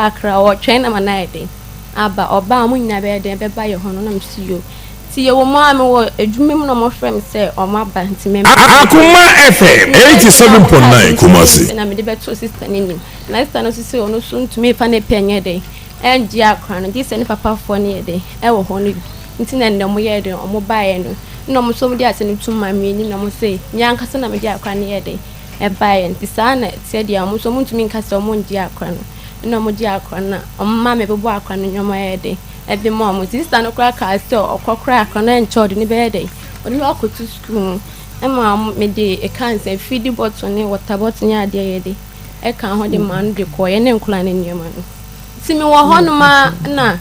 akra or train am anaide aba oba mu nyina be den be ba ye hono na msiyo ti ye wo ma me wo edwumem no mo frem say o ma ba nti Akoma FM 87.9 Kumasi na me de beto sister ni na sister no sisi ono so ntumi fa na penye de enji akra no dis ni papa fo ne ye de e wo hono nti na ndem ye de o mo ba ye no no mo so mo de ase ni tuma me ni na mo say nyanka se na me de akra ne ye de e ba ye nti sa na tie de mo so mo ntumi nka se o mo nji akra no mo di akra na o ma me bebo akra no nyoma ye de e de mo mo sister no kra ka se okokra akra na enchod ni be de o ni akotu school e ma me de e kan se feed bottle ni water bottle ni ade ye de e kan ho de man de ko ye ne nkula ne nyoma no si me wo hono ma na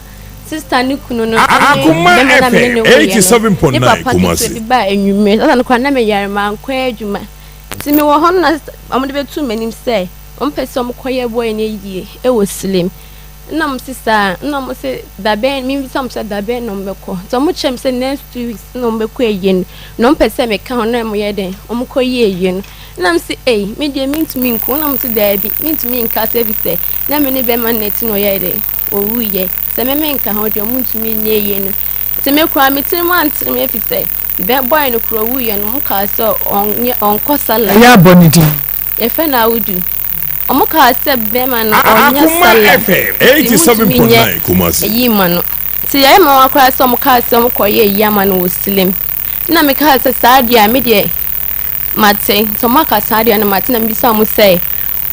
sister ni kunu no Akoma FM 87.9 Kumasi bi ba enwume asa no kwa na me yare ma nkwa adwuma si me wo hono na amode betu manim say ompese omkoye boy na yie e wo slim na mo sister na mo se da ben mi some say da ben no mbeko so mo chem say next 2 weeks no mbeko eyen no mpese me ka ho na mo ye den omkoye eyen na mo se me de mi ntumi nko na mo se da bi mi ntumi nka se bi se na me ne be man net no ye den o wuye se me nka ho de mo ntumi ne eyen se me kwa me tin man tin me fi se be boy no kro wuye no mo ka so on kosala ya bonidi e fe na wudu omo ka se be man onya sala 87.9 Kumasi yi man ti ya ma wakra se omo ka se omo koye yi ama no woslim na me ka se sadia me de mate so maka sadia na mate na me bisa omo se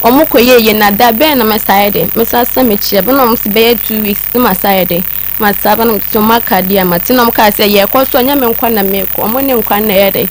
omo koye yi na da be na me saide me sa se me chie be na omo se be 2 weeks na saide mataba na so maka dia mate na omo ka se ye ko so nya me nkwa na me ko omo ne nkwa na ye de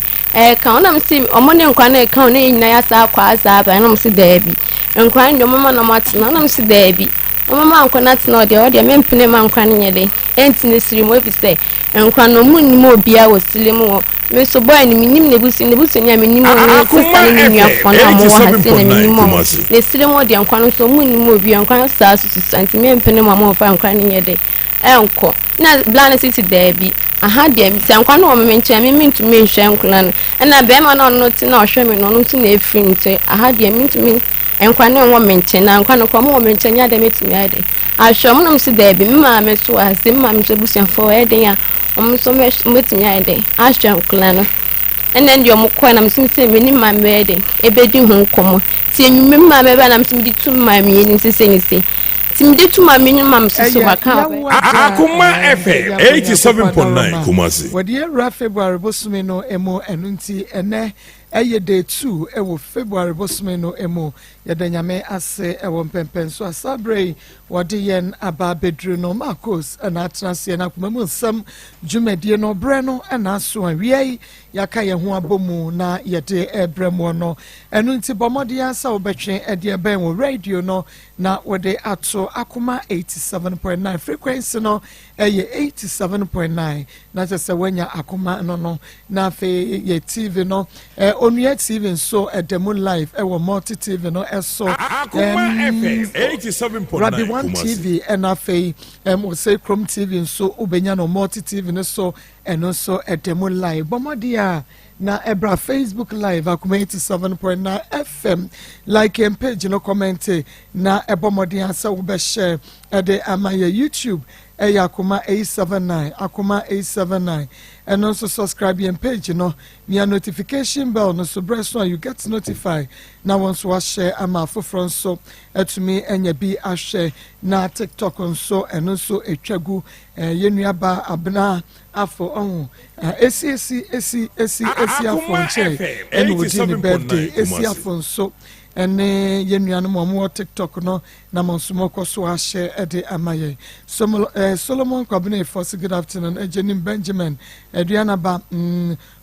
ka ona me se omo ne nkwa na ka ona nyina ya sa kwa azaba na omo se da bi nkwan ndo mama na matina na msi dabi mama ankwa na tina ode ode mempene ma nkwan nyede enti ne siri mo efise nkwan no mu ni mo obia wo silem wo me so boy ni minim ne busi nya minim wo sister ni nua fo na mo ha se na minim wo ne siri mo de nkwan so mu ni mo obia nkwan sa su santi mempene ma mo fa nkwan nyede enko na blana city dabi aha de mi se nkwan no me nche me ntumi nhwe nkwan na be ma na no ti na ohwe me no ti na efri nte aha de mi ntumi enkwane nwo menche na nkwane kwa mo menche nya de metimi ade ahwom nam se da bi mma me so ase mma me so busiafo eden ya om so metimi ade ahwom kla no enen de om kwa na msim se meni mma me ede ebedi hu nkomo ti enwume mma me ba na msim di tu mma me ni sese ni se timde tu mma me ni mma mso so waka Akoma FM 87.9 Kumasi wadi era February bosume no emo enunti ene eye day 2 ewo February bosume no emo yadanyame ase ewo mpempen so asabre wadi yen aba bedru no Maa Akos na atranse na kuma mu sam dwumadie no bre no na so awie yaka ye ho abomu na yede ebremo no enunti bomode asa obetwe ede ben wo radio no na wode ato Akoma 87.9 frequency no eye 87.9 na se wanya Akoma no na fe ye TV no onua TV so demo live ewo multi TV no eso Akoma FM 87.9 Rabi One TV and afe we say Chrome TV so ubenya no multi TV no so eno so demo live bomodia na ebra Facebook live Akoma 87.9 FM like page no comment na ebomodia sa wo be share de amaye YouTube Akoma 879 Akoma 879 and also subscribe your page your notification bell no so press on you get notified now once we share ama for front so to me and you be a share na TikTok on so and also a chagu yenuaba abna afo on esi afo che and we did birthday esi afo so ene yenuanu mo TikTok no na monsumo koso a share ede amaye Solomon Kwabene for good afternoon Ejenim Benjamin Adriana ba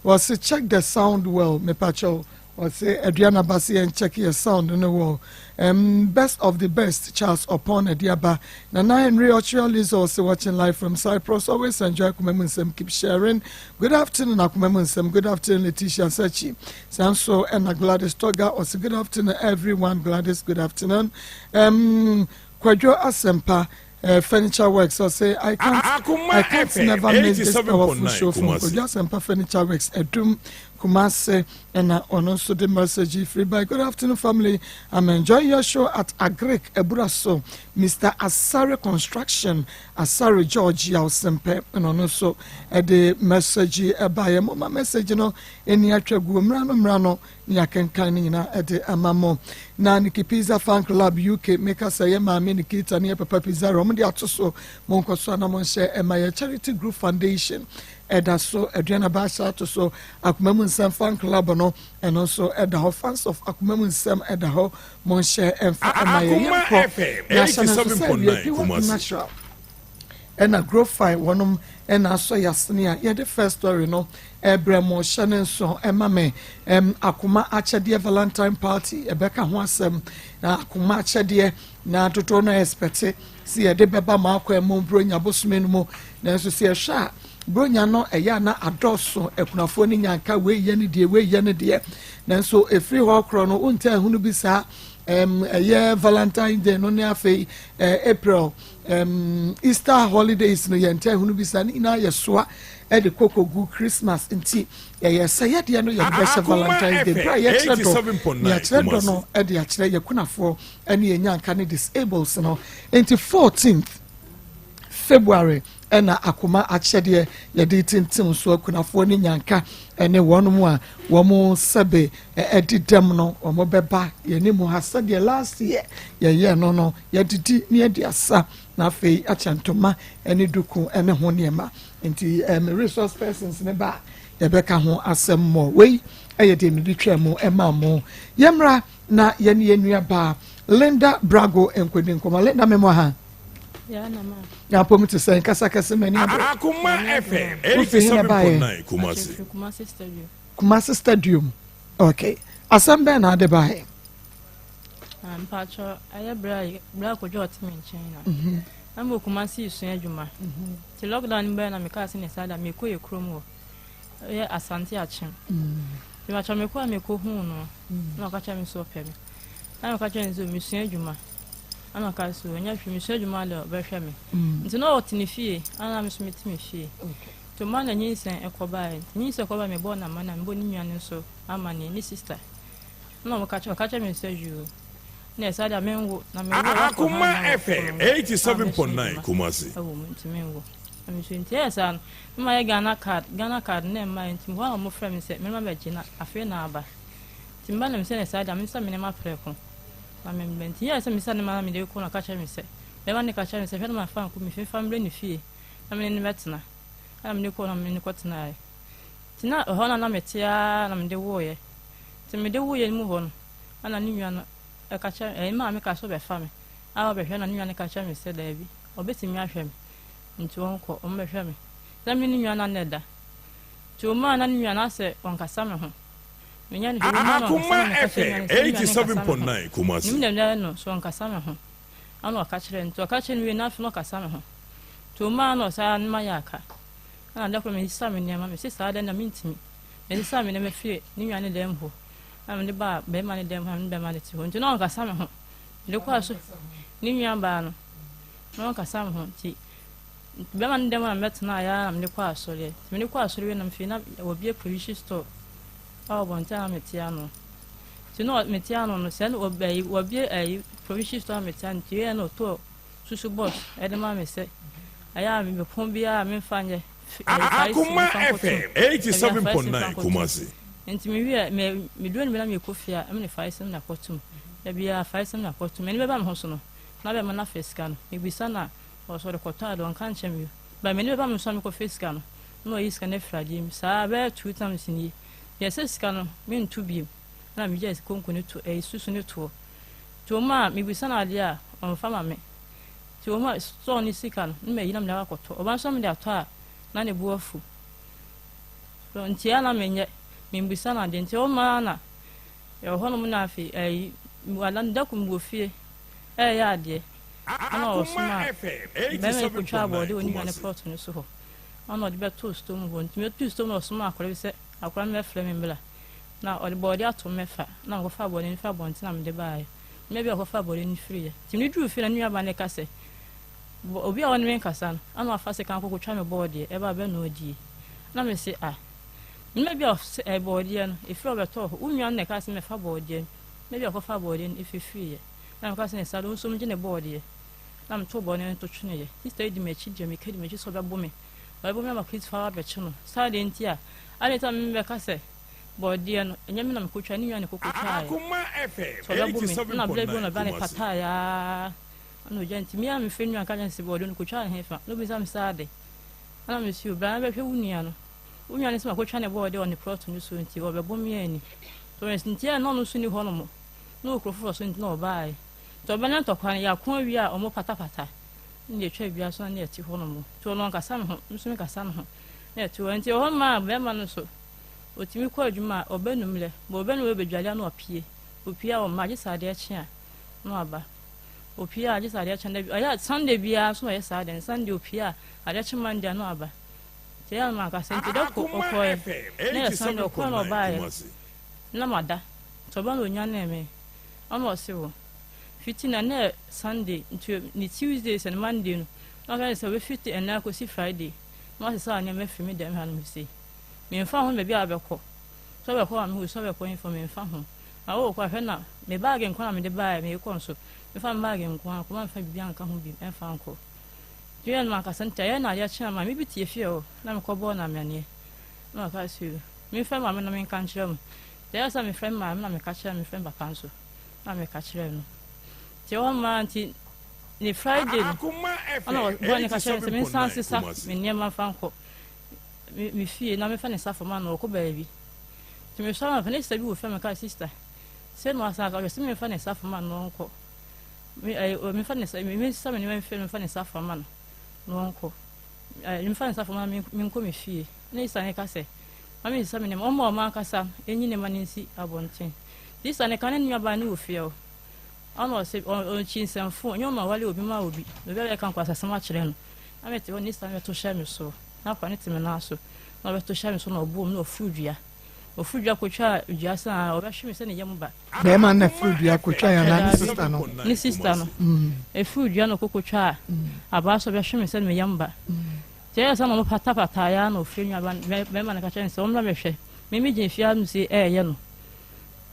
was check the sound well me pacho was say Adriana Basi and check your sound in the wall best of the best Charles upon Adiaba Nana Henry Ochiol is also watching live from Cyprus always enjoy Akumemunsem keep sharing good afternoon Akumemunsem good afternoon Letitia Sachi Sanso and Gladys Toga also good afternoon everyone Gladys good afternoon Kwadwo Asempa Furniture Works so say I can't never miss this powerful show from Kwadwo Asempa Furniture Works Edum Kumase and also the message free by. Good afternoon, family. I'm enjoying your show at Agrek Eburaso, Mr. Asare Construction, Asare George Yausempe, and also the message by my message, any actual Gumrano, Yakan at the Amamo. Naniki Pizza Fan Club UK, make us a yama mini kit and near Papa Pizza, Romandi Atoso, Monkosana Monshe, and my charity group foundation. Eda so Adriana Basha to so Akumamun Sam fan club no and also Eda ho fans of Akumamun Sam Eda ho Monshe and Akoma FM 87.9 Kumasi natural and a grow fine one and I saw yasnia yeah the first story no Ebremo Shannon so Emame Akuma Achadia Valentine party Ebeka Hwasem na Akuma Achadia na toto na expect see a de beba mako emo bronya bosmen mu na so see a sha bronya no eya na adoso ekunafo ni nyanka we ye ne de nanso efri ho kro no unta hunu bi sa eye Valentine Day no ne afei April Easter holidays no ye nta hunu bi sa ni na ye soa e de koko gu Christmas nti ye say de no ye best Valentine Day bra ye kire no e de akire ye kunafo ene ye nyanka ne disables no nti 14th February ena Akoma achede ye de tintim so akunafo ni nyanka ene wonmu a womo sebe edidem no womo beba ye ni mu hasade last year ye no ye didi ni edi asa na fei achantoma ene duku ene ho niema nti resource persons ne ba ye beka ho asem mo we eye de mi twam ema mo yemra na ye ne yenua ba Linda Brago enkwedin koma Linda memo ha ya na ma ya pomu to say kasa mani Akoma FM 87.9 Kumasi Stadium okay asambe na ade bae pacho aya bra ko jot me nchen na am Kumasi isu adwuma ti lockdown be na me ka se ne sada me ko ekrom wo ya asante achim ti ma cha me ko hu no na ka cha me so pe me na ka cha nzo me isu adwuma ana ka so nya hwe me isu adwuma le be hwe me nti no otini fie ana me so metimi fie to man na nyinsen ekoba nyinsen ekoba me bo na man na me bo ni nwane so ama ni sister na mo ka cha me isu adwuma na sada menwo na me Akoma FM 87.9 Kumasi awu nti menwo ami so nti esa ma ye Ghana card na ma nti ho mo fra me se me ma be gina afi na aba ti mba na me se na sada me se me ma preko na me nti esa me se na ma me de ko na ka cha me se be ma ne ka cha me se hwe na ma fa ko me fe family ni fie na me ne metena na me ko na me ne ko tena ai ti na ho na me tia na me de wo ye ti me de wo ye mu ho no ana ni nwa no e ka cha ma me ka so be fa me a be hwe na ni nwa ne ka cha me se da bi obetimi ahwe me nti wonko ombehwe me na me ni nwa na neda ti o ma na ni nwa na se wonkasa me ho me nya ni de ma no Akoma FM 87.9 Kumasi ni me no so wonkasa me ho ana o ka kire nti o ka kire ni na afi no kasa me ho ti o ma no sa na ma ya aka ana da ko me hisa me ni ma me sisa da na mintimi me hisa me na me fie ni nwa ne dem ho na me ba be ma ne dem ha me be ma ne ti ho nti no wonkasa me ho de kwa so ni nwa ba no no wonkasa me ho ti be man dem na metna ya am ne kwa asore me ne kwa asore we na mfi na obi a provision store awo bonta metia no ti no metia no se no obi a provision store metia nti ye no to susu boss e de ma me se aya me pon bia me fanye Akoma FM 87.9 Kumasi nti me wi me do ni na me kofia me ne faisem na kotum da bia faisem na kotum me ne be ba me ho so no na be ma na feska no e bisa na o so de kota do kan chemi ba me ne ba me so me ko feska no iska ne fradi mi sa be 2 times ni yes iska no me ntu bi na me just konko ne to susu ne to ma me bisa na ade a on fa ma me to ma so ni sika no me yi na me na koto o ba so me de ato a na ne buafu so nti ana me nye me bisa na de nti o ma na e ho no mu na afi wala ndakum bo fie ya ade ana osuma beme ko twa body oni na plot no so ho ana de beto stone ho ntime tu stone osuma akore bi se akora me frame mbela na odi body ato mefa na go fa body ni fa bonti na me de bae me bi go fa body ni free ti ni dru fi na nwa ba ne kase obi a won me kasa ana afa se kan ko twa me body e ba be no odi na me se maybe of a body if you ever talk union the cast me fa body maybe of a body if you free now casting a salon so much in a body I'm too born to tune he stayed me children kid me just over booming but I my kids for a channel silent here I let them make us say body and Yaman coach and you and cook Akoma FM so I'm going to ban a pataya no gent me I'm feeling I can't see body coach and heifer no be some sad I miss you but I'm very union Union is my coach and a body on the proton so until over booming so instance here no soon honomo no crop so no buy to bana to kwan ya kon wi a omo patapata ne twa bia so na eti honomo to no nkasa no nso me kasa no na eti won ti ho ma be ma no so otimi kwa adwuma obenum le bo obenu we bedwale na opie o ma gisa de echi a no aba opie a gisa de echi na ya Sunday bia so ye Saturday Sunday opie a ade chi Monday no aba ti ya ma kasa nti de ko okoye na Sunday ko no ba ye na mada to ba no nya na me ono sewo fiti na Sunday into ni Tuesdays and Monday no okay so we fiti and na ko si Friday no se sa anya me fi me dem ha no se me fa ho me bia abekọ so be ko am hu so be ko info me fa ho a wo kwa hwe na me bag nko na me de bag me ko nso me fa bag nko a ko man fa bia nka ho bi en fa nko Julian ma ka senta ya na ya chia ma me bi tie fie o na me ko bo na me ane na ka su me fa ma me na me kan kire mu ya sa me friend ma na me ka kire me friend papa nso na me ka kire no ti o ma anti ni Friday no bo ni ka kire me sanse sa me ne ma fa nko me fie na me fa ne sa for ma no ko ba bi ti me so ma fa ne sa bi wo fa me ka sister se no asa ka se me fa ne sa for ma no nko me fa ne sa me sa me fa ne sa for ma no nko me fa ne sa for ma me nko me fie ne sa ne ka se ma me sa me ne mo ma ka sa enyi ne ma ne nsi abonten this ane kan ne aba ne wo fie o ano se on chinsenfo nyo ma wale obi ma obi no be kan kwasa sama kire no amete woni sa me to share me so na kwa ne teme na so na be to share me so na obo no ofudua ko twa dua sa o be hwe me se ne yam ba be ma na ofudua ko twa ya na ni sister no efudua no ko twa aba so be hwe me se ne yam ba je sa no pata ya no ofenwa ba be ma na ka chen so o mra me hwe me gin fia no se ye no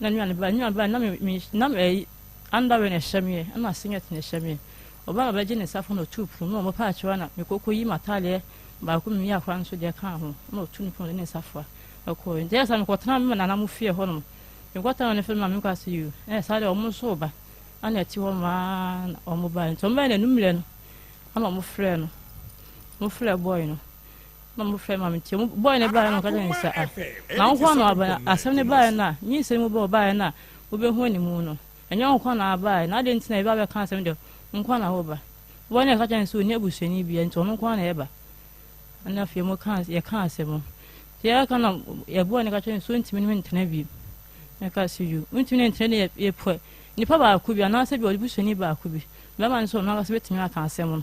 na nwa ba na me anda we ne hweme na sinyet ne hweme oba ba gine safo no tupu no mo pa achewa na me kokko yi matale ba ko mi akwa nso de ka ho no tupu ne safo akọ nje sa me kwotana me na na mu fie ho no me kwotana ne film me kwa se you sa de o mo so ba ana ti ho ma o mo ba nto me na numre no ana mo frɛ no mo frɛ boy no na mo frɛ ma me ti boy ne ba no ka je nsa na ho no aba asem ne ba na nyi se mo ba na obehu ani mu no enyo nkwa na aba na de ntina e ba be kan asem de nkwa na ho ba wona ka jan so ni abusuani bia nto no nkwa na e ba ana fie mo kan ye kan asem ya kana ye bo ne ka jan so ntimi ni ntina bi e ka si you ntimi ni ntina ye po ni pa ba ku bia na se bi abusuani ba ku bi ba man so na ka se betimi aka asem no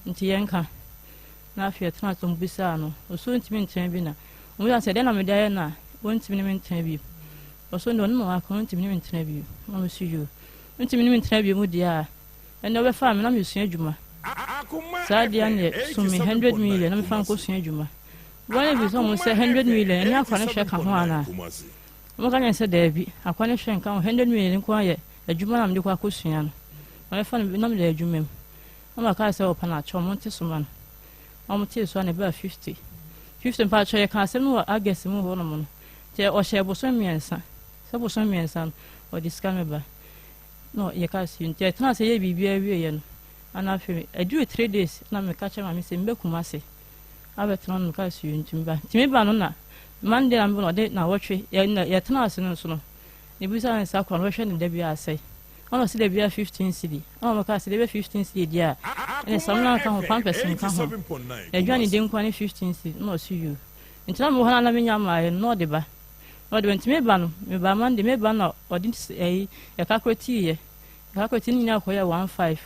nti ye nka na fie tana to mbisa no so ntimi ntina bi na mo ya se de na me da ye na ntimi ni ntina bi oso ndo no aka ntimi ni ntina bi mo si you ntimi ni ntina bi mu dia ene we fa me na me sua adwuma sa dia ne sumi 100 million na me fa ko sua adwuma wọ́n bi so mo say 100 million ene akwa ne hwe ka ho ana mo ka nya se da bi akwa ne hwe nka 100 million ko aye adwuma na me de kwa ko sua no me fa na me da adwuma mo ma ka se o pa na cho mo nte so man o mo te so na be 50 pa cho ye ka se no agesi mo ho no mo te o hye bo so miensa se bo so miensa o diska me ba no ye ka si nte tena se ye bibia wie ye no ana fe adu 3 days na me ka che ma me se mbe kuma se abetena no ka si ntimba timi ba no na Monday am no de na wotwe ye tena ase no so no ne bisa na sa kwa no hwe ne da bia ase ono se da bia 15 cedi ono ka se da bia 15 cedi dia ene samna ka ho pampers nka ho edwani de nkwa ne 15 cedi no see you ntina mo hana na me nyama ye no de ba no de ntimi ba no me ba Monday me ba na odi ye kakroti ye kakroti ni na ko ye 15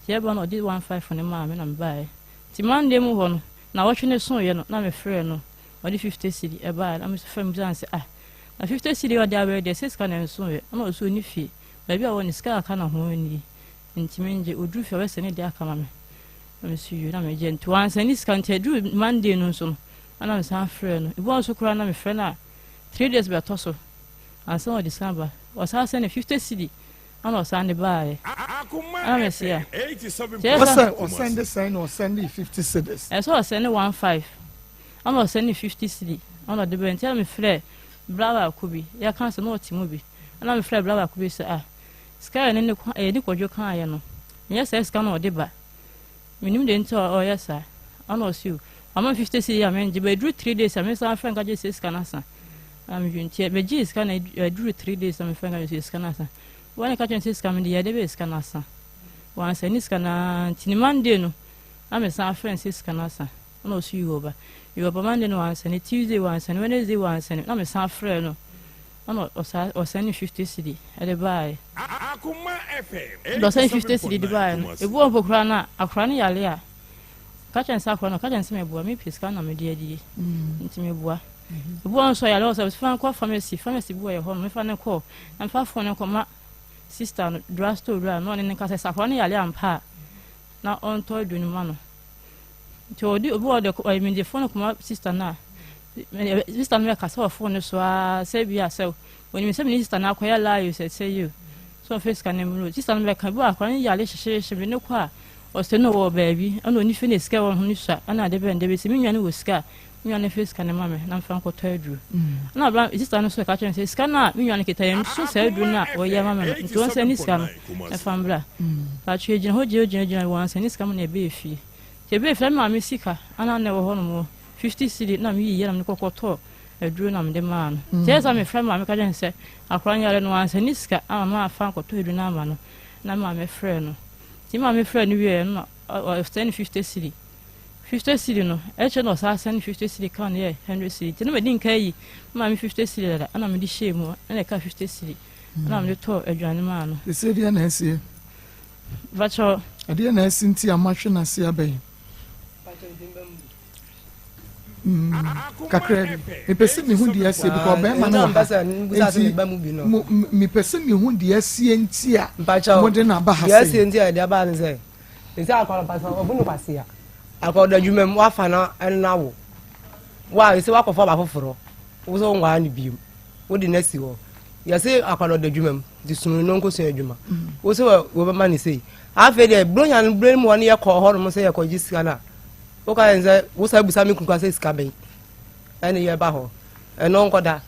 ye ba no odi 15 ne ma me na me ba ye ti Monday mu ho no na wotwe ne so ye no na me frɛ no odi 50 cedi e ba na me fam janse na 50 cedi odi awe de 6 kan so ye na so ni fie ba bia woni ska aka na ho ni ntimi nje odru fie wese ne de aka ma me na me see you na me je nto ansa ni ska nte dru Monday no so ana me san frɛ no ibo so kura na me frɛ na 3 days be to so ansa o December o sa send 50 cedi ana o san de bae ana me sia 87 o send the sign or send 50 cedis so o send 15 ana o send 50 cedi ana de be ntia me frɛ brava kubi ya kan se no timu bi ana me frɛ brava kubi se sky ne ni kwadwo kan aye no nyɛ sɛ sky na o de ba minim de nti o yesa ana o siu ama 50 cedi ya men be dru 3 days am san frank aje se sky na san am juntie be ji sky na dru 3 days am frank aje se sky na san wani ka chen se sky me de ya de be sky na san wan se ni sky na tini Monday no am san frank se sky na san ana o siu oba yoba Monday no wan se ni Tuesday wan se ni Wednesday wan se ni am san frɛ no ana o send 50 cedi e de bae Akoma FM do send 50 cedi de bae no e bu opokra na akra ne yale a ka chen sa akra no ka chen se me bua me piska na me de adi nti me bua e bu on so yale o so fan kwa pharmacy bua ye ho me fa ne call na fa phone ne koma sister no drugstore no ne ka se akra ne yale ampa na on to du ni ma no nti odi obu o de me de phone koma sister na sister me ka se phone so a se bia se when me se me sister na akoya la you say you so face kan em sister me ka bu akwa ne yale hyehyehye me ne kwa o se no wo baabi ana oni fene ska won ho ni sha ana de be ndebe se me nwane wo ska me nwane face kan ma me na mfa nkoto aduru ana bra sister no so ka chen se ska na me nwane kita yem so se aduru na wo ye ma me nti won se ni ska no e fambra ka chwe gina ho je won se ni ska mo na be efi te be fe ma me sika ana na wo ho no mo 50 cedi na me yi na me kokoto aduru na me de ma no te sa me frɛ ma me ka chen se akran yare no anse ni ska ama ma afa nkoto aduru na ma no na ma me frɛ no ti ma me frɛ no wie no o send 50 cedi 50 cedi no e che no sa send 50 cedi kan ye 100 cedi ti no me din kai ma me 50 cedi da ana me di shame na ka 50 cedi na me to adwane ma no the savior na esie vacho ade na esinti amahwe na se abai kakra me pese me hu di asie because be ma no me pese me hu di asie nti a mo de na ba ha se asie nti a de ba ne se nti akwara pasa obunu kwase a akwara dwumem wa fa na na wo wa ise wa kofo ba foforo wo so ngwa ni bium wo di na si ho ya se akwara dwumem di sunu no nko so adwuma wo se wo ba ma ni sei afa de bronya no brem woni ye ko ho no mo se ye ko gisika na wo ka nze wo sa busa mi kunkwa se sika ben ene ye ba ho eno nko da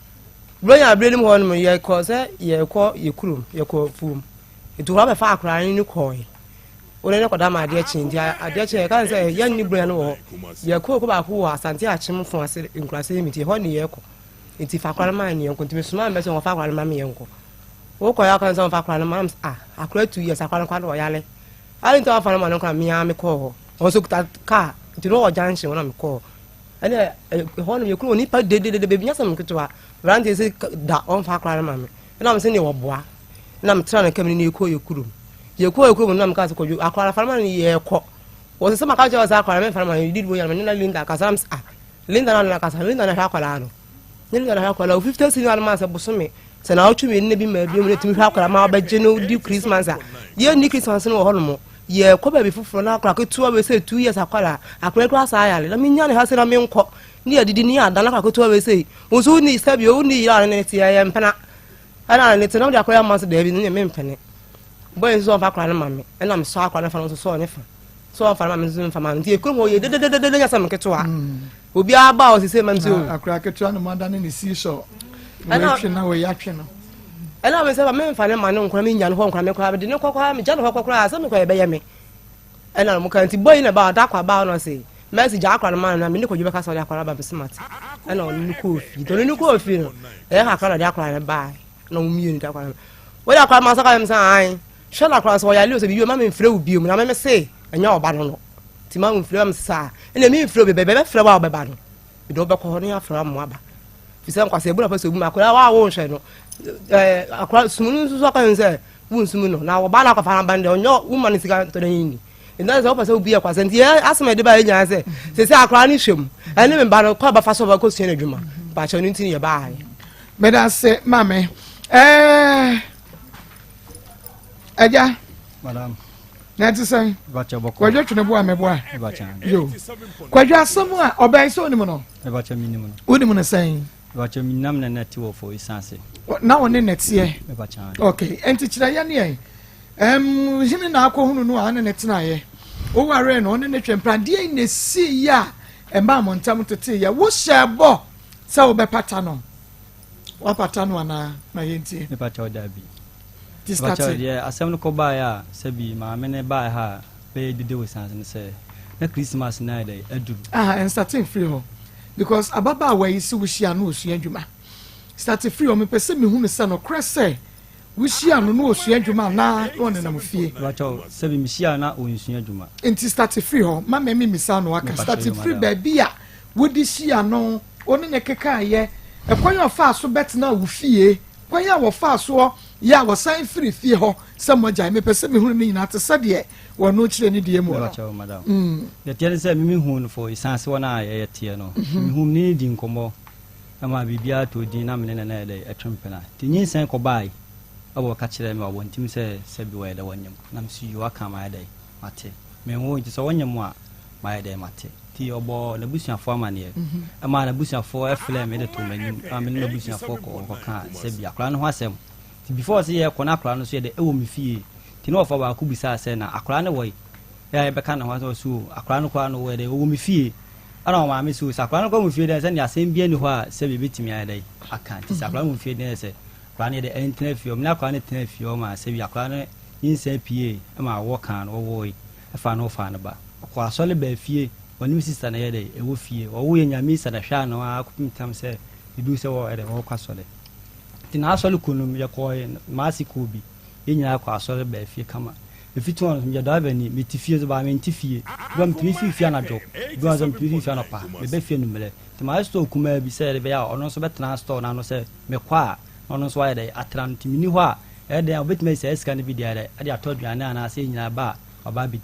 bronya brem ho no ye ko se ye ko ye kurum ye ko fum etu ha be fa akwara ni ko ye one ne koda ma ade chin dia ade chin kan se ye ni bronya no wo ye ko ba ko asante a chim fun ase nkurase mi ti ho ni ye ko enti fa akwara ma ni ye ko ntimi suma mbe se wo fa akwara ma mi ye ko wo ko ya kan se wo fa akwara ma akwara 2 years akwara kwa do yale ali nta fa ma no kwa mi ya mi ko ho so kuta ka nti no o junction wona mi ko ene ho no ye kuro ni pa de be binya sam kitwa brand se da on fa akwara ma mi na me se ni wo boa na me tra na kam ni ko ye kuro na me ka se ko akwara fa ma ni ye ko wo se ma ka je wa akwara me fa ma ni di bo ya me na linda ka sam linda na ka sa linda na akwara no linda na akwara 50 senior man se bosome se na otu me ne bi ma bi mu timi akwara ma ba je no di Christmas a ye ni Christmas no ho no mo ye ko ba bi fufuro na akwara ke tuwa we se 2 years akwara kwa sa ya le na me nya ne ha se na me nko ni adidi ni ada na akwara ke tuwa we se unso ni sabi o ni ya ne ti ya mpana ana ne te na de akwara ma se da bi ne me mpene boy so fa akwara na ma me na me so akwara na fa no so ne fa so fa ma me so fa ma nti e kuro mo ye de nya sa me ke tuwa obi aba o se se ma nti o akwara ke tuwa no ma da ne si so ana na we ya twe no ana me se ba me fa ne ma no nkora me nya no ho nkora me kwa be de ne kokwa me ja no kokwa asa me kwa be ye me ana mo kan ti boy na ba da kwa ba no se message akwara ma na me ne ko jube ka so de akwara ba be smart ana on ni ko fi to ni ko fi no e ha akwara de akwara ba na o mi ni de akwara we da akwara ma sa ka me sa ai shall akwara so ya le o se bi ma me mfre obi o na me se anya oba no no ti ma mfre am sa ene mi mfre obi be fre ba oba no bi do be ko ni afra mo aba fi se nkwase ebu na fa so bu akwara wa wo nhwe no akwara sumu nso so ka nse bu nsumu no na oba na akwara bande onyo woman sika to den ni ina za opasa obi akwase nti asema de ba nya se akwara ni hwem ene me ba no kwa ba fa so ba ko sua na dwuma ba cha no nti ni ye ba ai me da se mame aja madam na ti say bacha boko kwadwo twene bo ameboa bacha yo kwadwo asem a obai so ni mo no bacha minimum woni mo no say bacha minam na net wo for isanse na woni netie bacha okay enti kira ya ne hini na akohunu no a na netina ye o ware no ne twempra de ne si ya emba montam tete ya wo shebo sa wo be patano wa patano na yenti ne bacha odabi ti start yeah asem no ko ba ya sabi ma me ne ba ha be de we sanse ne say na Christmas na day adu and starting free ho because ababa wa yisi wo hia no osua dwuma start free ho me pese me hu ne sa no krese wo hia no osua dwuma na won na mfie bacha sabi mi hia na onsua dwuma enti start free ho ma me misa no aka start free ba bia wo di hia no oni ne keka ye ekwan ofa so bet na wo fie kwan ya wo fa so ya wo san free fie ho samoja me pese me hu ne nyina te sade wo no kire ne die mu bacha madam ya tiene se mi hu no for isanse wona ya tie no mi hu ni di nkomo ama bibia to di na me ne na ya etwempena ti nyinsan ko bai abo ka kire me wo ntim se bi wa da wanyam na msi yo aka ma dai mate me wo nti so wanyam a ma dai mate ti obo na busuafo amane ama na busuafo efle me de to manyim ama na busuafo ko ka se bi akra no ho asem ti before se ye ko na akra no so ye de ewo me fie ti no fa ba ku bisa se na akra ne wo ya be ka na ho so akra no kwa no wo de ewo me fie ana ma me so akra no kwa me fie de se ne asem bia ni ho a se bi betimi ya dai aka ti akra me fie de se akra ne de entene fie me na akra ne tene fie o ma se bi akra ne yinsa pie ma wo kan wo afa no fa na ba akwa so le ba fie woni sister na ye de ewo fie wo ye nyame sa na hwa no akumitam se bidu se wo ere wo kwasole ti na asole kunum ye ko ye masiko bi ye nya kwa asole ba fie kama efitu on ye da ba ni metifie zo ba mentifie do mtimi fie na jo do zo mtimi fie na pa me be fie numele ti ma store kuma bi se be ya ono so betna store na no se me kwa ono so ye de atran ti mini ho a e de obetime se scan bi de ade atodwane na se nya ba oba bi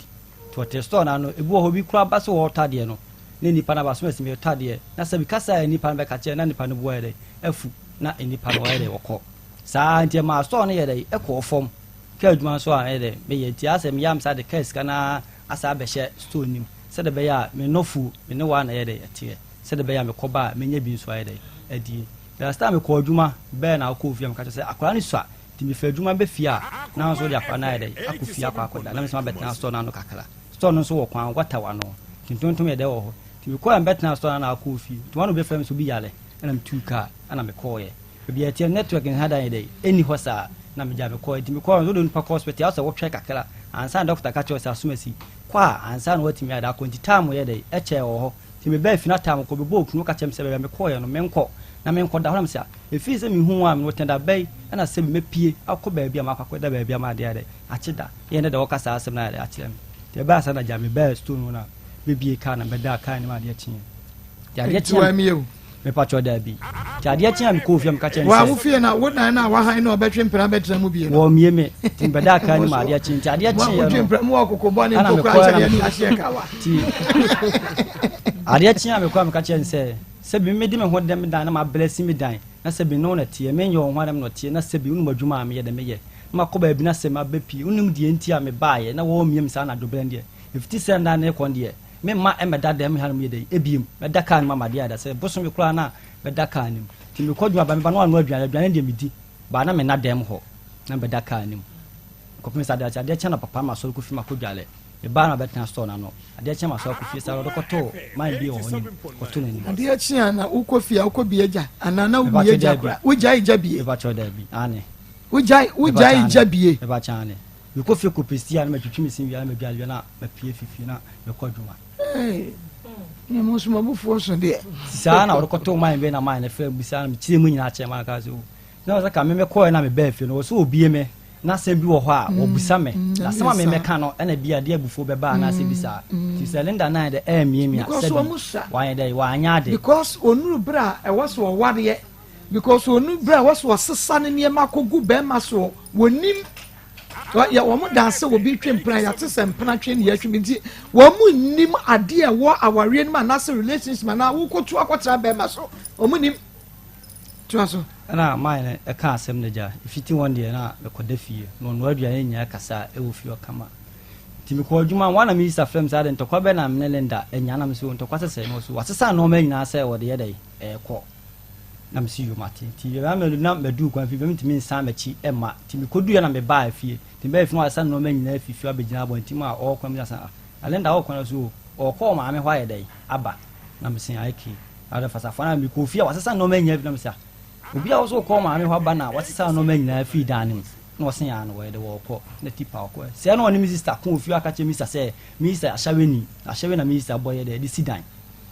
to store na no ebu ho bi kura ba so wo tade no ne nipa na ba so asime tade na se bi kasa nipa na be ka che na nipa no bo ye de afu na nipa no ye de woko sa ntia ma store no ye de e ko fom ka adwuma so a ye de me ye ti asem yam sa de case kana asa be hye store nim se de be ya me nofu me ne wa na ye de etie se de be ya me ko ba me nya bi so ye de adi ya sta me ko adwuma be na ko fiam ka che se akora ni so a ti me fa adwuma be fia na so de akora na ye de akofia akwa na me so be tena store na no kakala store no so wo kwan wata wa no tintontom ye de wo ho ti me ko am betena store na akofia to one be fam so bi yale na me tu car ana me ko ye bi ya ti network in hada ye de eni hosa na me ja me ko ti me ko so do npa hospital so wo twa kakala ansa doctor ka che so asumasi kwa ansa no wati me ada ko nti time ye de e che wo ho ti me ba fina time ko be bo kunu ka chem se be me ko ye no me nko na me nko da ho na me se e fi se me hu a me wotenda bai ana se me pie akọ ba bia ma akọ da ba bia ma de ade achida ye ne da wo kasa asem na ade achira me ti ba sa na ja me ba stone no na be bie ka na be da ka ni ma de chi ja de chi me pa cho da bi ja de chi am ko fiam ka chen se wa wo fie na wo na wa han na obetwe mpra betra mu bie no wo mie me ti be da ka ni ma de chi ja de chi wo twe mpra mu akoko bo ne ko kwa cha ni ahye ka wa ti ade chi am ko am ka chen se bi me di me ho dem dan na ma bless me dan na se bi no na tie me nyo ho dem no tie na se bi unu madwuma am ye de me ye ma ko ba bi na se ma be pi unum die nti a me baaye na wo miem sa na do blend ye 50 cent na na kon de me ma e me da dem ha me de ebiem me da kan ma ma de ada se boso me kura na me da kan nim ti me ko dwuma ba me ba no anu aduane de me di ba na me na dem ho na me da kan nim ko pem sa da cha de cha na papa ma so ko fi ma ko dwale e ba na betna store na no ade cha ma so ko fi sa ro ko to ma bi o ni ko to ni ade cha na ukofia ukobi eja anana ubi eja kra ujai jabie e ba cho da bi ane ujai jabie e ba cha ane you ko fi ko pesti an ma twitwi mi sin wi an ma bia na ma pie fifi na me ko dwuma ni mo so mabufu so de sa na ro ko to ma be na ma na fe bisa na mi chire mu nyina che ma ka so na so ka me ko na me ba fi no so obie me na se bi wo ho a wo busa me na sama me meka no na bia de abufo be ba na se bisa ti cylinder na de miemia se wa de wa anya de because onuru bra e was wo wade because onuru bra was wo sesa ne ne makogu be ma so wonim ya wo mo danse wo bi twempra ya te sempna twe ne ya twe nti wo mu nim ade e wo aware ni ma na se relationship na wo kotu akotra be ma so wo mu nim tuaso na mine e ka asem ne ja ifiti one day na be koda fie no no aduane nya kasa e wo fie kama timi ko adwuma wana mi sa frem sa de ntokwa be na mnelenda enya na mso ntokwa sese no so wasesa no ma nyina se wo de ye dai ko na msi yu mate ti ya me na medu kwa fi be mtimi nsa machi ema timi kodu ya na me ba afie timi ba fi wasa no ma nyina afifi abegina abontim a o kwa mi asa alenda o kwa so o ko ma me hwa ye dai aba na msi aiki ada fasa fana mi ko fi wasesa no ma nyina fi na msa obi a so ko ma me hwa ba na wasesa no ma nyina afi danim no sen ya no we de wo ko na tipa ko se no ni mi sister ko fi aka che mi sister se mi sister ahyawe na mi sister boy de sidan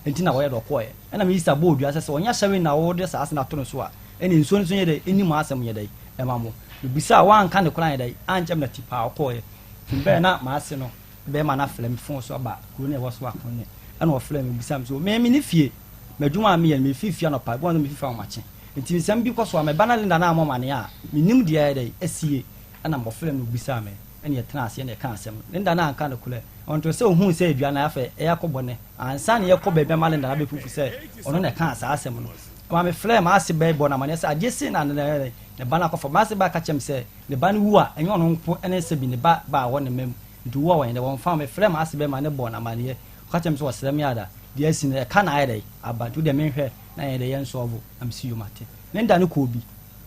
enti na wo ye do ko e na mi sister bo odua se onya ahyawe na wo de sa na to no so a eni nso nso ye de eni mu asem ye de e ma mo bisa wa anka ne kran ye de anchem na tipa ko e timbe na ma ase no be ma na flem fon so ba kuro ne wo so akon ne na wo flem bisa mi so me ni fie madwuma me ye me fifia no pa bo no me fifia ma che nti nsɛm bi kɔ so a me bana linda na amɔ mane a menim dia dai asie ana mbɔfrɛ no bisa me ɛne yɛtena ase ne ka asɛm linda na anka no kula ɔnto sɛ ohun sɛ adua na afɛ ɛyɛ kɔbɔne ansa ne yɛkɔ baabi ma linda na bɛfufu sɛ ɔno na ka asa asɛm no ma me frɛ ma ase bɛ bɔ na mane sɛ agye se na ne bana kɔfɔ ma ase ba ka kyɛm sɛ ne bana wu a ɛnyɛ ɔno nko ɛne sɛ bi ne ba wɔ ne mam nti wu a wɔn de wɔn fa me frɛ ma ase bɛ ma ne bɔ na mane ka kyɛm sɛ ɔsrɛ me ada dia si ne ka na ayɛ dai abantu de menhwɛ na yɛ de yɛn so ɔbo am si you mate nenda ne ko bi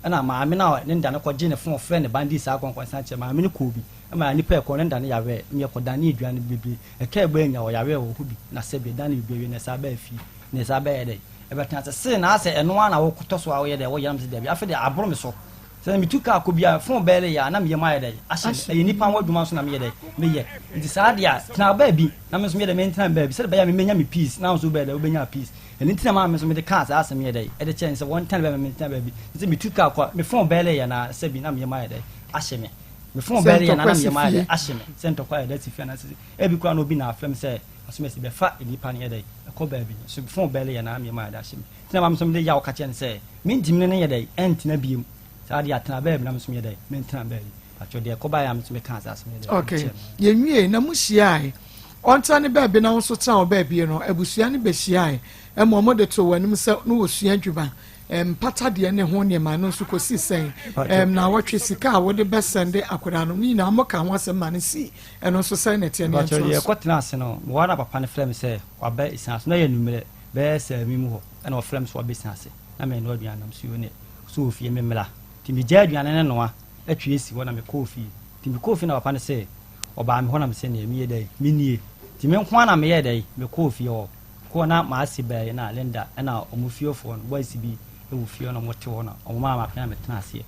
ana maame na nenda ne ko gye ne fon frɛ ne bandi sa akon kwansan kyɛ maame ne ko bi ama nipa e ko nenda ne yawe ne ko dane aduane bebre e ka egba nya wo yawe wo hubi na sɛ be dane bebre ne sa ba afi ne sa ba yɛ dai e bɛtena sɛ se na sɛ ɛno ana wo kotɔ so a wo yɛ dai wo yam sɛ dabi afi de aboro me so sɛ me tuka ko bia fon bɛle ya na me yɛ ma yɛ dai ahye e nipa wo dwuma so na me yɛ dai me yɛ nti saa dia tena ba bi na me so me yɛ dai me tena ba bi sɛ ba ya me menya me peace na so ba dai wo benya peace eni ntina ma me so me de cars asem ye dai e de chen se one time be me ntina ba bi nti me tuka kwa me phone bele ya na se bi na me ma ye dai ahye me phone bele ya na me ma ye dai ahye me sento kwa ye dai ti fi na se e bi kwa no bi na afem se so me se be fa eni pa ne ye dai e ko ba bi so phone bele ya na me ma ye dai ahye me ntina ma me so me de ya o ka chen se me ntimne ne ye dai entina bi sa dia tena ba bi na me so me ye dai me ntina ba bi acho de ko ba ya me so me cars asem ye dai okay ye nwie na mu hia onta ne baabi na nso tena baabi no abusua ne behia mo de to wanim sɛ no osua dwuma pata de ne ho ne ma no nso kosi sɛn na watwe sika a wode bɛsɛnde akoda no ni na mo ka ho asɛm ma ne si ɛno nso sɛ ne tie ne nso ye kɔtena ase no wo na papa ne frɛ me sɛ waba isan so na yɛ numere bɛɛ sɛ mi mu hɔ ɛna wo frɛ me so waba isan ase na me no aduane nam so ne so ofie me mela ti me gya aduane ne noa atwe esi hɔ na me kɔ ofie ti me kɔ ofie na papa ne sɛ ɔba me hɔ na me sɛ ne mi yɛ dai mi nie ti me nko na me yɛ dai me kɔ ofie hɔ ko na ma asi bɛɛ na linda ɛna ɔmo fiefo no boys bi ɛwɔ fie no mote hɔ na ɔmo ma ka na me tena ase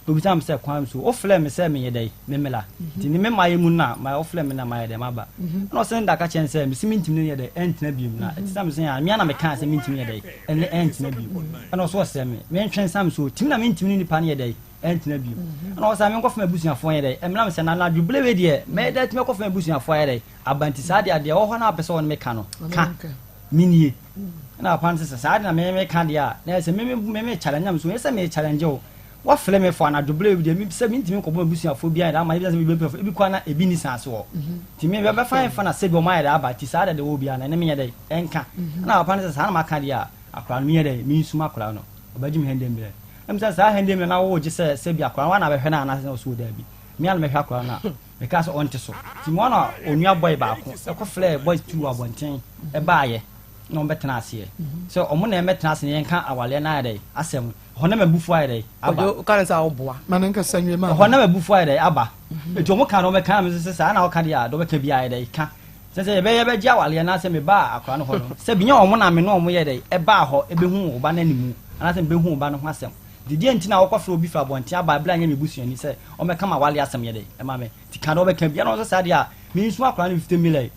obi tam sɛ kwan so o frɛ me sɛ me yɛ dai me mela ti ni me ma yɛ mu na ma o frɛ me na ma yɛ dai ma ba na o sɛ nda ka kyɛn sɛ me si mintim ne yɛ dai ɛntina bi mu na ti sam sɛ ya me na me ka sɛ mintim yɛ dai ɛne ɛntina bi ɛna o so sɛ me ntwɛn sam so tim na mintim ne nipa ne yɛ dai ɛntina bi ɛna o sɛ me nkɔfa abusuafo yɛ dai ɛmena me sɛ na dubule we deɛ me dai ti me kɔfa abusuafo yɛ dai abanti saa deɛ o hɔ na apɛ sɛ wɔn me ka no ka minie na pan se sa na me ka dia na se me challenge am so se me challenge o wa fle me for na double bi de mi se mi ntimi ko bo busuafo bia da ma se me bi kwa na ebi ni sanse o ti me be fa fa na se bi o ma ya ba ti sa da de wo bia na ne me ye de enka na pan se sa na ma ka dia akra no ye de mi suma akra no obaji me hende mbe em se sa hende me na wo je se bi akra wa na be hwe na na se so da bi mi an me hwe akra na me ka so onte so ti mo na onua boy ba ko e ko fle boy two abonten e ba ye no betena ase so omo na emetena ase ne nka awale na ade asem ho na mabufu ade aba o kan sa oboa man nka sanwe ma ho na mabufu ade aba eto mo ka no me ka me se sa na o ka dia do be ka bi ade ka se ye be gya awale na ase me ba akwa no ho no se binya omo na me no omo ye de e ba ho e be hu oba na nimu ana se be hu oba no ho asem didi entina wo kwafra obi fa bonte aba bla nya me busuani se o me ka ma wale asem ye de e ma me ti ka do be ka bia no so sa dia me nsu akwa no 50 million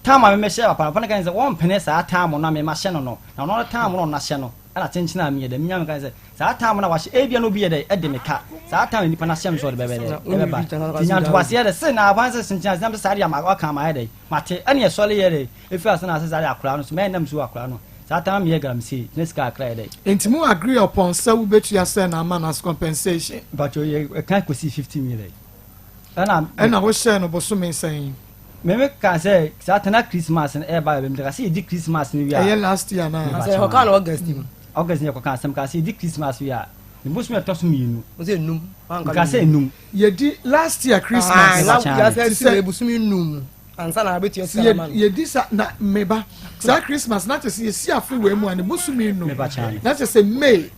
time me share papa na kan say one penny sa time na me ma hye no no na no time no na hye no ana chenchina me de me kan say sa time na wa hye e bia no bi de e de me ka sa time ni pa na hye me so de bebe de e ba tinya to wase de se na aban se chenchina sam sa dia ma ka ma de mate ene ye sole ye de e fi asa na sa dia akura no so me nam so akura no sa time me gram see neska akra de entimu agree upon say we betu ya say na man as compensation but you can go see 50 million ana wo share no boso me saying me can say Saturday Christmas and everybody remember say di Christmas ni we are last year na say ho kan August ni August ni ko kan sam ka say di Christmas we are me boss me toss me nu o say num ka say num ye di last year Christmas ya say say e busumi num ansa na abetu esi man ye disa na meba sa Christmas na tese ye si afi we mu ani busumi no na tese May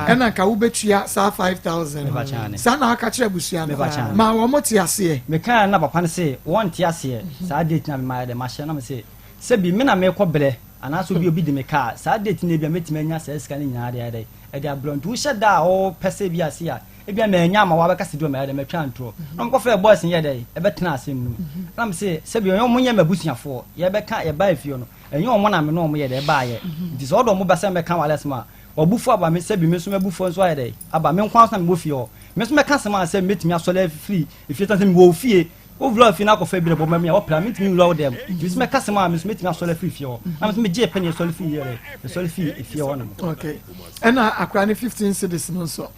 ena ka wo betua sa 5000 sa na aka kire busua no ma wo moti ase me kan na papa ne se won ti ase sa date na me ma de ma hye na me se bi me na me ko bre ana so bi obi de me ka sa date na bia metime anya sa sika ni nyaade ade e de ablontu wo hye da o pese bi ase a ebia me nya ma wa be kase do me de me twa ntro no ko fe boys ye dey e betena asem nu na me se bi onyo munye mabusuafo ye be ka ye ba afio no enyo omo na me no omo ye dey ba ye nti so do mo ba se me ka wale sema obufu aba me se bi me so mabufu nso ye dey aba me nkwa so na me bofio me so me ka sema se metimi asole free ifie tan se me wo fie o vlo fi na ko fe bi bo me ya o pra metimi lo dem me so me ka sema me so metimi asole free fie na me so me je penye asole free ye dey asole free ifie wo no okay ena akra ne 15 cities no so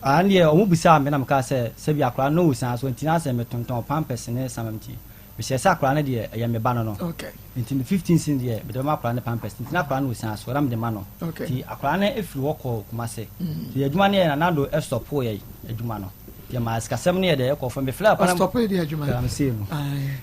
and yeah omu bisa me na mka se bi akra no usan so ntina se me tonton pampers ne samamti me se akra ne de ya me ba no okay ntina 15 sin de me de ma akra ne pampers ntina akra no usan so ram de ma no ti akra ne efiri woko kuma se ti adwuma ne na nado e stop ye adwuma no ti ma ska sem ne de e ko fo me fla pa na stop ye de adwuma am se mu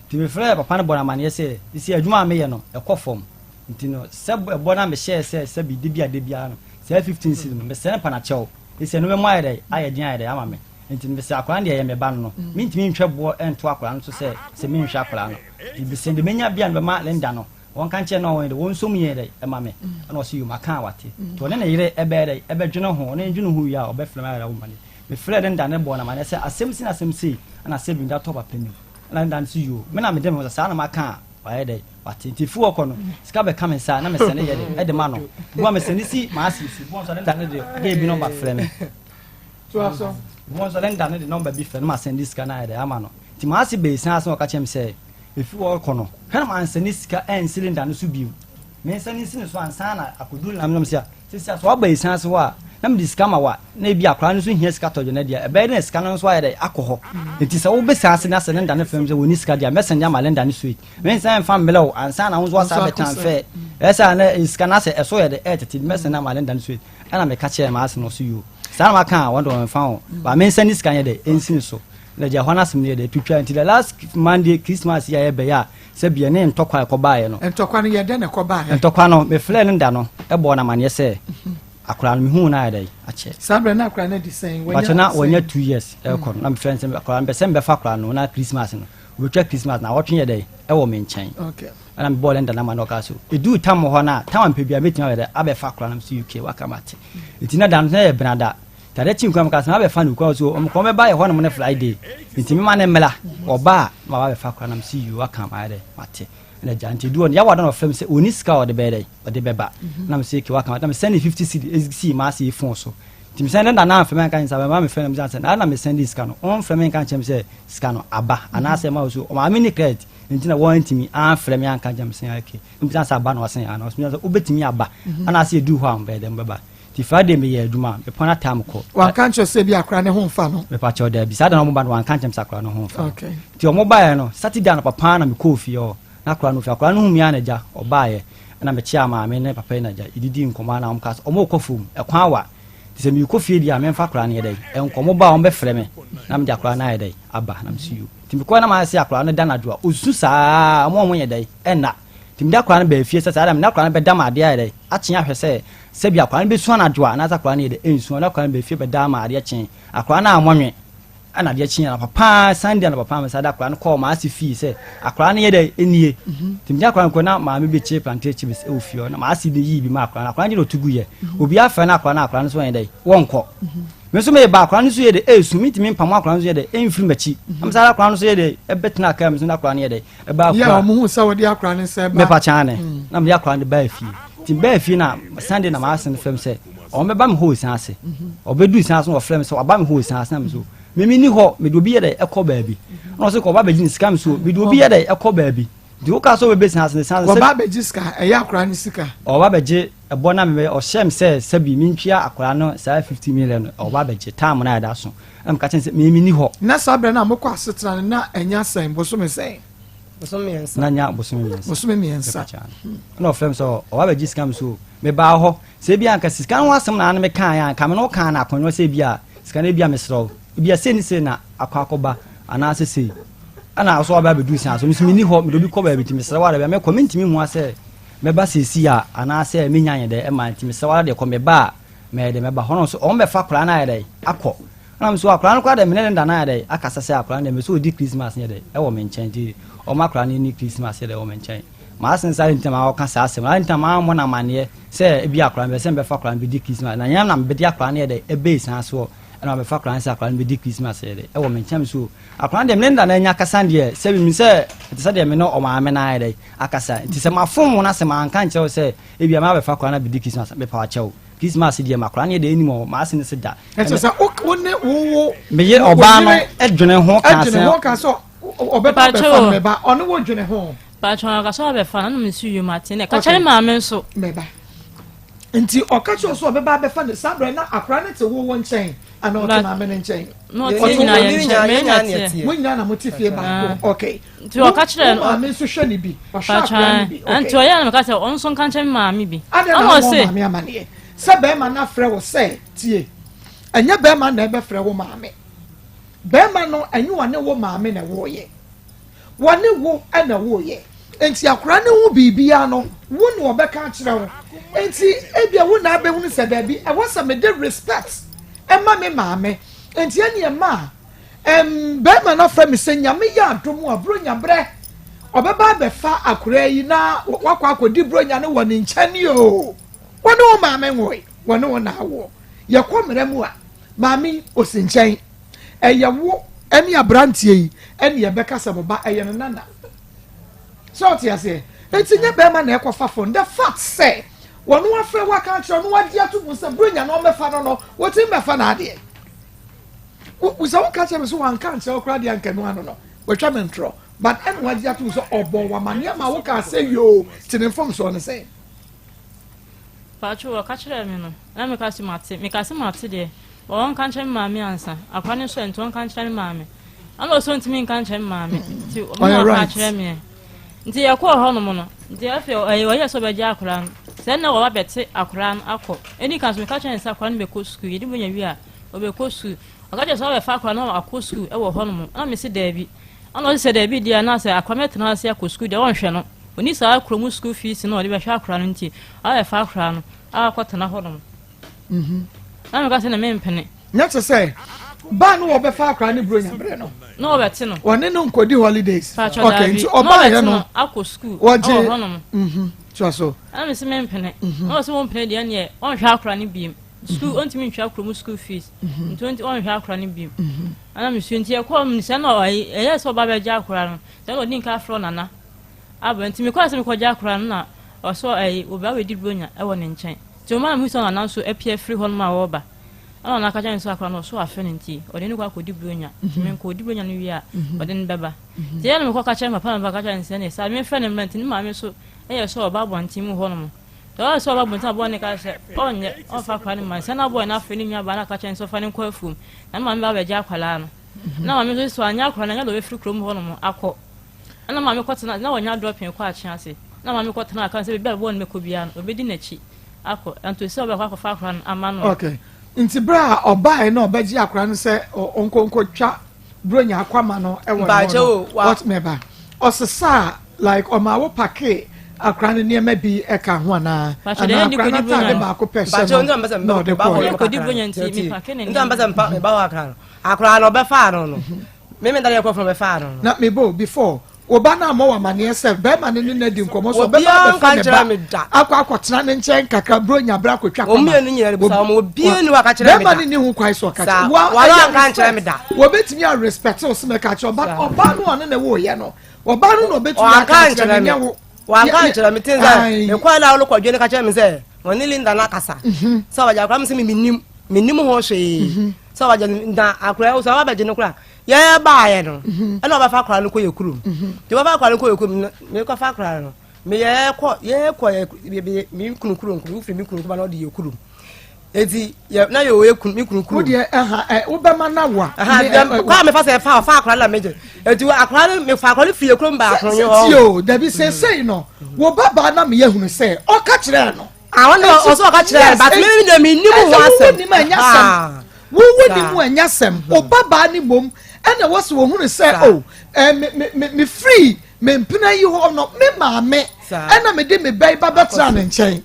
ti me fla papa ne bona mane se isi adwuma me ye no e ko fom ntino se bona me share se bi de bia no se 15 sin me se na pa na chew ese no me mo ayede ayedin ayede ama me enti me se akwa de ye me ba no me ntimi ntwe bo ento akwa no so se me nhwe akwa no bi se de menya bia no ma lenda no won kan che no won de won so mu ye de ema me na o si yu maka wate to ne na yire ebe dwene ho ne dwene ho ya obefle ma ya wo mane me fle de nda ne bo na mane se asem si ana se bi nda to papa ni na nda si yu me na me de me sa na maka ayede wate ti fu okọ no sika be come sa na me se ne ye de de ma no bo me se ni si ma si bo so nda ne de bi number fle me so aso bo so nda ne de number bi fle ma send this kana ayede ama no ti ma si be san aso ka chem se efi okọ no kana ma send this ka en cylinder no so bi me se ni si so ansa na akodu na me se so ba san aso wa na me diska ma wa na bi akra no so hia sika tojo na dia e be na sika no so ayede akoho enti se wo be san ase na cylinder no fem se woni sika dia me send ya malenda no sweet me san fam melo ansa na wo so asa betan fe esa na sika na se eso ye de etiti me send na malenda no sweet ana me ka che ma ase no so you sa ma kan won do fa ho ba me send sika ye de ensin so na ja hwana sim ne de twitwa until the last Monday Christmas ya ye be ya se bia ne ntokwa ko baaye no ntokwa no ye de ne ko baaye ntokwa no me fle nda no e bo na mane se akra no hu na dai ache sabre na akra na di sen wanya na wanya 2 years e ko na me friends akra be sem be fa akra no na Christmas no we twa Christmas na wotwe dai e wo me nchen okay ana me ball nda na ma no ka so e du tam ho na tam pe bia metima be abe fa akra na so UK wakamate itina dan na e brada tare chin kwam ka sa be fa no kwa so o ko me ba ye ho no ne Friday intimi ma ne mela oba ma ba be fa akra na so UK wakamate mate na janti duon ya wada no film se oni ska o de bede o de beba na me se ki waka na me send 50 cd ma se phone so ti me send na film kan sa ma me film jansen na me send ska no on film kan chem se ska no aba ana se ma so o ma me ni credit ntina won timi an film yan kan chem se ake me jansa aba no sen ana so me so obetimi aba ana se du ho am bede mbeba ti Friday me ye aduma me pona tam ko wan kan cho se bi akra ne ho mfa no me pa cho da bi sa da no mo ba no wan kan chem sakra no ho mfa okay ti o mo ba no Saturday no papa na me ko fi o akra no fi akra no hu mi anaja obaye na me chia ma me ne papa anaja ididi nkoma na omka omo kofum ekwan wa ti se mi kofi dia me fa akra ne dai enkomo ba on be frɛ me na me akra na dai aba na me siu ti me ko na ma se akra no da na doa osu saa omo ye dai ena ti me akra no ba fie se saa da me akra no be da ma de dai achia hwɛ se bi akra no be su na doa na akra no de ensu na akra no be fie be da ma de chen akra na amonwe ana de chinya na papa Sunday na papa me sada akra no call ma asi fi se akra no ye de enie tim ja akra ko na ma me be che plantain chips e ofio na ma asi de yi bi ma akra no tugu ye obi afa na akra no so ye de wonko me so me ba akra no so ye de esu mi tim pam akra no so ye de enfiri machi am sada akra no so ye de e betena aka me so na akra no ye de e ba akra ya mo hu sa wodi akra no se ba me pa chane na me akra no ba fi tim ba fi na Sunday na ma asen fam se o me ba me ho san ase obedu san so o frem se o ba me ho san ase na me so mimi ni ho me do bi ye dey ekọ baabi no se ko ba beji sika me so me do bi ye dey ekọ baabi di o ka so we be san san ko ba beji sika e ya akra ni sika o ba beji ebo na me o shem se bi mi ntwia akra no sa 50 million o ba beji time na da so am ka chen se mimi ni ho na sabre na mokọ asetra na enya san bo so me sen na nya bo so me ensa no frem so o ba beji sika me so me ba ho se bi an ka sika no asem na me kan ya ka me no kan na akonyo se bi a sika na bi a me sro bia se ni se na akwakoba ana se ana so aba bedu san so mi ho me do bi ko ba bi timi sra wa da me comment mi hu ase me ba sesi a ana ase me nyanye de e ma timi sra wa de ko me ba me de me ba hono so o me fa kra na de akọ ana so akra no kwa de me ne nda na de akasa se akra de me so di Christmas ne de e wo me nchen di o ma kra ni Christmas de wo me nchen ma asen sa ntama o ka sa ase ma ntama mo na mane se e bi akra me se me fa kra bi di Christmas na nya na me di akra ne de e be san so ana me fa kra se akra bi di Christmas de e wo me nchen so akra de me nda na nya kasa de se bi mi se ti se de me no o ma me na de akasa ti se ma fom na se ma anka nche se e bi ma be fa kra na bi di Christmas be pa chew Christmas de ma kra ne de animo ma asen se da e se wonne wo me ye oba no e dwene ho ka se obeba be fa me ba ono wo dwene ho ba chon ka so be fa na me su yu Martin ka chale ma me so me ba nti okacho so obeba be fa ne sabre na akra ne te wo nchen ana o te ma me nchen no te nyina ye mo nyina na mo ti fie ba okay nti o ka chale no ma me so hwe ni bi o sha akra ni bi nti o ya na ka se on so kan chale ma me bi ama se ma me amane se be ma na frɛ wo se tie anya be ma na e be frɛ wo ma me be ma no anyi wane wo ma me na wo ye wane wo ana wo ye enti akora ne hu bibia no wo ne obeka akire wo enti ebia wo na abe hu se da bi e wasa me de respect e ma me ma me enti ani e ma be ma na fra me se nyame ya adomu abro nyabre obeba be fa akora yi na wakwa akodi bro nya ne wo ne nchani o wane wo ma me wo wane wo na wo ye komere mu a ma me osinchen eye wo eni abrantie yi eni ye beka se boba eye no nana so ti ase enti nye be ma na ekofa fon the fact say wonu afre wa kan tro no wadi atu se bronya no mefa no woti mefa na ade wo se wo ka che me so wan kan che okra de anka no ano no wo twa me ntro but en wadi atu so obo wa mane ma wo ka say yo tin form so no say Pacho wa ka chere me no na me ka si mate de on kan chere ma me ansa akwa ne so ento on kan chere ma me ana so ntimi kan chere ma me ti o ma ka chere me nti ya ko ho no mo no nti afi o ye so be ja akura se na wo ba beti akura akọ eni kan so me ka chere nsa akura no be ko school yedi bonya wi a o be ko school o ka chere so be fa akura no akọ school e wo ho no mo na me se da bi ana se da bi dia na se akwa metena se akọ school dia won hwe no oni sa akura mu school fees no o de be hwe akura no nti a fa akura no a kwatena ho no na me ka se na me mpene nya to say ba no wo be fa akra ne bro nya bre no no wo beti no woni no nkodi holidays okay nti oba ye no akọ school ho no so na me se me mpene no se mo mpene dia ne on hwa akra ne biem school on timi hwa akra mu school fees 20 on hwa akra ne biem ana me su nti e ko me se no e so ba be ja akra no se no din ka fro nana aba nti me ko se me ko ja akra no na o so oba we di bronya e wo ne nchen ti o ma mu so na so apia free hon ma wo ba ana na ka jan so akra no so afa ne nti o de ne ko akodi bronya ti me ko di bronya no wi a o de ne beba ti ya me ko ka chen papa na ba ka jan se ne sa me fe ne menti ni ma me so e so oba bo nti mu ho no mo to so oba bo nti abo ne ka se onye o fa kwa ne ma se na bo na fe ni nwa ba na ka chen so fa ne ko afum na ma me ba ja akwala no na ma me so anya akwala na ya do we free krom ho no mo akọ ana ma me ko tena na wonya dropping ko a chen ase na ma me ko tena aka se be bo ne me ko bia no obedi na chi akọ anto se oba kwa fa akra ama no okay nti bra oba e na obaji akra no se onkonko twa bronya akwama no e wo what meba osesa like o ma wo pake akra no ne ma bi e ka ho na ana akra na ta de ba ko pese no de ko di bronya nti mi pake ne ndo ambasa mpa me ba wa akra no be fa no me me ndale ko from be fa no na me bo before oba na mo wa mane se be mane ni na di nkomo so be ba be fa ne ba akwa tena ne nchen kakra bronya bra ko twa o mi enu nyere busa mo bi enu wa ka kire me da be mane ni hu kwai so ka wa la kan kire me da wo betimi a respect o se me ka kire oba no one na wo ye no oba no no betimi a ka kire me wa kan kire me tinza e kwa la wo ko dwe ne ka kire me se woni linda na kasa so wa ja kwa me se minim ho hwe so wa ja nda akra o so wa ba je ne kura ya ba ye no e no ba fa akra no ko ye kurum je ba fa akra no ko ye kurum me ko fa akra no me ye ko mi kunu kurum ku firi mi kunu ba no de ye kurum eti na ye o ye kunu mi kunu kurum wo de wo be ma na wa kwa me fa se fa akra la meje eti akra no me fa akra no firi kurum ba akra yo yo da bi say no wo baba na me ye hunu say o ka kire no awon no o so ka kire but me ni mu wa asem wo ni mu anyasem o baba ni mom ɛna wɔsi wɔn hu ne sɛ o me free me mpena yi hɔ no me maame ɛna me de me bɛyi ba bɛtena ne nkyɛn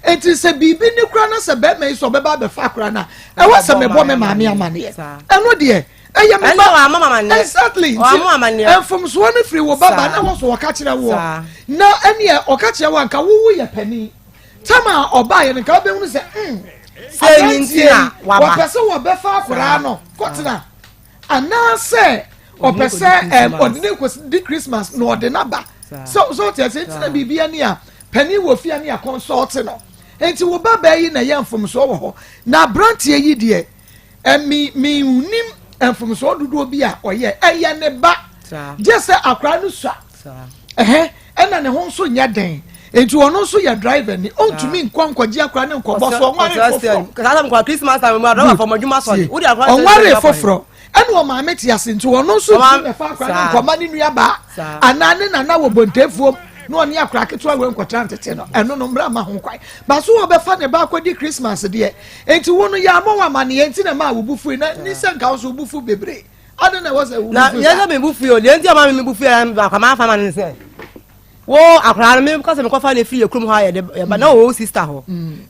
enti sɛ biribi ne kura na sɛ bɛrima yi sɛ ɔbɛba abɛfa kura na ɛwɔ sɛ me bɔ me maame amaneɛ ɛno deɛ ɛyɛ me ba exactly ɛfomsoɔ ne firi wɔ baba na wɔ so wɔka kyerɛ wɔ na ɛneɛ ɔka kyerɛ wɔ anka wowo yɛ panin tama ɔbaayɛ no nka wobɛhunu sɛ sɛ wɔpɛ sɛ wɔbɛfa akwaraa no kɔtena anaasɛ ɔpɛ sɛ ɔde ne kɔdi Christmas na ɔde naba so ɔte sɛ ntina biribia ne a panin wɔ fia ne a kɔnsɔɔte no enti wo baba yi na yɛ mfomsoɔ wɔ hɔ na aberanteɛ yi deɛ mi unim mfomsoɔ dodoɔ bi a ɔyɛ ɛyɛ ne ba gye sɛ akwaraa no sua ɛna ne ho nso nyɛ den enti ɔno nso yɛ driver ni ɔntumi nkɔgye akwaraa ne nkɔbɔ so ɔnware foforɔ ɛna ɔmaame te ase nti ɔno nso ɛfa akwaraa ne nkɔma ne nua baa anaa ne nana wɔ bontefuom na ɔne akwaraa ketewa wɔ nkɔtra ntete no ɛno no mmra ma ho kwan ba so wɔbɛfa ne ba akɔdi Christmas deɛ enti wo no yɛ ama wɔ amaneɛ enti na ma wobufu na ne sɛ nka wo so wobufu bebree ade na wɔ sɛ wobufu na yɛ sɛ me bufu o deɛ enti ama me bufu ya akwamaa fa ma ne sɛ wo akwaraa no me kɔsɛ me kɔfa ne free yɛ kurom ha yɛ ba na wo sister hɔ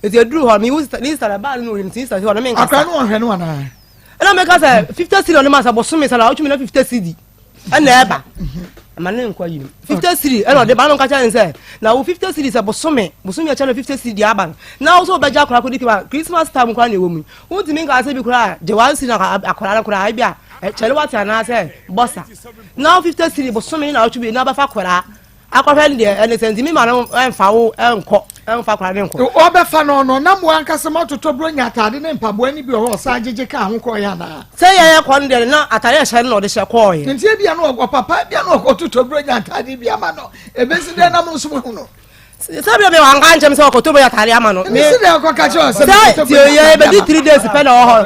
enti eduru hɔ me wo sister ba no no sister hɔ na me nka akwaraa no ɔhwɛ no ana ɛna me ka sɛ 50 cedi ɔne ma sɛ bɔsome sɛ na wotumi na 50 cedi ɛna ɛba amane nkwa yi 50 cedi ɛna ɔde ba no nka kyɛn sɛ na wo 50 cedi sɛ bɔsome kyɛn no 50 cedi aba na wo so bɛgya akwaraa kɔdi Christmas time kora na ɛwɔ mu wotumi nka sɛ bi kora de wan si na akwaraa no kora bi a kyɛle wate ana sɛ bɔsa na 50 cedi bɔsome na wotumi na bɛfa akwaraa akwaraa ne deɛ ɛne sɛ ntimi ma no ɛmfa wo ɛnkɔ ɛmfa akwaraa ne nkɔ ɔbɛfa no no na mo ankasa ma totɔ bro nya atade ne mpaboa ni bi wɔ sa gyegye ka ho kɔ ya na sɛ yɛ kɔ no deɛ na atade ɛhyɛ no ɔde hyɛ kɔɔ yɛ nti bia no ɔpapa bia no ɔtotɔ bro nya atade bi ama no ebesi de na mo nso mo hu no sɛ bia me wanka nkyɛm sɛ ɔkɔtɔ bro atade ama no me si de ɔkɔ ka kyerɛ sɛ yɛ bɛdi 3 days pɛ na ɔhɔ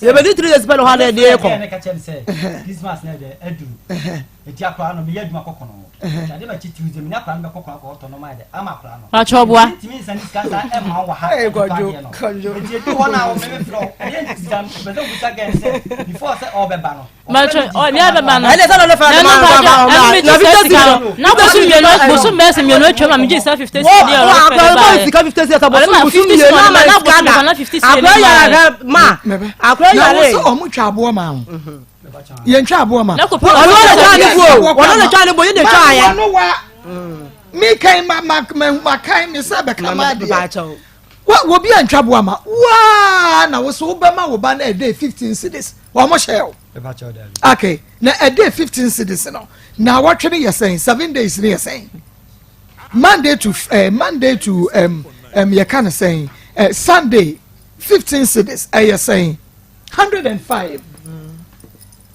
yɛ bɛdi 3 days pɛ na ɔhɔ na ɛde kɔ Christmas na de aduru eti akwa no me yaduma kokko no ade ma chiti uze me akwa me kokko ko to no ma de ama akwa no achobua timi nsan diskanta e ma wa ha kojo eti edu ho na o me fro e exam be do busa gen se before say o be ba no ma cho o ni be ba no ele sa no le fa na vita na bosu me se me no choma me ji 50 cedi o akwa 50 cedi ta bosu me na ma na bosu na 50 cedi akwa ya le so o mu twa abo ma ho yɛn twa aboɔ ma ɔno le twa ne buo ɔno le twa ne buo yɛ de twa ayɛ ɔno wa mi kan ma kan mi sɛ bɛka ma de wo bi antwa aboɔ ma waa na wo so wo bɛma wo ba na ɛde 15 cedis wɔn mo hyɛ o okay na ɛde 15 cedis no na wɔtwe ne yɛ sɛn 7 days ne yɛ sɛn Monday to yɛ ka ne sɛn Sunday 15 cedis ɛyɛ sɛn 105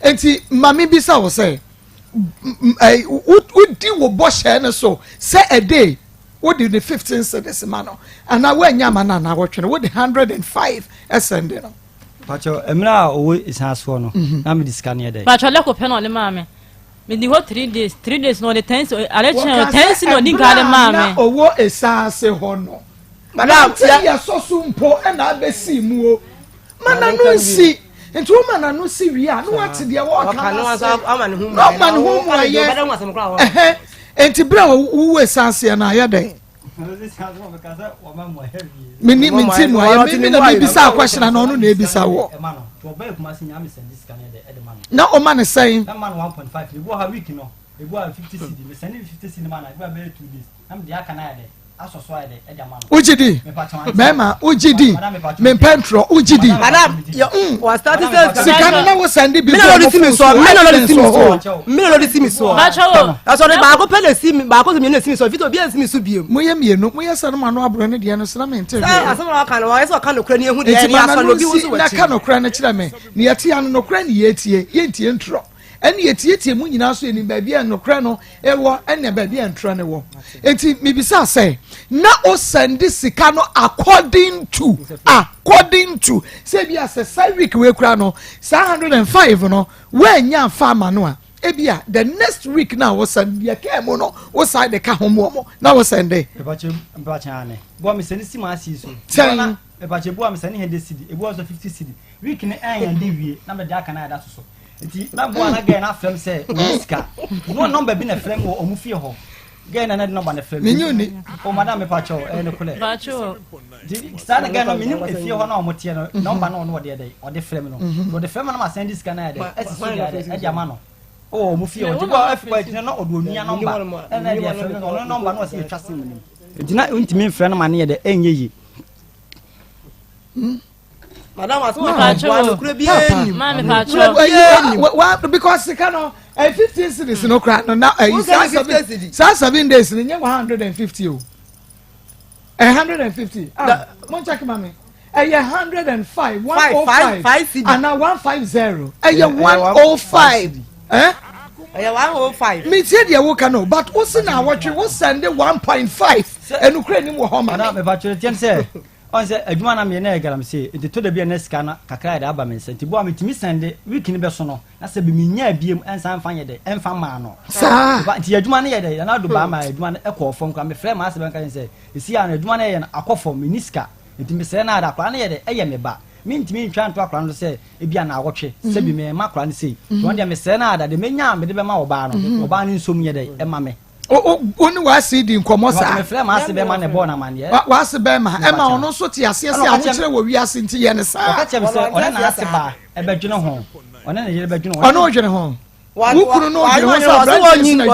enti mami bisa wo say udi wo bo share ne so say a day wo di the 15 cedis ma no ana wo anya ma na wo twene wo di 105 send no pacho emra owo isaso no na me diska ne dey pacho le ko pe no le ma me di ho 3 days no the 10 ale chen 10 no di ga le ma me owo isase ho no madam ya so sumpo e na abesi mu o mana no si nti wo mana no si wi a no wate de wo ka no amane hu mu ayɛ enti bra wo esanse na ayɛ den mini minti mu ayɛ mi na bibisa question na ɔno na ebisa wo na o man say na man 1.5 e go ha week no e go ha 50 cedi me send 50 cedi man e go be 2 days am de aka na ayɛ de Ujidi, Mema, Ujidi, Mempentro, Ujidi. Madam, was started Sikana was sending me. Melody me so. That's what I go pay see me. Back to me so. If it be as me so be. Moyemi no, moya sana manu abrane dia no sana mente. Asama aka no, eso aka no kra ne hu de ani aso no bi wo so wa. Na aka no kra na kira me. Ne yete anu no kra ne yetie, yentie ntro. Eni yetie mu nyina so eni ba bia no kra no ewo eni ba bia ntro ne wo. Enti mebisa say na o send sika no according to say bia say week we kra no 105 no we nya farmer no a ebia the next week now we send bia kemo no we side the ka homo na we send e bacha ane bo me send si ma asi so na e bacha bo me send 100 cedi e bo so 50 cedi week ne anya de wie na me de aka na da so nti na bo na gɛ na frem sɛ niska no number bi na frem wo omu fie ho gɛ na number na frem minyuni o madam me pacho ne kule pacho sa na gɛ no minim efie ho na omu tie no number no no de dey o de frem no o de frem na ma send diska na de esisi de e ama no o omu fie ho ti bo afi kwa na odo onua number na de frem no number no se twase minim nti na ntimi frem na ma ne de enye yi madam aso pacho kure bi eni mami pacho because kano 15 cities no crack no now 7 days ni 150 o 150 mon check mami 105 105 and now 150 105 105 me say there wo kano but wo se na watch wo send 1.5 enu kure ni mo ho ma na me pacho tien say on say adwuma na me na egaram say it to the be na sika na kakra da aba me senti bo ametimi sende week ni be so no na say be me nya biem ensan fa ye de enfa ma no sa ti adwuma na ye de na do ba ma adwuma na ekofo nka me frɛ ma ase ben kan say esi ya na adwuma na ye na akofo me niska ntimi sɛ na ada kwa na ye de eye me ba me ntimi ntwa nto akwa no say e bia na awotwe say bi me ma kwa no say won de me sɛ na ada de me nya me de be ma oba no oba no nsom ye de e ma me oni wa see di nkomo sa me frɛ ma ase be ma na bo na man ye wa ase be ma e ma ono so ti ase ase ahokyere wo wi ase nti ye ne sa ka che me sɛ ona na ase ba e be dwene ho ona na ye be dwene ho ono dwene ho wukuru no dwene ho sa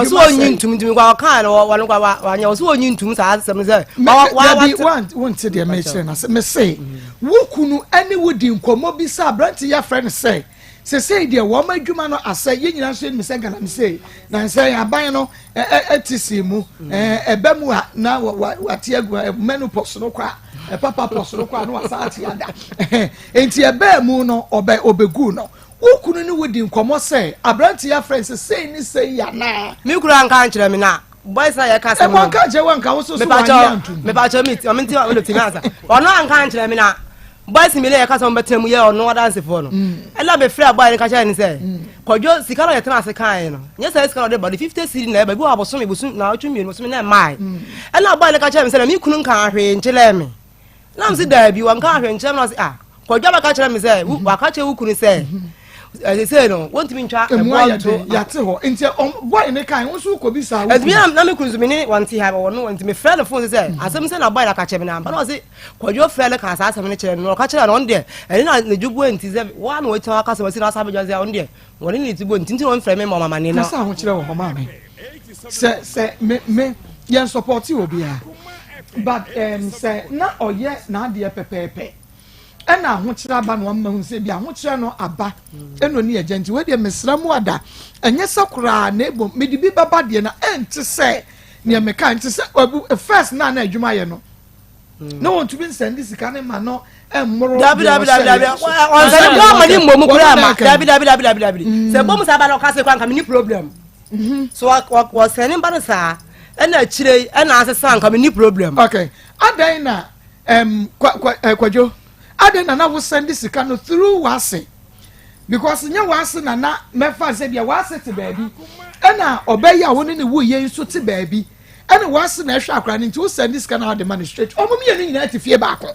so onyi ntum kwa kan no kwa anya so onyi ntum sa asem sɛ wa wonte de me kyerɛ na me say wukunu ani wodi nkomo bi sa brant ya friend say say dear wo adwuma no asɛ ye nyina so me sɛ gana me say na sɛ aban no etisi mu eba mu na wate agua menopause no kwa papa pause no kwa no asate ada enti eba mu no obegu no ukunu ni wodi nkomo sɛ abranti ya friends say ni say ya na me kura nka nkyerɛ me na boys na ya kasa mo nka je wanka wo so so wa nyantu me ba cho meet o menti o lo tinasa ono nka nkyerɛ me na boys mi le ya kasa mo betem ye ono dance for no ela be free boy ni ka kyerɛ ni sɛ kwadwo sika no ye tena ase kan no nye sɛ sika no de body 50 cedi na ba bi wa boso me boso na otwu mi boso me na mai ela boy ni ka kyerɛ me sɛ me kunu nka ahwe nkyerɛ me na msi da bi wa nka ahwe nkyerɛ me na sɛ kwadwo ba ka kyerɛ me sɛ wa ka kyerɛ ukunu sɛ say no want me ntwa ya te ho nti boy ne kan wo so ko bi sa as me na me kunzu me ni wanti ha wo no wanti me frɛ the phone say asem say na boy la ka kyerɛ me na ba no say kwadwo frɛ le ka sa asem ne kyerɛ no ka kyerɛ no on de ɛni na ne jubu nti say wa na wo kyerɛ ka say na sa be jose on de woni ni tibo nti won frɛ me mama ne na sa ho kyerɛ wo mama me se me yen support you obia but say na oye na de pepepe ena ahokyere aba no ma hu se bia ahokyere no aba eno ni agenti we de mesra mu ada enye sakura na ebo medibi baba de na enti se ne meka enti se first na adwuma ye no no want to be send this sika ne ma no emmoro dabi on se go ma ni mmomu kura ma dabi se bom sa ba no ka se kwa nka mini problem so wa se ne ba no sa ena chire ena asesa nka mini problem okay adan na kwadwo aden na wo send this sika no through wase because nya wase na mefa se bia wase te baabi ena obeyi a woni ne wo yen so te baabi ena wase na ehwa akra nti wo send this sika na the administrate omum ye ni nyina te fie ba ko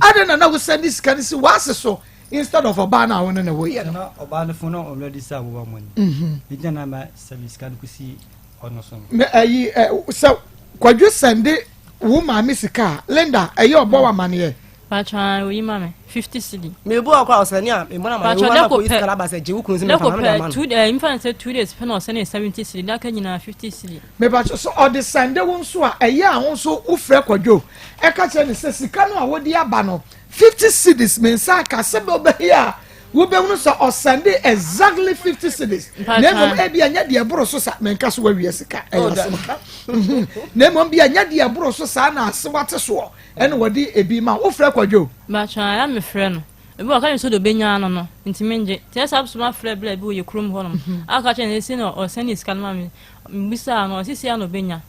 aden na wo send this sika ni si wase so instead of oba na woni ne wo ye no oba ne fo no already say wo ba money bi na ma service card ku si ono so me ayi so kwadwo send wo ma me sika Linda ayi obo wa mane pacha we mama 50 cedi me bo akwa osani a me mona ma wo na ko iskala ba se je wo kunu se me fa na ma 2 days pen osani 70 cedi da ka nyina 50 cedi me pacha so all the Sunday won so a ayi a won so ufre kwadwo e ka che ne se sika no a wodi aba no 50 cedis me nsa ka se be obehia wo be hunu so o Sunday exactly 50 cedis na mo e bia nya de boro so sa me nka so wa wi sika e na mo bia nya de boro so sa na ase wate so ene wodi ebi ma wo frɛ kwadwo ba cha ya me frɛ no ebi wa ka nso do benya no no nti menje te sa so ma frɛ bla bi wo ye krom ho no aka cha ne si no o send is kan ma me mbisa no sisi ya no benya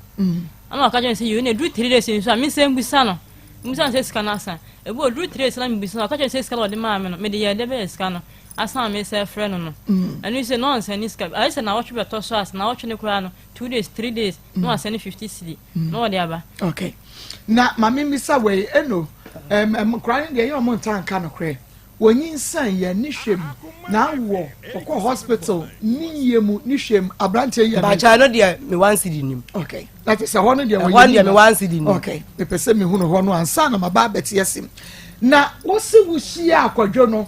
ama ka cha ne si you ne do 3 days nso a me se mbisa no mbisa se sika na asa ebi o do 3 days na mbisa no ka cha se sika no de ma me no me de ye de be sika no asa me se frɛ no no anu se no send is ka ai se na watch beto so as na watch ne kura no 2 days 3 days no send 50 cedi no de aba okay na mami misa we eno kran de ye omo tanka no kre wonyin san ye ni hwem na wo okọ hospital ni yemu ni hwem abrante ye ba cha no de me wan city nim okay that is one de wo wan de me wan city nim okay me pese me hu no ho no ansa na maba beti yesim na wo se wo hia akwadwo no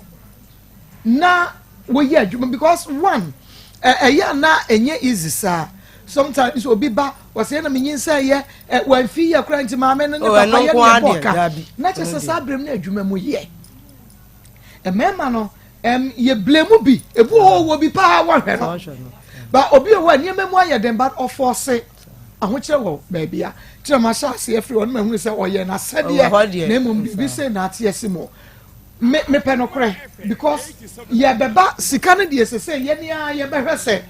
na wo ye adwuma because one ya na enye easy sa sometimes obi ba was na menyin say ye wan fi ye kra nti maame no ne papa ye ne boka na che sa brem na adwuma mu ye mema no ye blame bi ebu ho wo bi pa wa hwe no ba obi o wa niam mu aye den bad of force ahokyere wo ba bia tira ma sha se afri won ma hu se oye na sade na mum bi se na ate asimo me pe no kre because ye beba sika ne de se ye nia ye behwe se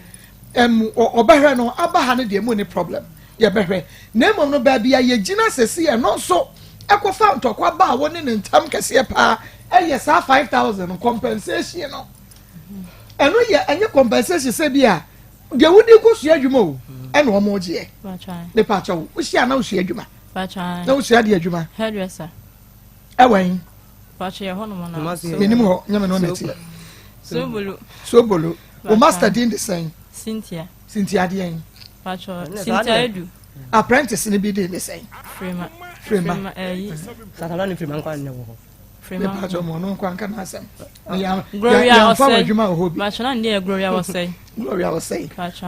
obehwe no abaha ne de mu ni problem ye behwe na mum no ba bia ye gina sese ye no so ekofa ntokwa ba wo ne ntam kese pa yes 5,000 compensation no eno ye enye compensation se bia de wudi ko sua adwuma o eno omo je ba chan le pa cha wo sua na sua adwuma ba chan na sua de adwuma hairdresser ewen ba che ho no na minimum ho nyame no neti so bolu o master din the same Cynthia de en ba cho Cynthia edu apprentice ni bi din the same frema satala ni frema kwa ne wo Frema jo mo no kwanka na asem ya Gloria was say adwuma ho bi ba chana ne Gloria was say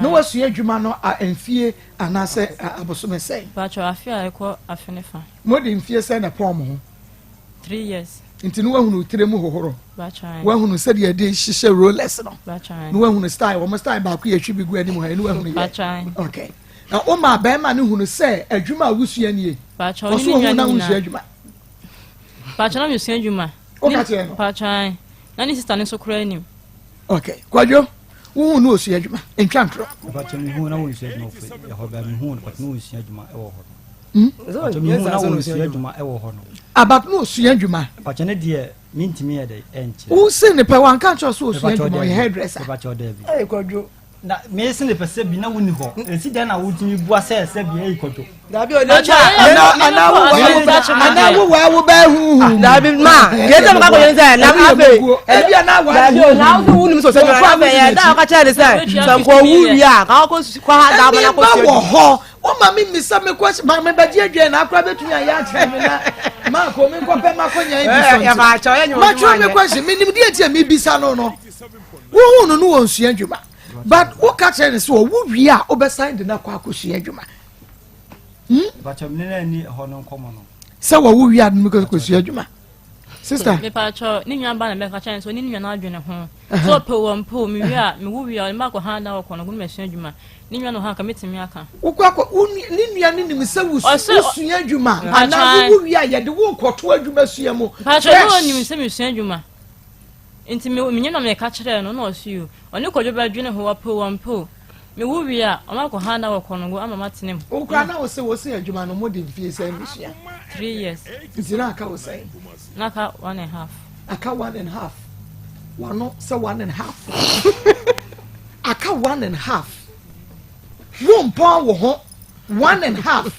no wasu adwuma no a enfie anase abosome say ba cho afia ekọ afenefa mo de enfie say na pom ho 3 years nti no wahunu tire mu hohoro ba cha wahunu se de de hihye rollers no ba cha no wahunu style wo style ba ku ye twi bi gu ani mu ha no wahunu ba cha okay na o ma ba ma ne hunu se adwuma awusua nie ba cha ni nwa na awusua adwuma ba cha na musua adwuma o ka che no ba cha na ni sister ni so kura anim okay kwadwo wo no osua adwuma entwa ntro ba cha ni hu na wo osua adwuma fe ya ho ba mi hu na no osua adwuma e wo ho so mi hu na wo osua adwuma e wo ho no about no osua adwuma ba cha ne de mintimi ye de enche wo se ne pe wan kan cho so osua adwuma ye hairdresser ba cha de bi kwadwo na me se ne pese bi na woni ho ensi den na wutumi bua se bi kwadwo da bi o de cha ana wo ba hu da bi ma ye dem ka ko yen say na abe e bi na wa da bi o na wo nim so se na abe ye da ka cha de say sam ko wu wi a ka ko ha da ma na ko wo ho o ma mi misa me question ma me ba di adwe na akra betumi ya che me na ma ko me ko pe ma ko nya bi so ya ba cha ye nyu ma tro me question me nim di ati mi bisa no wo no wo nsua adwuma but wo ka che ne so wo wi a o be sign de na kwa akosua adwuma ba cha me na ni ho no nkomo no se wo wi a no ko sua adwuma sister me pa cho ni nwa ba na me ka cha so ni nwa na adwene ho so pe wo mpo me wi a me wo wi a ma ko ha na ko no me sua adwuma ni nwa no ha ka metimi aka wo kwa ni nwa ni nim se wo sua adwuma ana wo wi a ye de wo koto adwuma sua mu pa cho no nim se me sua adwuma enti me nyina me ka kire no na osu oni kodwo ba dwene ho wa pe wo mpo me wo wi a o ma ko ha na ko no ama matenem wo kwa na wo se adwuma no mo de fie se mi sua 3 years zina aka wo se naka 1.5 aka 1.5 wano se 1.5 aka 1.5 wo mpo wo ho 1.5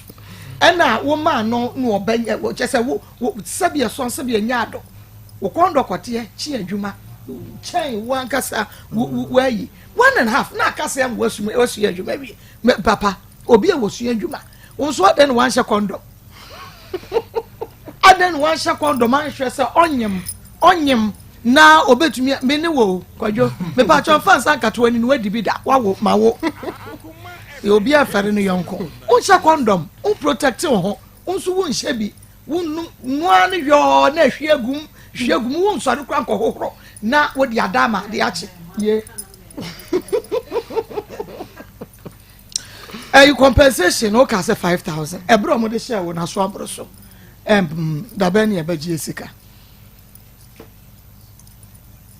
ena wo ma no obanye wo chese wo sabia so sabia nyaado wo kondo kote chi adwuma chen wan kasa wayi 1.5 na kasa am wasu adwuma bi papa obi e wasu adwuma wo so den wan hye kondo aden wan hye kondo man hwe se onyem na obetumi me ne wo kwadwo me pa cho fansa ankato ani no wadi bi da wawo mawo obi afare no yonko wo hye condom wo protect wo ho wo so wo nhye bi wo nwa ne yo na hwiegum wo nsore kra nkohohoro na wo di adama de ache ye compensation o ka se 5,000 ebro mo de share wo na so abro so da ben ye ba ji sika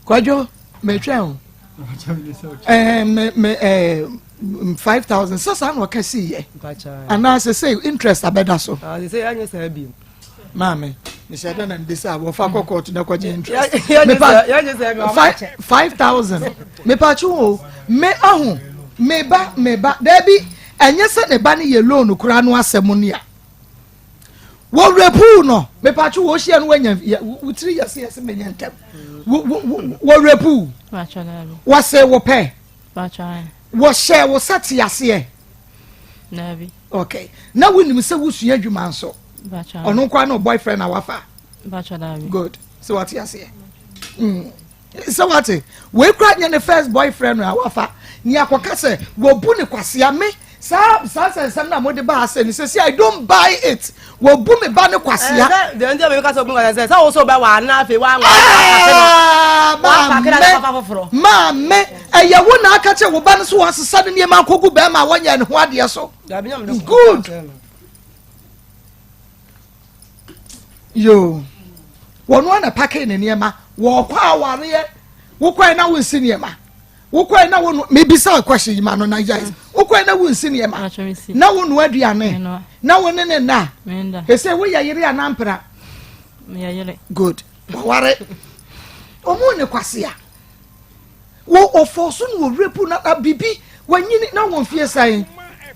kwajo me twen 5,000 so san wo ka si ye ana say interest abeda so they say anya say bi mame ni shada na ndisa wo fa kokot na kwaje interest me pa 5,000 me pa chu me ahu me ba debi enye se ne ba ne ye loan kura no asem ne a wo repu no me pacho wo hia no wanya wutiri yase menya ntam wo repu wo say wo pe wo share wo sati yase nabi okay na wonim se wusu adwuma nso ono kwa no boyfriend na wafa good so what yase so what we kra nya ne first boyfriend na wafa ni akoka se wo bu ne kwase me Sam na mode ba say say I don't buy it. Wo bu me ba ne kwase ya. The ndia me ka so bu kwase say so so ba wa na afi wa ma me eye wo na aka che wo ba ne so wasesa ne niam akogu ba ma wonya ne ho ade so. Good. Yo. Wono na pake ne niam wo kwa aware wo kwa na wo nsi niam wokwa na wo maybe say question ma no na guys wokwa na wo nsi ne ma na wo no aduane na wo ne na he say wo yayire anampra me yayire good ware omo ne kwase a wo ofoso no repu na bibi wanyini na wo mfie sai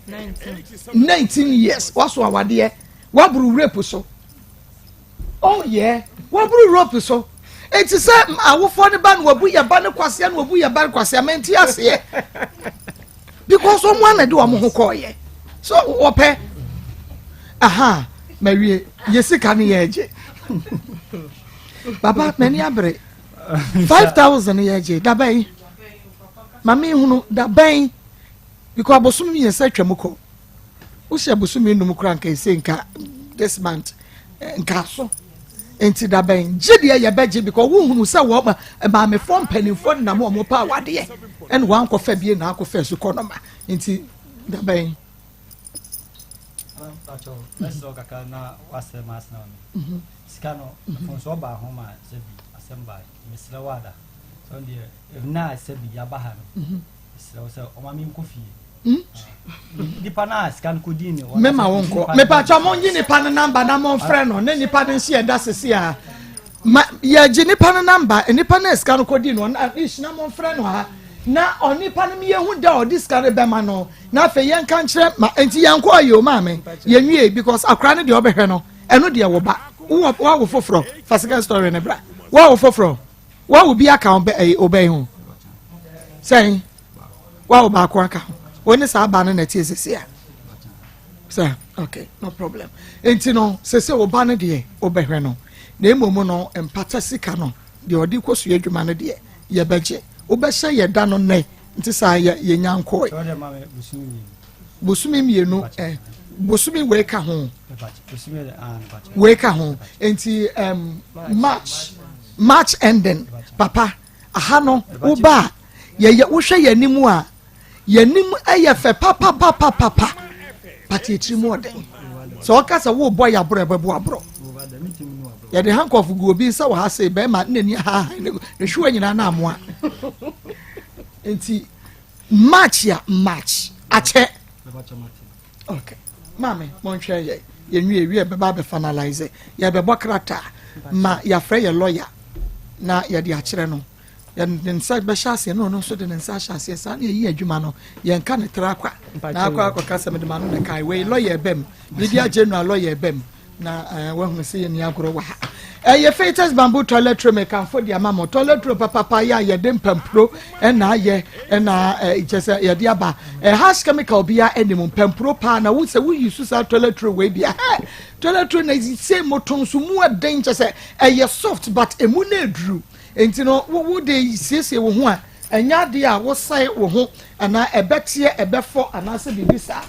19 years waso awade waburu repu so oh yeah waburu repu so enti se awofo ne ba no wabu ya ba ne kwase na wabu ya ba kwase menti ase because someone na de wo ho koye so wope aha mawie yesika ne yeje baba mani abre 5000 yeje dabai mami hunu dabai because abosom yesa twamko wo se abosom num kura nka ese nka this month nka so enti da ben gide ye beje because wo hunu se wo ma me fon panimfo na mo pa wade en wan ko fa bie na akọ fa su konoma enti da ben acho leso kaka na wase mas na no skano fon so ba ho ma se bi asemba misla wada so ndie na se bi ya ba ha no se o ma mi nkofi nipa na scan kodini me ma wonko me pa cha mo nyi nipa na number na mo friend no ne nipa den si eda sese a ya ji nipa na number nipa na scan kodini na ish na mo friend no ha na onipa na me yehu da o this scan be ma no na fe yen kan kire ma enti yanko ayo ma me ye nwie because akra ne de obehwe no eno de wo ba wo foforo fasika story ne bra wo foforo wo bi aka obey hu say wo ba ko aka when is abana na tie sese a sir okay no problem enti no sese obana de obehwe no na emomu no empata sika no de odi koso adwuma no de ye beje obehye ye da no ne nti sa ye nyanko busumi mienu busumi weka ho enti march ending papa aha no uba ye wohwe ye nimu a yanim ayefe papa pati etrimu oden so okasa wo boy abro ebebu abro ya de hankof go bi sa wa say be ma nani ha ne hwe nyina na amoa enti match ache okay mame monhwe ye nwie wie be ba be finalize ya be bokrata ma ya frɛ ye lawyer na ya de akire no yen say be shase no so de nsa shase sa na yi adwuma no yen ka ne trakwa na akwa kasa me de ma no ne kai we lawyer bem media general lawyer bem na we hu se ye ni agoro wa ye Faith's bamboo toilet room kan for dia mama toilet room papa ya ye de mpampro na ye na ijese ye dia ba has chemical bia enim mpampro pa na wo se wo use sa toilet room we bia toilet room na say moton so mu aden se ye soft but emu na edru enti no wo de siesie wo ho a enya de a wo sai wo ho ana ebetie ebefo ana se bibisa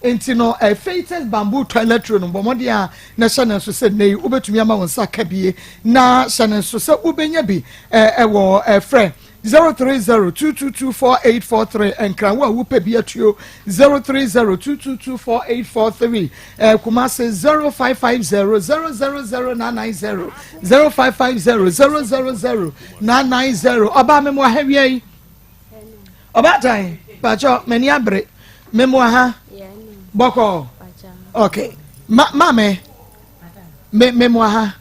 enti no Faith's bamboo toilet room bomode a na channel so se nei ubetumi ama won saka bie na channel so se ubenya bi wo friend 0302224843 enkran wo wupe bi atuo 0302224843 kuma se 0550000990 0550000990 oba memo hawie oba tan pacho meni abre memo ha boko okay mame memo ha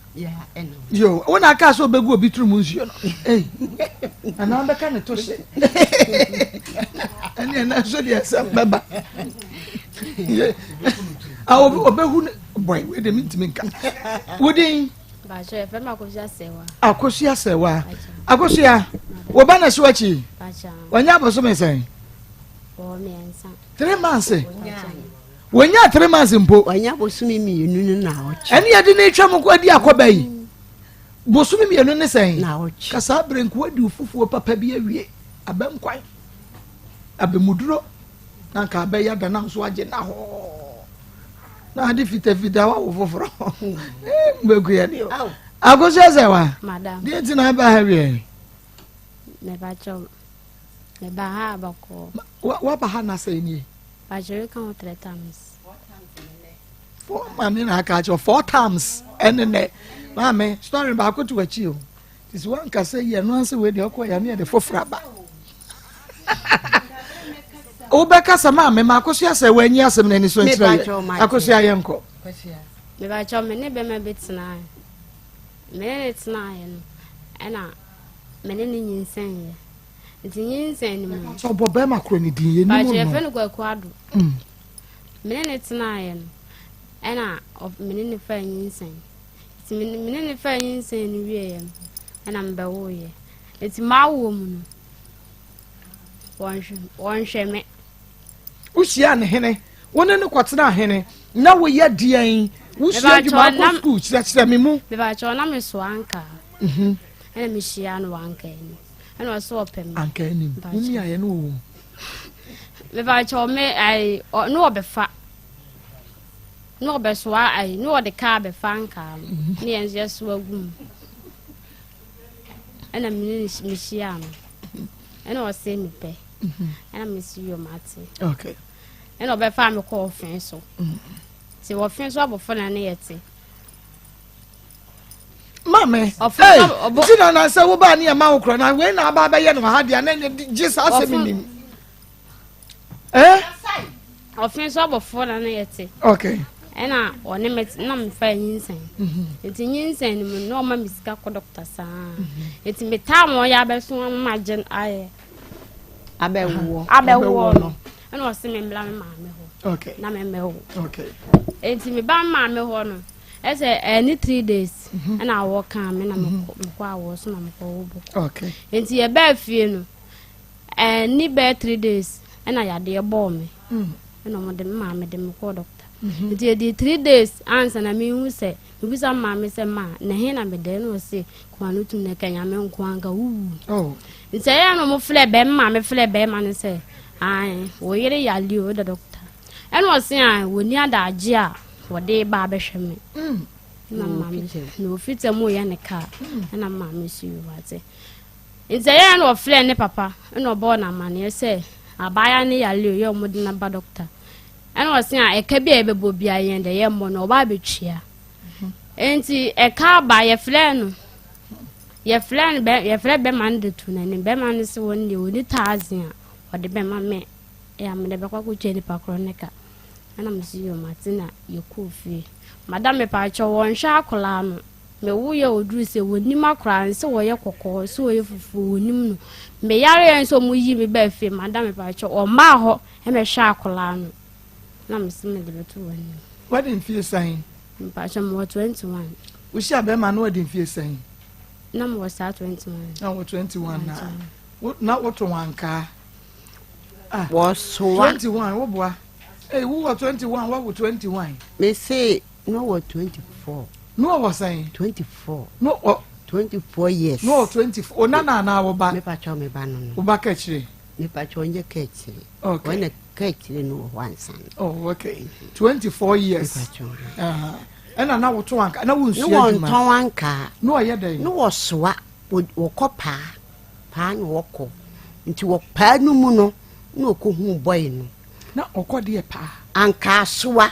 yo wona ka so begu obi tru mu nsuo no ana be ka ne to se ani na so dia sam baba obehu boy we de mintimi nka wodin ba che fe ma akosia sewa akosia wo ba na shiwachi ba cha wanya aboso me sen o me ensa 3 months wanya 3 months mpo wanya bosumi mienu na ochi ene yade na etwa mko adi akoba yi bosumi mienu ne sen na ochi kasa brenku adi ufufuo papa bi awie abenkwan abemuduro na nka abeya da na nso age na ho na adi fita wa wo foforo mbegu ya dio agosia sewa madam di enti na ba ha wie me ba cho me ba ha ba ko wa ba ha na sei ni ba je kan 3 times 4 mami na aka cho 4 times enene mami story ba ko to achi o this one ka say ye no anse we de okọ ya me de fofora ba Obeka sama me makosia se wanyi asem na ni so ntire akosia ye nko me ba cho me ne be ma betina me ne tina ye no ena me ne ni nyinsen ye nti nyinsen ni mo so bobe makro ni din ye ni ba mo je no fe no kwa ado me ne tina ye no ena me ne fa nyinsen nti me ne fa nyinsen ni wie ye ena mbe wo ye nti ma wo mu no won hwe me ushia ne hene wona ne kwotena hene na wo ye dian ushia djuma ko school chira me mu be ba cho na me so anka ena me shia no anka ni ena so opem anka ni umi aye no wo be ba cho me ai no obefa no obeso ai no de ka be fa anka ni enje so agum ena me shia no ena o se mi pe ena me si yo mate okay ena obe fa me ko ofin so ti wo fin so abofo na ne yete mame tina na se wo ba ni e ma wo kro na we na aba ba ye no ha dia na Jesus asemi ofin so abofo na ne yete okay ena one met na me fa nyinsen enti nyinsen ni mu no ma misika ko doctor sa enti me ta mo ya be so ma gen aye abewo no ena o se me mbla me ma me ho okay na me me ho okay enti me ba ma me ho no ese any 3 days ena wo kan me na me ko awo so na me ko wo okay enti ye ba fie no ni be 3 days ena ya de bo me ena mo de ma me de me ko doctor enti di 3 days answer na me hu se me bisa ma me se ma na he na me de no se kwa no tum na kanya me nko anga oh nti ya no mo fle be ma me fle be ma ne se ai wo yire ya li o da doctor eno o se ai wo ni ada age a wo de ba be hwe me na ma me no fite mo ya ne ka na ma me si yo wate nti ya no fle ne papa eno bo na ma ne se abaya ne ya li o ye mo de na ba doctor eno o se ai eka bi e be bo bia ye de ye mo no ba be twia enti eka ba ye fle no ye fle be man de tu na ni be man se won de woni 1000 a o de be ma me ya me de be kwa ku cheni pa kronika ana msi yo matina ye ku fi madam me pa cho won hwa akola no me wo ye oduru se woni makra nse wo ye kokko se wo ye fufu wonim no me yare enso mu yi me ba fi madam me pa cho o ma ho e me hwa akola no na msi me de betu woni what in feel saying me pa cho mo 21 we share be man what in feel saying na mo sa 21 na wo 21 na what to wanka was 21 wo boa who was 21 what was 21 me say no was 24 no was saying 24 no 24 years no 24 na wo ba me pa cho me ba no wo ba ka chire me pa cho nje ka chire okay when ka chire no one son oh okay 24 years me pa cho ena na wo to wanka na wo nsu no aduma won ton wanka no aye den no wo soa wo kopa pa no wo ko nti wo pa no mu no no ko hu boy no na okode e pa anka soa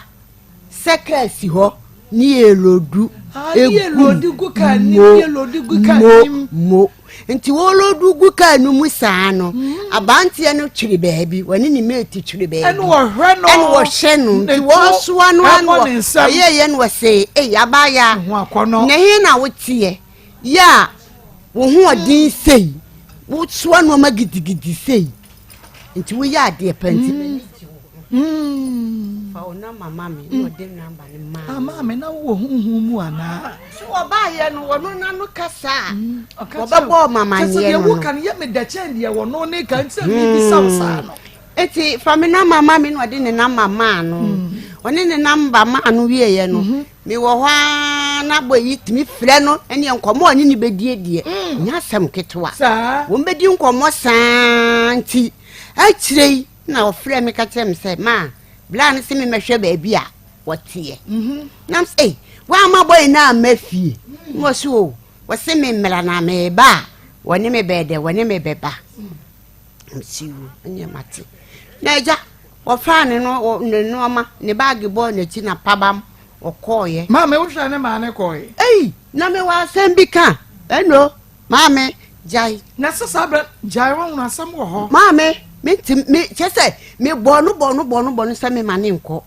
sekasi ho ni elodu elodu gu ka ni elodu gu ka ni mo nti wo lodu gu ka no mu saa no abantie no twiri baabi wani ni mate twiri baabi eno wo hwe no eno wo hwe no nti wo soa no ano ye no se abaya ho akono na he na wo tie ya wo ho odin sei wo soa no ma gidigidi sei nti wo ya de panti fa o number mami no dem number ni ma mami na wo huhu mu ana so oba ye no wono na no kasa obebo mama ni ye no wo kan ye me da chen ye wono ne kan se mi bi sa sa no eti fa me na mama mi no de ne number ma no oni ne number ma no wie ye no mi wo hwa na boy yitimi frɛ no ene nkomo oni ni bedie nya sam ketwa wo mbedi nkomo santi achirei na ofrɛ me ka kyem sɛ ma bla ne se me mehwɛ ba bi a wotie nam sɛ wa ma boy na mafie wo so wo se me mra na me ba woni me bede woni me beba msiwo anya mate na ja ofa ne no ma ne bag bo na chi na pabam okoye mama wo hwa ne ma ne koye na me wa sembika eno mama jai na sasa bra jai wa na sam wo ho mama me chese me bonu sa me mane nko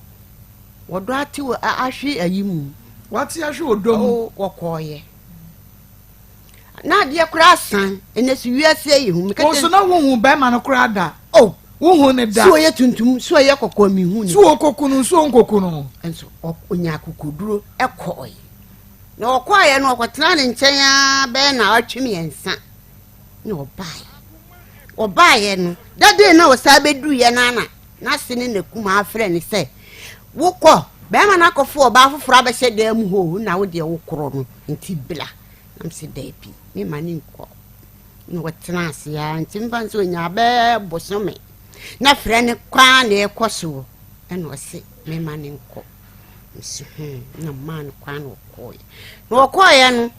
wodo ati ahwe ayimu wati ahwe odom okoye na de kura san enesu wiase yi hu me ka so na wo hu ba ma no kura da wo hu ne da so ye tuntum so ye kokko mi hu ni so kokunu so nkokunu enso onya kokoduro ekoye na okoye no okotena ne nchen ya be na atwemi ensa na obaye no dade na osabedu ye na sene na kuma afre ne se wokọ be ma na akofo oba foforo abehye da mu ho na wo de wokoro no nti bla am se da bi me mani nko no wotena ase ya nti mba nso nya be bosome na frɛ ne kwa na ekoso ena ose me mani nko nsi na man kwa na okoye no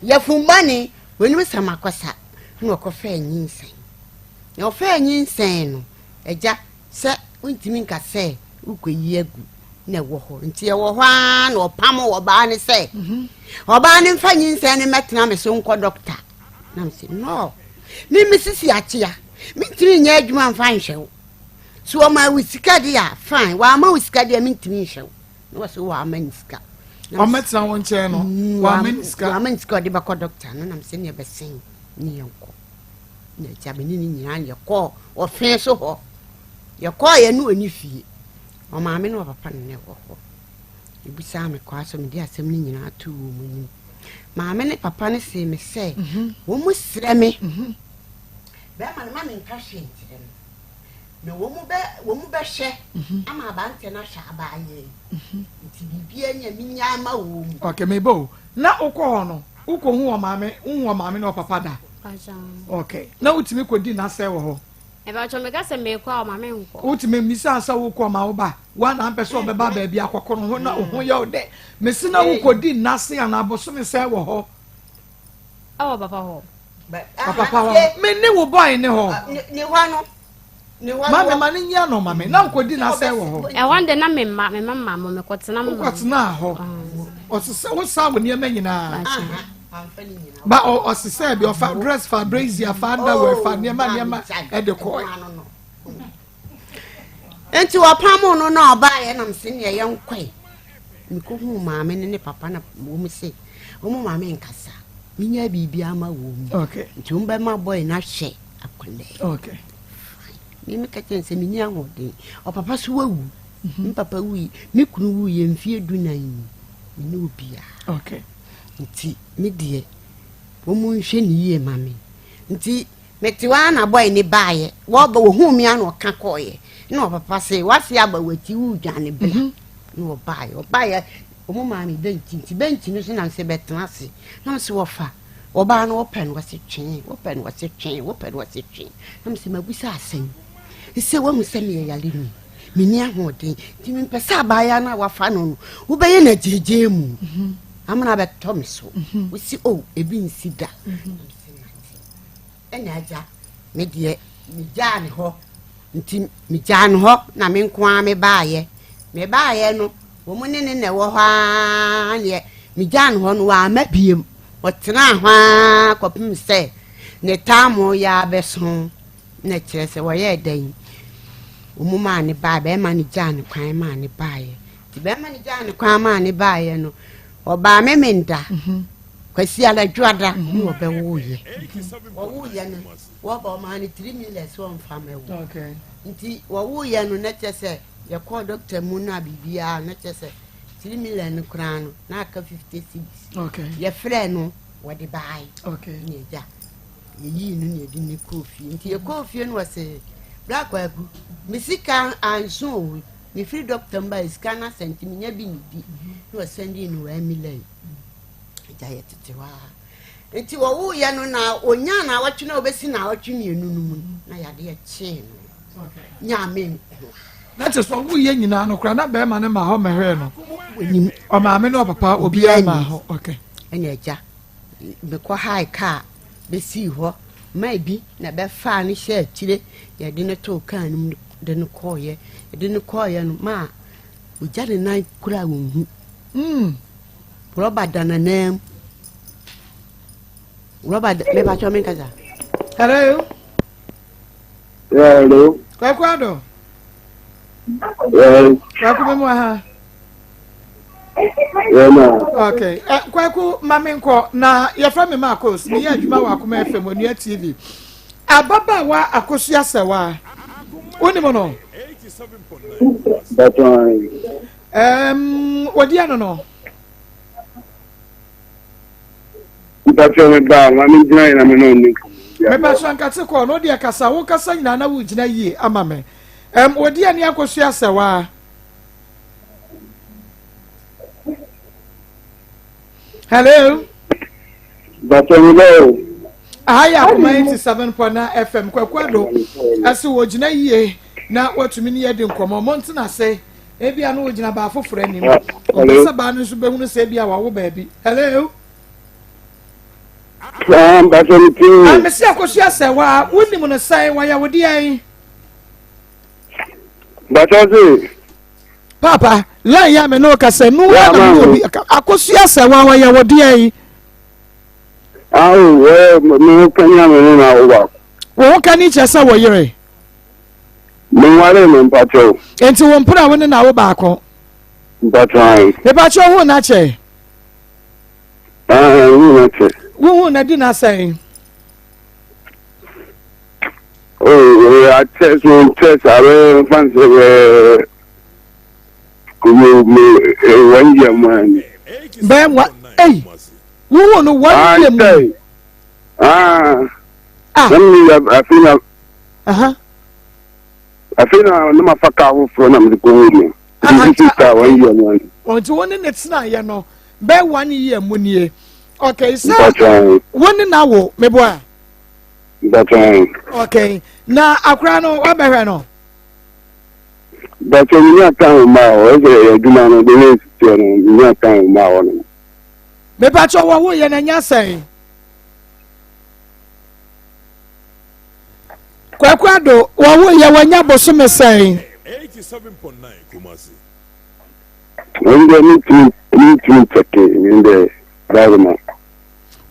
yafumbani wenu samakosa na okofa nyinsen na ofa nyinsen no eja se untimi nka se ukoyi agu na wo ho nti e wo ho na opam wo ba ne se oba ne mfa nyinsen ne metena me so nko doctor na me se no mi sisi achia mi ntimi nya adwuma mfa nhwew so o ma wisika dia fine wa ma wisika dia mi ntimi nhwew no so wa ma nsika o metena won che no wa ma nsika de ba ko doctor no na me se ne be sen ni yanko na jabe ni nyina ye ko ofen so ho ye ko ye no ani fie o ma me no papa ne wo ho ibisa me kwa so me di asem ni nyina atu wo mu ma me ne papa ne se me se wo mu sre me be ma ne ma me nka hwe ntire no wo mu be hwe ama ba nte na hwa ba ye nti bibia nya mi nya ma wo mu okay me bo na ukọ no ukọ hu o ma me no papa da okay na utimi kodi na se wo ho e ba cho me ka se me kwa o ma me nko utimi misa asa wo kwa ma wo ba wa na ampe so be ba ba bia akokọ no ho na ho ye ode mesi na wo kodi na se ana aboso me se wo ho awo papa ho papa ho me ni wo boy ni ho ni ho no ni ho ma me nya no ma me na kodi na se wo ho e wande na me mama mo me kotena mo kotena ho o se wo sa wo ni e nyina ba o se say bi o fa dress fa brazier fa underwear fa niema e de ko enti wa pamo no na oba ye nam se ne ye nkwai nko hu maame ne papa na wo mu se wo mu maame nkasa minya bibi ama wo mu okay nti umba ma boy na hwe akole okay mi ka tense minya ngode o papa so wawu papa wi mi kunu wu ye mfie dunan ni obia okay nti me die wo mu nhwe ni ye mame nti metiwa na boy ni baaye wo ba wo hu mi an oka koye na papa se wase aba wati wu dwane bla no baaye o mu mame benchi no so na se betena se na se wo fa wo ba no open wase twen na se mabusa asen ise wo mu se me yale ni mini ahoden ti mi pesa baaye na wa fa no wo be ye na jeje mu amana be to me so we see ebi nsida enya aja me de mi jane ho nti mi jane ho na me nko me baaye no wo mu ne ne wo ha ne mi jane ho no wa mabiem wo tena ha kopim se ne tamo ya beso na kire se wo ye dan wo mu ma ne ba be ma ne jane kwan ma ne baaye ti be ma ne jane kwan ma ne baaye no oba memenda kwasi ala dwada wo be wo ye no wo ba ma ni 3 million so mfa me wo okay nti wo ye no na kyese ye call doctor mu na bibia na kyese 3 million kura no na aka 50 cedis okay ye frɛ no wo de bai okay ne ja ye yi no ne de ne kofi nti ye kofi no wase black waku misika anso me free doctor mba scanner sentiment nya bi ni bi no sending no 1 million ja ye tetewa nti wo ye no na onya na awatwe na obesi na awatwe mienu no mu na yade ye kye no okay nya men na te so wo ye nyina no kra na be ma ne ma ho mehwe no o ma me no papa obi a ma ho okay ene eja be ko high car be si ho mai bi na be fa ne hye akire ye de ne to kan no de ne koye de ne koye no ma o ja ne nan kura wo hu roba dananam roba me ba cho me kaza hello hello kwakwado kwaku ha okay kwaku mame nko na ye fra me Maa Akos ni ye adwuma wa Akoma FM Onua TV ababa wa akosu asewa woni mo no 87.9 that one wodi ano no Mpacho me ba mami jina ina me no ni me ba so ankate ko no de kasa wo kasa nyina na wo jina yie ama me wodi ani akosu asewa hello Mpacho me lo aya Akoma 87.9 FM kwakwado ase wo jina yie na watumi ni yedi nkomo montina se ebia no wo jina ba afoforo anim obesa ba no so behunu se ebia wa wo ba bi hello Mpacho me ti mesi akosu asewa woni mo no sai wa ya wodi ai Mpacho se papa la ya me no kasa nu wa no obi akosu asewa wa ya wodi ai me kanya me na owa wo kan ni chesa wo yire me wale me Mpacho enti wo mpura wo ne na wo ba ko Mpacho me ba cho hu na che na che wo na di na sai I test are fancy me 1 year man ben wa ei wo no 1 year mu I feel no mafaka wo from na me ko wo sister 1 year man onti woni ne tsena ye no be 1 year mu nie okay so woni na wo me boa that's right okay na akra no wa behwe no that's when you can ma o e du na no de le ti no you can ma o no me pa cho wo ye na nya sai kwakwado wo ye wanya boso me sai 87.9 Kumasi. when they need to check in the driver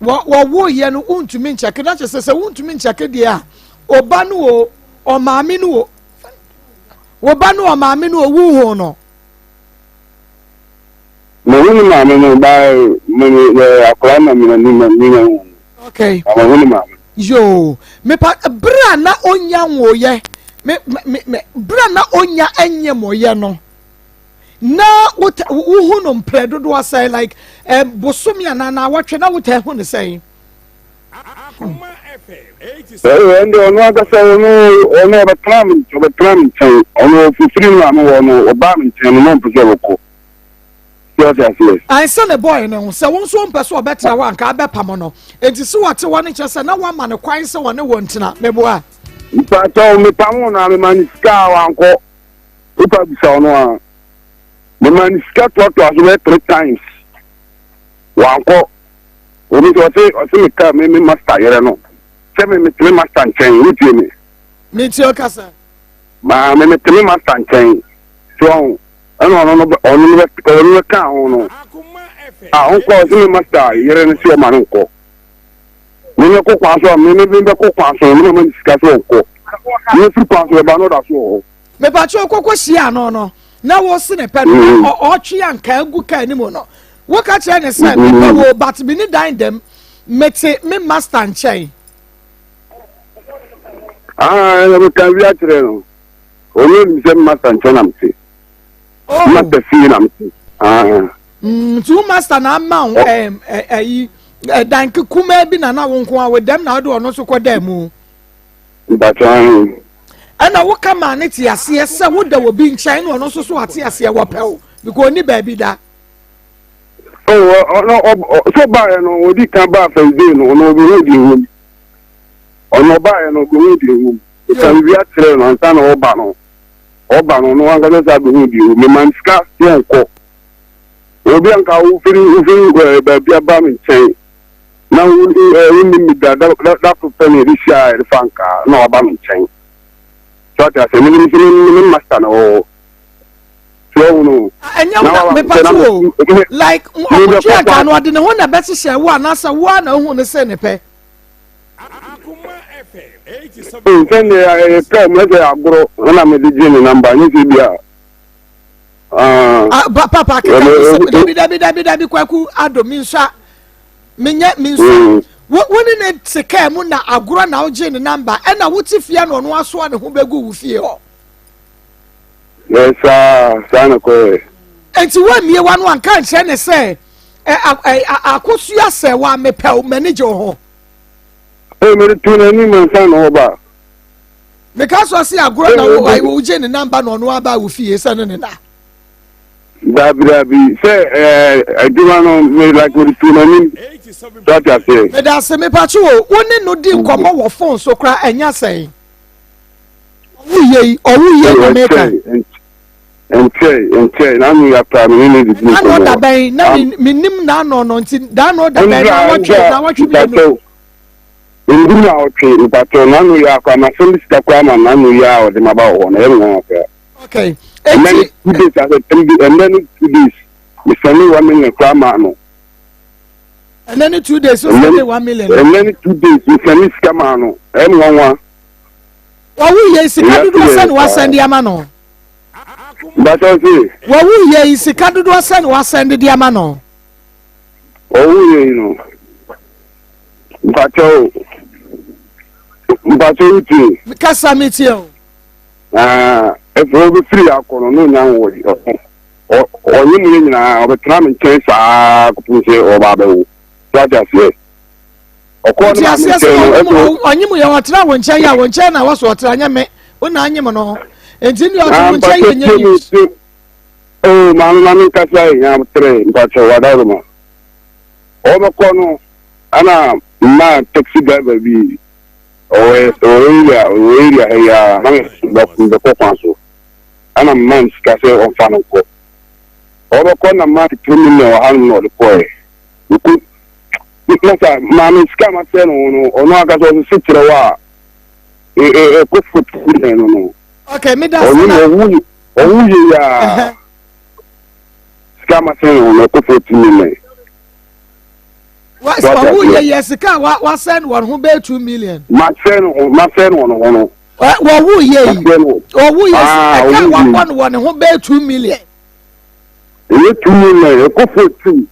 wo ye no untumi nchake na che se untumi nchake dia oba no o o maame no o wo ba no o maame no o wu ho no no woni maame no ba me akora na me ni okay woni maame yo me pa bra na onya wo ye me bra na onya enye mo ye no na wo no mpredo do say like bosomia na watwe na wote hu ne say Akoma FM 87. and on what I say no betram on free na no oba me chen no pese ko yes I send a boy no say won so mpeso obetra wa nka abepam no enti so wate won chese na wa ma ne kwan se won wontina meboa ipa to me pam na me maniska wa nko ipa bisa no a me maniska to as 3 times wa nko obi to say me ka me master yere no se me master chen wutie me ti o kasa ma me master chen so no ka ono Akoma FM. onko se me master yere no se ma nko me ko kwa so me ko kwa so me maniska so nko me free kwa so ba no da so me pa cho kokko hia no na wo se ne pe no o twe anka agu ka ni mo no wo ka che ne se me pa wo but me ni dan dem mete me master nchen me kan wi atre no only the master and Chanamti. Oh, Master Finamti. two master na amount danke kuma bi na na wonko with them na do ono so kwa dem But ana wo kama ne ti ase se wo da wo bi nkyɛn no ono so so ate ase wo pɛw because ni ba bi da no so ba no odi kan ba fa dey no no bi ho di hu ono ba no go ho di hu kan bi atre no nta no oba no no anga do sa go ho di hu me man ska yen ko obi anka wo firi ba bia ba me nkyɛn na wo ni mi da to pen ri sha ri fanka na oba me nkyɛn so ta se mi master no so no enya me pato like o twa ka no ade ne ho na bɛse hye wo anasa wo na hu ne se ne pɛ Akoma FM 87. Send a message agro na me di jini number ni si bia papa ka dabi kwaku adomi nsa menye minso woni ne sika mu na agro na oje ne number e na wuti fia no no aso ne ho begu wu fie ho yes sana ko enti wa mie wa no anka nche ne se akosu ase wa mepɛ manager ho me tu na ni man sana oba because o si agro na wo je ne number no no aba wu fie se ne na Dabi say aduma no me like we tu na ni 87. that I say me da se me pacho woni no di nkomo wo phone so kra enya sen owu ye na me ka Ente na mi apa mi ni di na no da ben na minim na no nti da no da ben na watwe bi no ndu na otwe ipato na no ya kwa ma sindi sta kwa ma na no ya o de maba ho na ero okay and then 2 days and then 2 days we send 1 million kwa ma no and then 2 days so send 1 million and then 2 days we send scam no nwa wo ye sika dudu send wa send ya ma no but I say wo ye sika dudu send wa send dia ma no oh ye no but you kasa metio if we be free akono no nya wo onye mu nyina obetena me nchen saa kupuse obabewu so just say okono ma me onye mu ye wotena wo nchen ya wo nchen na wo so otera nya me una anye mo no enti ni otu nchen ye nya yi oh mama kasa ya tre mpacho wadaro ma kono ana ma taxi driver bi area ya na ko kwanso ana man skase on fanu ko ko na ma criminal o han no ko ku nasa ma mi skama se no ono aka so sitire wa ko futu no okay me da sana owu ya skama se no ko futu ni who yes ka wa send one who be 2 million ma send one who ye who yes ka one who be 2 million 2 million ko 14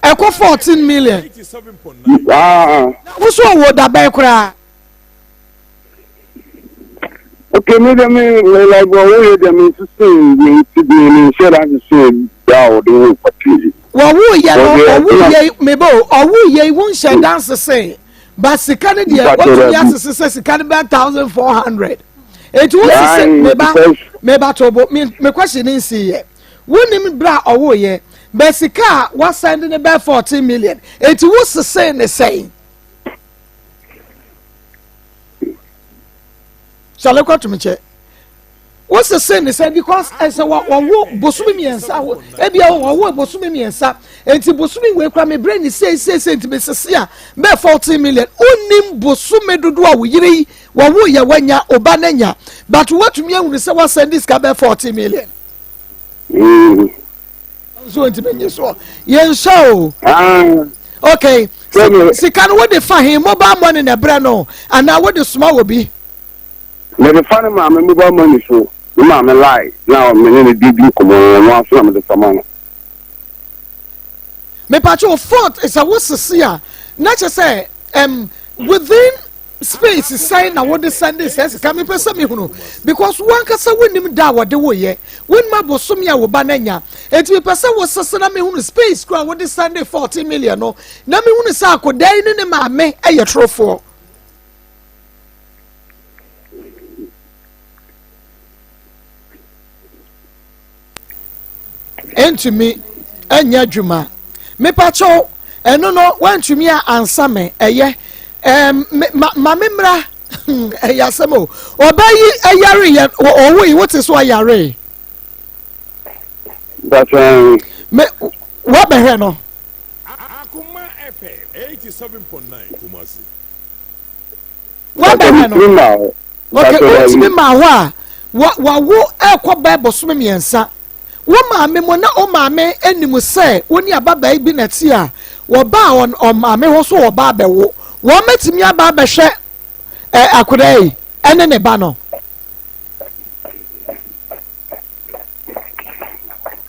eko 14 million 87.9. who so wo da be kra okay me like we dem to say me to be insurance say down the party wo ye mebo owu ye won share dance say but sika ne de what you ask say sika ne 1400 it won say meba tobo me question in see ye wonim bra owu ye but sika what send ne be 14 million it was say ne say shall I go to me check what's the same say because as a wo bosumi miensa e bia wo bosumi miensa enti bosumi we kwa me brain say enti be sese a be 14 million onim bosumi dodo a wo yiri wo ye wanya oba nanya but what me anu say what send this ka be 14 million so enti be so yen show okay sika no wo dey fa him mobile money na bra no and now wo dey small obi me the fan ma me mobile money so ma me lie now me ne di komo no aso na me the samana me pacho fort is a wosisi a na che say within space sign na what the Sunday says come me person me hunu because one kasa wonim da what the way when ma bosom ya wo bananya et me person wo sesena me hunu space kra what the Sunday 40 million no na me hunu sa akodai ne ma me eye trofo entumi anya dwuma me pacho eno no wantumi ansa me eye ma memra yasemo obayi ayare ye owo yi what is so ayare That's me what be here no Akoma FM 87.9 Kumasi. what be here no okay it's me ma ho wa wo ekọ bible so me miensa wo ma me mo na o ma me animu se woni ababa bi na ti a wo ba on o ma me ho so wo ba bewo wo metimi aba be hwe akodai ene ne ba no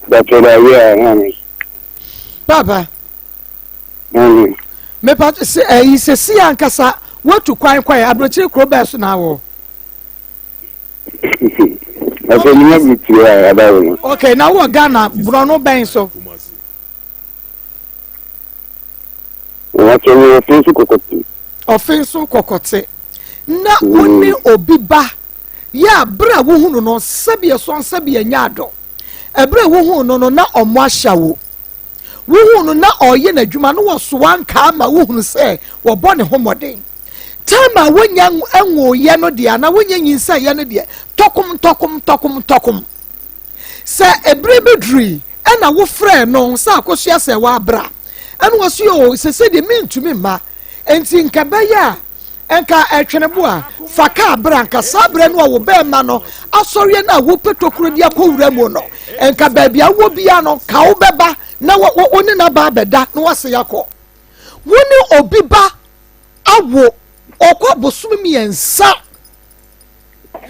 that's what I baba me pa se si ankasa watu kwan kwai abrochiri kro ba so na wo okay now we Ghana Bruno Ben so offense kokote na woni obiba ya bra wo hunu no sabia so sabia nyado ebra wo hunu no na omo ahyawo wo hunu na oye na dwuma no wo so anka ma wo hunu se wo bone homoden tama wonya enwo ye no dia na wonya nyinsa ye no dia tokum se ebre bedri ena wo frɛ no sa akosua se wa bra enu wo so se de mentumi ma enti nka baya enka etwenebo a faka bra nka sabre no wo be ma no asɔre na wo petokuro dia kowura mu no enka ba bia wo bia no ka wo beba na wo ne na ba beda na wase yakɔ woni obiba awo okwa bosum miensa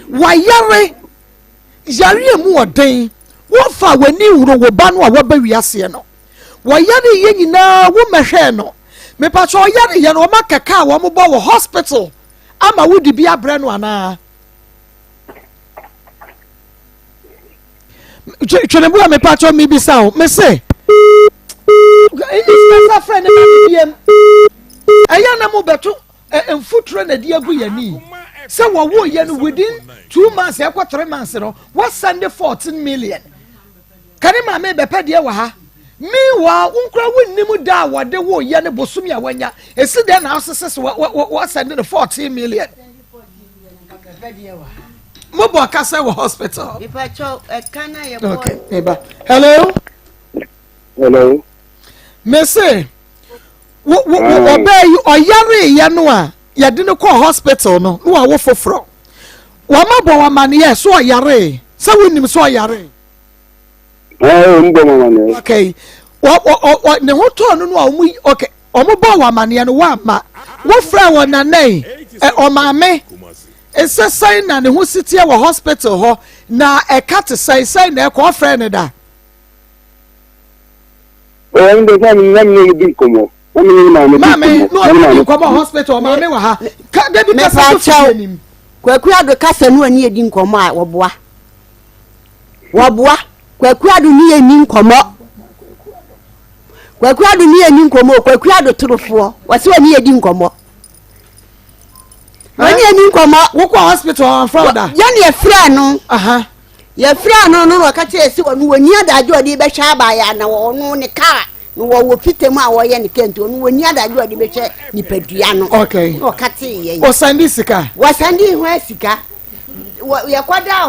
wayare yare mu oden wo fa wani wuro wo ba no a wo ba wiase no wayare ye nyina wo mehwe no me pa cho yare ye no makaka wo mo bo wo hospital ama wo di bia bre no ana chwenebu me pa cho mi bisa o me say ini sa friend na biem aya na mo beto enfutro na dia gu yani se wo ye no within 2 months e kwa 3 months no what Sunday 14 million kani ma me bepa dia wa ha mi wa unkra wonnim da wa de wo ye ne bosumi a wanya esi de na asese what Sunday 14 million mo bo akasa wo hospital Ipa cho kana ye boy okay eba hello me say wo obey oyare ye no a ye de no call hospital no no a wo foforo wa mabo wa mane ye so oyare se wonim so oyare okay ne ho to no no a omu okay omo bo wa mane no wa ma wo fra wo nanai o maame ese sai na ne ho sitie wo hospital ho na e kat sai na e ko fra ne da ndo sa ni bi komo mame no ko ba hospital mame wa ha ka de bi kasa so nim kwaku ado kasa no ani edi nkomo a woboa kwaku ado ni ani nkomo kwaku ado turofo wase ani edi nkomo ani nkomo wo ko hospital on Friday ya ne efra no ya fra no ka che esi wonu wani adajo odi be hwa ba ya na wonu ne ka no wo pitemu a wo ye ne kento no wani adajo odi be hwe ni padua no okay o ka te ye o sandi sika ho sika ya kwada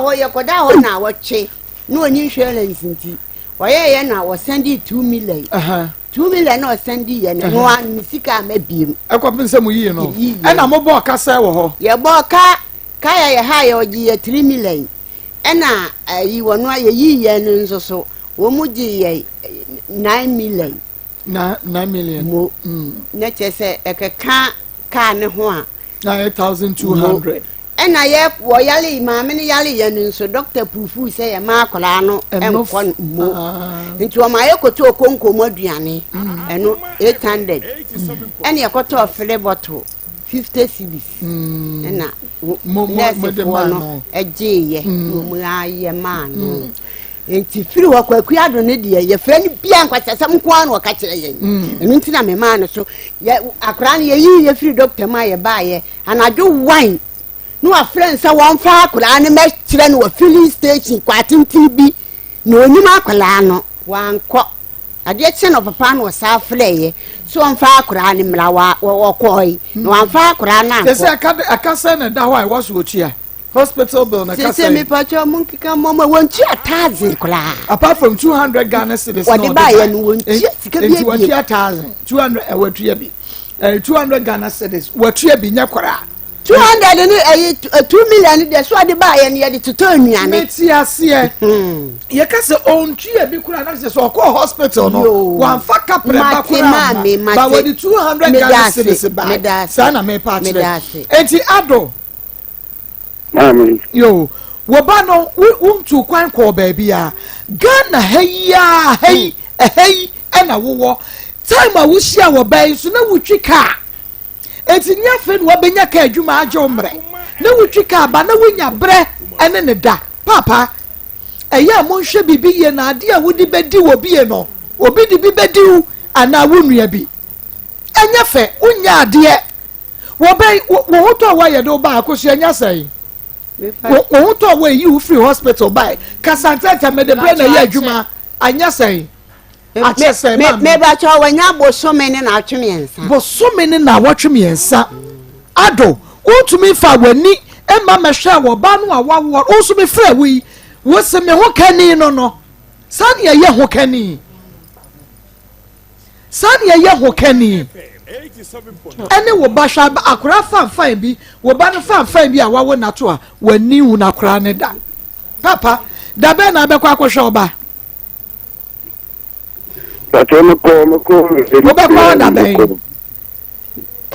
ho na wo che no oni insurance nti wo ye na wo sandi 2 million 2 million no sandi ye no an sika mabiem akwapinse mu yi no e na mo bo kasa wo ho ye bo ka ya ha ya oji 3 million ena yi wono aye yi ye no nso so wo mu gi ye 9 million na 9 million mo na chese ekeka ka ne ho a 9200 ena ye wo yale maame ne yale ye no nso doctor proofu say ye ma akola no enkon mo nti o ma ye koto okonko mo aduane eno 800 ena ye koto file bottle 50 cedis na nurse for no eje mo aye man no enti firi wa kwaku ado ne de ye fra ni bia nkwasasam nko an wo ka kire yen enu nti na me man so ye akra ne ye firi doctor ma ye ba ye anadwo wine no a friend say won fa akra ne me kire no wa filling station kwatinti bi no onima akra no wanko ade che no papa no sa freye so on fa akra ne mra wa koi no wan fa akra na say akasa na da why was wotia hospital bill na kasa say me pacho monkey kan mama wonchi ataze kula apart from 200 Ghana cedis no what buy and wonchi sika bi 200 awatria bi 200 Ghana cedis watua bi nya kwara 200 ni 2 million de so de buy and ye de to anuane meti ase ye kase ontua bi kura na se so ko hospital no wan fa kapre ba kura ba wodi 200 Ghana cedis ba sana me pa kire enti ado yo wo ba no untu kwan ko ba bia Ghana hey na wo time a wo hia wo ba so na wutwi ka enti nya fe no benya ka adwuma agye omre na wutwi ka ba na wonya bre ene ne da papa eya mo nhwe bibi ye na ade a wodi bedi wo bie no obi di bi bedi wu ana wonua bi enya fe unya ade wo ba wo hoto wa ye do ba akoso enya sai wo to we you free hospital by kasantata me de bre na ya adwuma anya sai me ba cho wanya bosome ne na atwemiensa bosome ne na watwemiensa ado utumi fa wani emma mehwa wo ba no awawo usu me fra wi wo se me ho kani no san ye ho kani ene wo ba hwa akura fan bi wo ba no fan bi a wawo nato a wani hu na akura ne da papa da be na be kwa akwohwe oba Pato mko oba kwa da be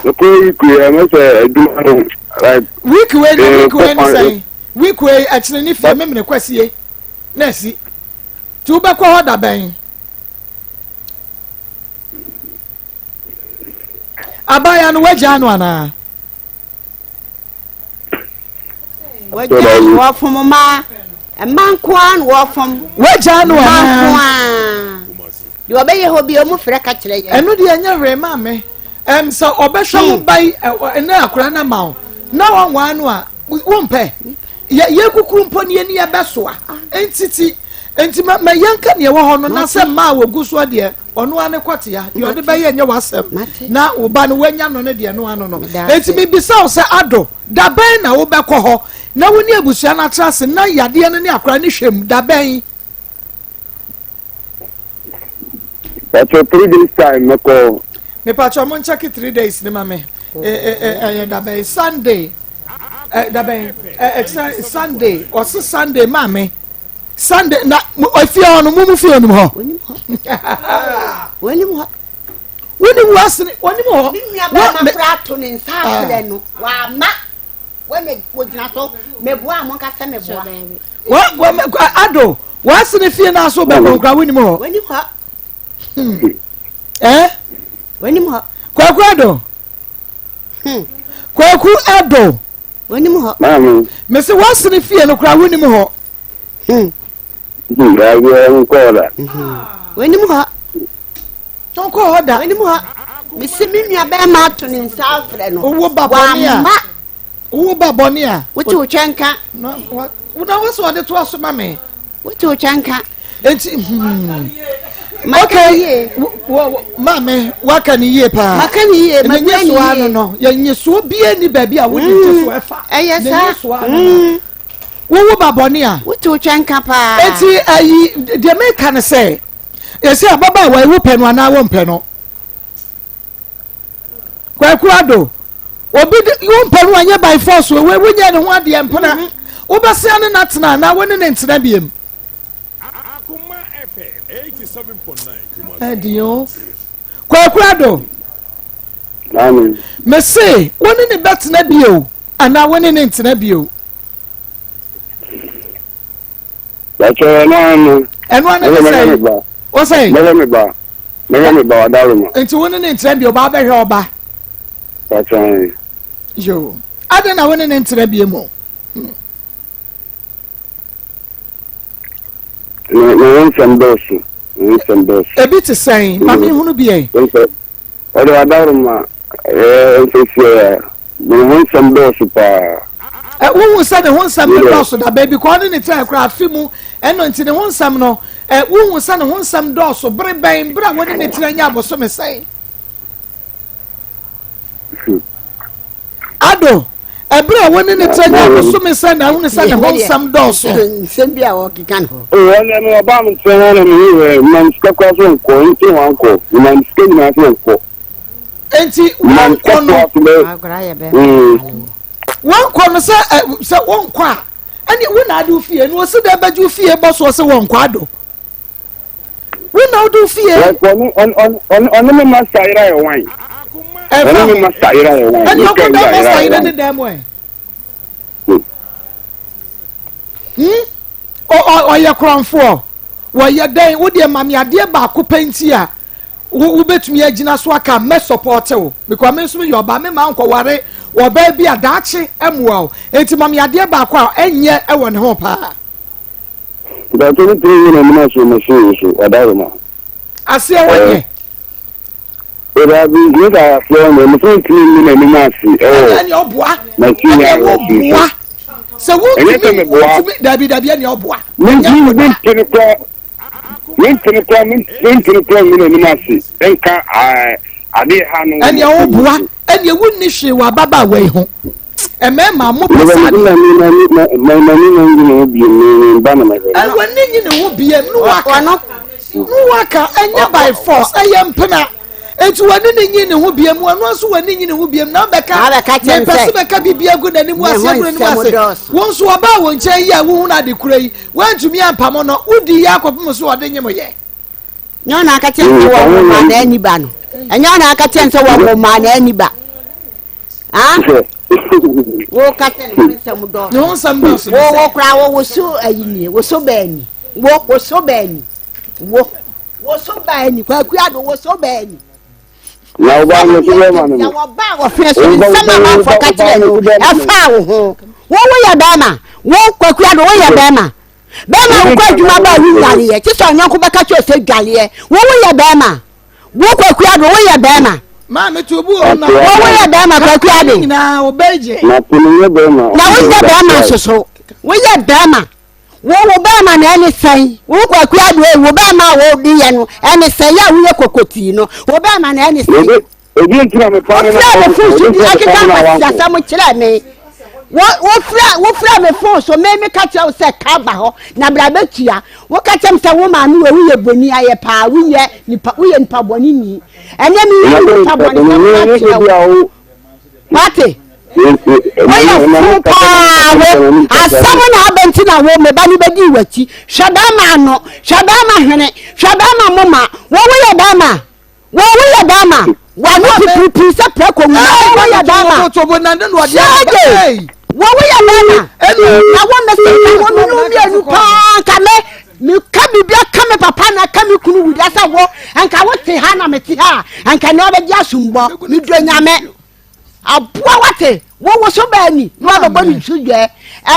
mko ikuya mse edumaro right week we ni say week we achine ni fa memne kwasie na si tu be kwa da be abaya no waja no ana waja wo fom ma mankwan wo fom waja no ana de obeye hobi o mu frɛ ka kyerɛ ye eno de anya hwe ma me so obehwe mo bai na akora na ma na wanwa no a wo mpe ye kukuru mpo ne ye besoa entiti enti ma yanka ne wo ho no na se ma wo guso de ono ane kwate ya de ode be ye nya wasem na wo ba no wanya no ne de no ano no enti me bisa o se ado da ben na wo be kɔ ho na wo ni abusua na trase na yade no ne akora ne hwem da ben That's 3 days time mko me pacho mon check 3 days ne mame da ben Sunday da ben Sunday or Sunday mame Sunday na ofia no mumu fie no ho wani mo asini wani mo wa ma prato ne nsa afre no wa ma wani wojina so meboa mo ka se meboa wa ado wa asini fie na so be konkra wani mo wani ho wani mo kwaku ado kwaku ado wani mo mami me se wa asini fie no kra wani mo wani mo tonko hoda wani mo misi mi nua be ma to ne nsa afre no owo babonia wuti o chenka una waso de to aso mame wuti o chenka enti okay mame waka ni ye pa maka ni ye ma ni so ano no ya nyeso bia ni ba bia wodi teso efa eyesa wo babonia wuti o chenka pa enti ayi de me kan say yesi ababa wa ewu penu ana wo mpeno kwaku ado obi wo mpenu anya by force we wunya ne ho ade mpena wo bese ane natena na woni ne ntena biem Akoma FM 87.9 adio kwaku ado mami me say woni ne betena bio ana woni ne ntena bio Pato no eno ane say o say me ba wadaro ma enti woni ne ntena bio ba be hwe oba Pato yo ade na woni ne ntere bie mo no nsɛm dɔɔso ebi te sɛn mami hunu bie ɔde adaroma nsɛsie no nsɛm dɔɔso paa wo sɛ ne ho nsɛm ne dɔɔso da baby ko ne tire kra afi mu ɛno nti ne ho nsɛm no wo sɛ ne ho nsɛm dɔɔso bere bɛn bere woni ne tire nya aboso me sɛn ado ebere woni ne tire nya aboso me sɛn na hunu sɛ ne ho nsɛm dɔɔso nsɛm bi a wɔkeka no ɔne no ɔba me tire na me man skakwa so nko nti wanko man skeni na so nko enti wanko no agora yɛ bɛ wanko no sɛ wanko a ɛne wo na ade fie no se da bɛju fie bɔ so se wanko ado wo na ado fie on me master ira yɛ wan on me master ira yɛ wan ɛne ko da master ira ne da mo o yɛ kronfo wo yɛ dan wo de mame ade ba ko penti a wo betumi agina so aka me support wo because me so me yoba me ma nko ware wo ba bi adaache emwa o enti mame ade ba ko a enye e wo ne ho pa da to ni tiri na me so me so adaroma ase wonye era bi ni da so me so tiri ni na me ma si ani oboa na tiri ya wo boa se wo tiri dabi ani oboa min tini kwa mina ni masi enka ade ha no ene wo boa ene wo ni hwe wa baba we ho emema mo pesa ni ba na me e wo ni ne wo biem no waka enya by force empena etu wani ne nyi ne ho biem wano so wani nyi ne ho biem na beka me pese beka bibia gu na ni mu ase gu na ni mu ase won so oba won chen yi a wo hu na de kura yi wantumi ampamo no udi ya akopem so ode nyemo ye nyo na aka chen wo ma na ani ba no enyo na aka chen so wo ma na ani ba wo ka chen nsem do no nsem do so wo kra wo so ayini wo so ba ni wo so ba ni wo so ba ni kwa do wo so ba ni na oba no to ma no ya wo ba wo fe so sama ma fo ka tire no e fa wo ho wo ya ba ma wo kwakua do wo ya ba ma wo kwa djuma ba wi yare ye ti so nyanko be ka cho se dwale ye wo ya ba ma wo kwakua do wo ya ba ma me to bu ona wo ya ba ma kwakua do na obeje na tini ye ba ma na wo ya ba ma soso wo ya ba ma wo ba ma na ene san wo kwakua do wo ba ma wo di ye no ene san ya wo ye kokoti no wo ba ma na ene san ebi ntina me pa na wo fu su di akika ma siasa mo kire me wo fra me phone so me ka tell say ka ba ho na bra betua wo ka tem say wo ma no wo ye boni aye pa wo ye nipa boni ni ene mi nipa boni na mate wo ye fu pa wo asamu na abenti na wo me ba ni bedi wati hwada ma no hwada ma hwene hwada ma moma wo ye ba ma wa no pipi se preko mu wo ye ba ma to bo na no ade wo ya bana na wo me se wo mi no mi anu pa ka me ka bibia ka me papa na ka me kunu wudi asa wo anka wo te ha na me te ha anka na obe dia sumbo mi do nyame aboa wate wo so ba ni no ba ba mi suje e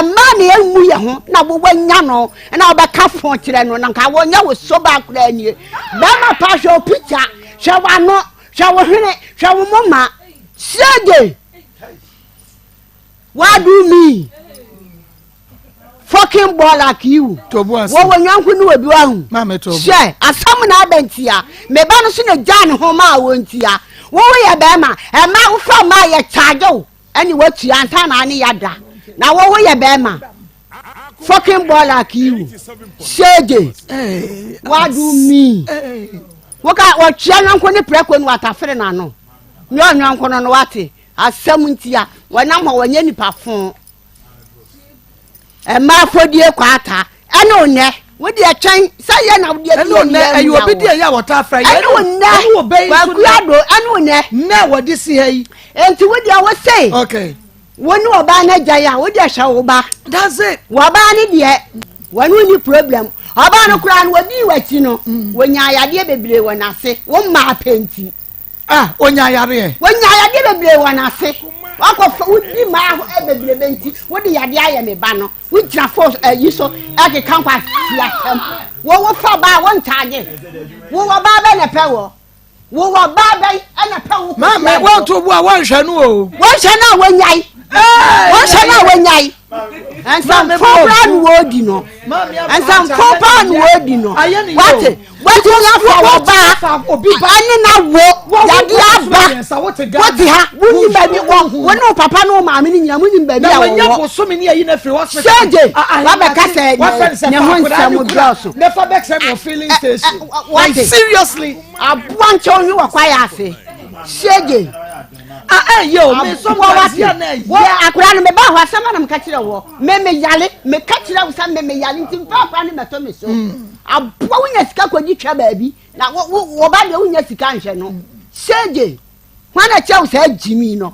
ma na emu ye ho na wo wanya no na oba ka fon kire no na nka wo nya wo so ba kura ni ba ma pa show picture shawa no shawo hene shawo mama sege. What do you mean? Fucking ball like you. What when you will be wrong? Mamma told share as someone I bent here. Me bonus in a John Homa won't here. What we are Bama, and now from my charge. Anyway, to Antana any yada. Now what we are Bama? Fucking ball like you. Shege. What do you mean? What got what Chian when the prep when what I feel no. No, no, what asamuntia wanama wanye nipa fon e ma fodie kwata ene one wo de atwan saye na wo de ene one ayi obi de ya wota afra ye ene one wo be ba kuado ene one na wo de si hayi enti wo de wo say okay woni oba na jaya wo de hwa wo ba that's it wo ba ni de wonu ni problem oba no kura no wodi wachi no wonya ayade bebre wona se wo ma penti onya yare de bebre wana se Wako udi ma ebebrebe wodi yade aye me ba no we gira force yi so ake kan kwa fiatam wo fa ba won taage wo ba ba na pe wo ba ba na pe wo ma me won to bu a won hwanu o won hwanu won nyai won hwanu won nyai and some program wo di no and some program wo di no what you for ba obi ba ni na wo yade aba what ha woni ba bi wo no papa no ma me ni nyina woni ba bi a wo nya ko so me ni ayi na free hospital seje wa be ka say ne ho nsam grosso never back say your feeling station like seriously abuan che onyu wa kwa ya ase seje yo me so wa tia na wo akura no me ba ho asama na me ka kire wo me yale me ka kire wo sa me yale ntim pa kwa ni meto me so abua wonya sika kwaji twa baabi na wo ba de wonya sika nhwe no seje hwana che wo sa jimi no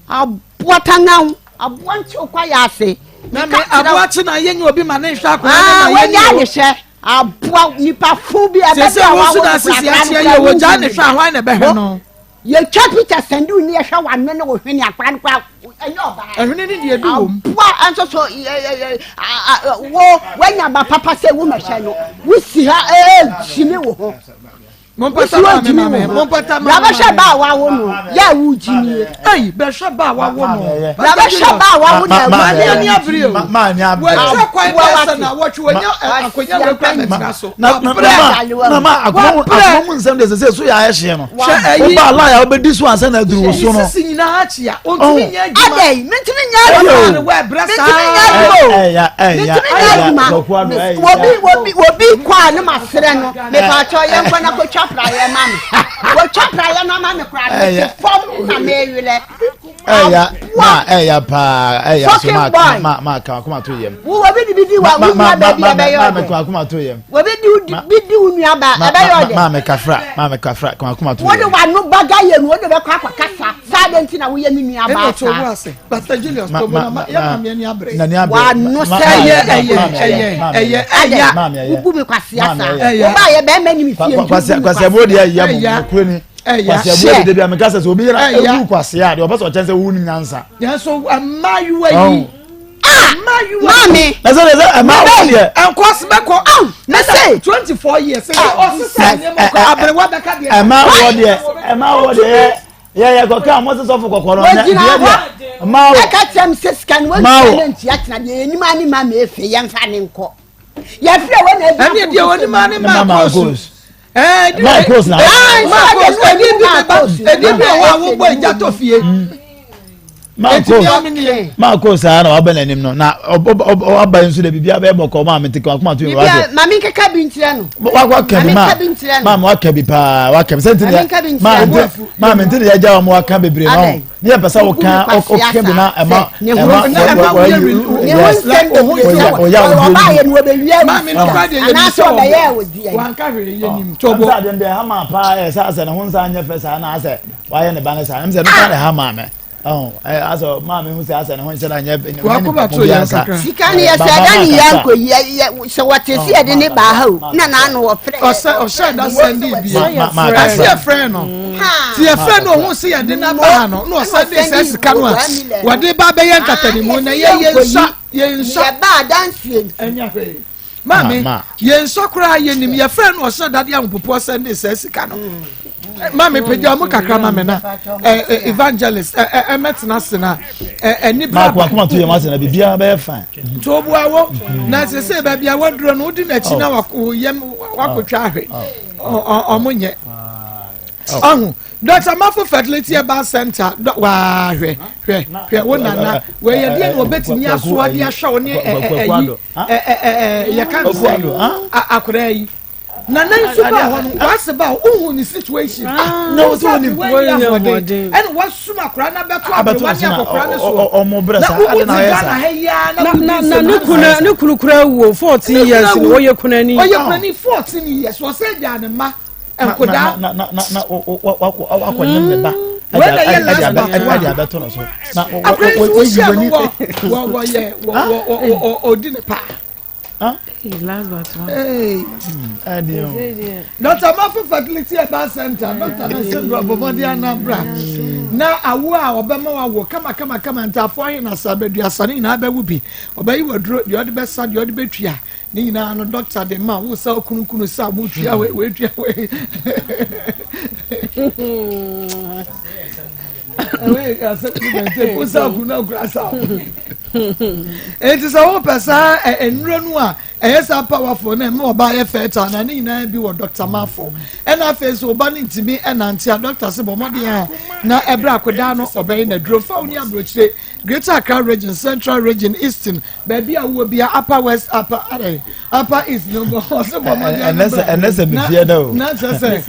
abua tangan abua nche kwa ya ase na me abua che na yenye obi ma na nhwe akwa na wonya ne hwe abua nipa fu bi ebe se wo so da sisi atia ye wo ja ne hwe ahwan na be hwe no ye chapita sendu ni ehwa wanne no wo hwe ni akwa nkwa enye oba ehwe ni de edu wom abua anso so wo wanya ba papa se wo mehwe no wo si ha jimi wo ho Mompata mama mompata mama Baba shaba wa wo no ya wu jimi be shaba wa wo no Baba shaba wa wo na ma ni abri o ma ni abri wo twa kwai pesa na wo twonya akonya we kwa na so na ma akomu nsem de se so ya ehye no o ba la ya obedi so ansa na duru so no sisi nyina achia o tumi nya adwuma adai mentimi nya adwuma we brasa wobi kwa na masere no me pa cho ye nkwa na ko praye mama wo twa praye na mama kra fom na mewile ya pa so ma ka kuma to yem wo bi di wa wo ma ba bi abeyo ma ka kuma to yem wo bi di unua ba abeyo de ma me kafra kuma to wo de wa no baga ye no wo de be kwa kasa sa de nti na wo ye mi nua ba to wo ase Pastor Julius to bo na ya ma me ni abre wa no say eye wo bu me kwase asa wo ba ye be ma ni mi fie kwase bo de ya mo ni kwase bo de bia me kasa so obi na ewu kwase ya de obaso chense wu ni nyansa ya so amayu ayi Mami na so amawu de enkos beko na say 24 years say officer ni mo ko abrewa beka de amawu de ya ko ka mo so fo kokoro na de amawu ka tem seskan wo talent ya tena de ni ma ma efe ya mfa ni nko ya fie wo na e de wo ni ma Maa Akos Maa Akos na e bi wa wo bo ija to fie Maa Akos na wa bana nim no na oba nsu de bibia be boko ma metike akoma to wa de mami keka bi ntire no wa ka bi ma wa ka bi pa wa ka senti ma mentire ya ja wa ka bebre no ni e pesa wo kan o ke bi na ema mami no kwa de ye so wa ka hwere ye nim tobo sa de ha ma pa sa na ho nsa anya fesa na ase wa ye ne ba ne sa em se no ka ha ma me aso mama hu se asa ne ho nse na nya wa ko ba to ya sakra sikani ya sadani yanko se watesi ya de ne ba ha o na no wo frɛ o se da sandi bi asi e frɛ no ti e frɛ no ho se ya de na ba ha no no sandi se sika no a wa de ba be ye nkatani mu na ye nsa ba dansie anya hwe mami ye nsa kura ye nim ye frɛ no o se da de ampopo sandi se sika no mami peja mu kakra mami na evangelist emetina sina eni bra ma kuma to ye ma sina bibia be fine to bu awo na se ba bia wadro no udi na chi na wakotwa ahwe omunye ahu Dr. Mafo Fertility Herbal Center wa hwe wona we ye de no betimi aso ade ahwa woni ye kan akora yi na nan super hono what's about ni situation no so ni and what suma kra na beto abewani akokra ne so omo bresa ade na yesa na ne kura wo 14 years no ye kunani 14 years wo se ja ne ma enkoda na wakwa nyem ba when the last ade abeto no so na wo odi ne pa Last but one. Hey. Dr. Mafu Fertility Eba Center. Dr. Nelson Brabomodi Anambra. Na awa obema wawo kama ntafo ahin na sabedu asane na abe wubi. Obayi wadro the other best sad the other betua. Ni nyina no doctor de ma wo sa kunukunu sa mutua we tua we. We ka se ku wo sa kuna grasa. It is a person and run as a powerful name or by a feta and I be what Dr. Mafo. And I face obaning to me and until Dr. Sibomodia now a bracodano obeying a Drophonia bridge, Greater Accra region, Central region, Eastern, baby I will be a upper west, upper east no more. And that's a Mifiado. Not just say,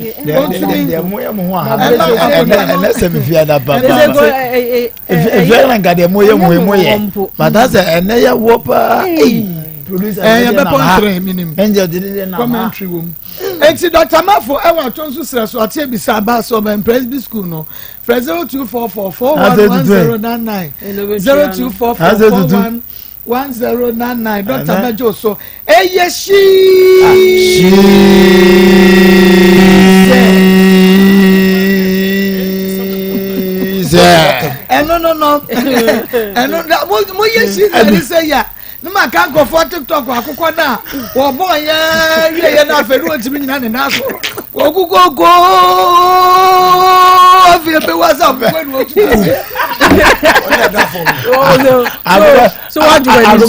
but that's a near whopper. Producer, commentary room. And see Dr. Mafo, I want to say, so I tell you, Sabah, so I'm Presby School, no. 0244411099. 0244411099. Dr. Majo, so, yes, she. And no. And no, that was more yes, she say, yeah. No man can't go for TikTok or Kokona. Oh boy, yeah, na feru ntimi nyina ne naso. Go. Feel be what's up when we So what do I do?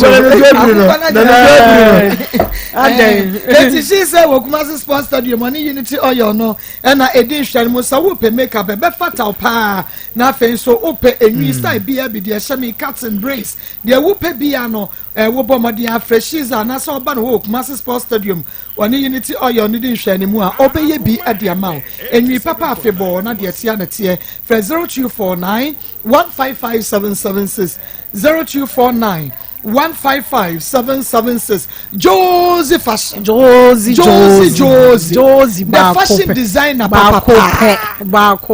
She say we come as sponsor stadium money unity oil no. And na edition mo sa wo pe makeup be fatal pa. Na fe so ope enwi style bia bi de shame cut and brace. De wo pe bia no wo bomodi afreshiza na so ba no wo kuma sports stadium wani unity oil ni din hwani mu a obeye bi ade ama enwi papa afebo na de tia na tie for 0249 155776 0249 155776 Josie fashion Josie the fashion designer papa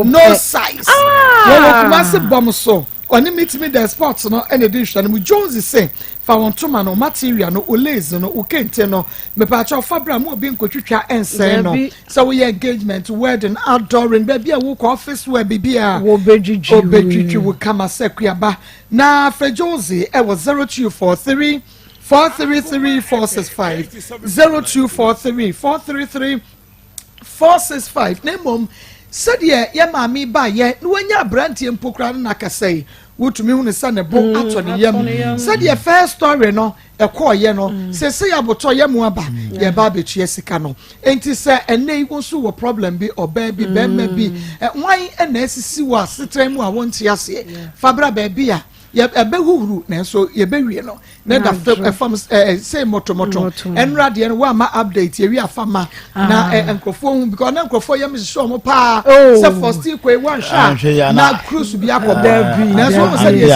no size wo kuma se bom so oni meet me the sports no and edition mu Josie say fa won to man no material no olaze no ukente no me pa cha fabra mu obi nkotwitwa ensen no so we engagement wedding outdooring baby a wo office we bibia wo bedwitwi wo kama sekuaba na fra Josie e was 0243 433 465 0243 433 465 nemom said ye mami ba ye no anya brantie mpokra na kasai wotumi hu ne sa ne bo ato ne yam said ye first story no e call ye no se ya boto ye mu aba ye ba betue sika no enti se ene go so wo problem bi oba bi bemma bi wan na asisi wa setrem a wonte ase fabra ba bi a ye ebehuru na so ye bewie no na da fam say moto enra de no wa ma update ye wi afama na enkrofo hu because na enkrofo ye mso mo pa se first ko wan sha na cruise bi akoda bi na so say ye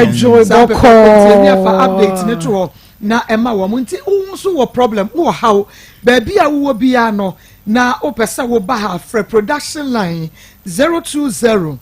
enjoy boko ye afa update ne to na ema wo nti so wo problem wo how ba bia wo bia no na opesa wo ba ha for production line 020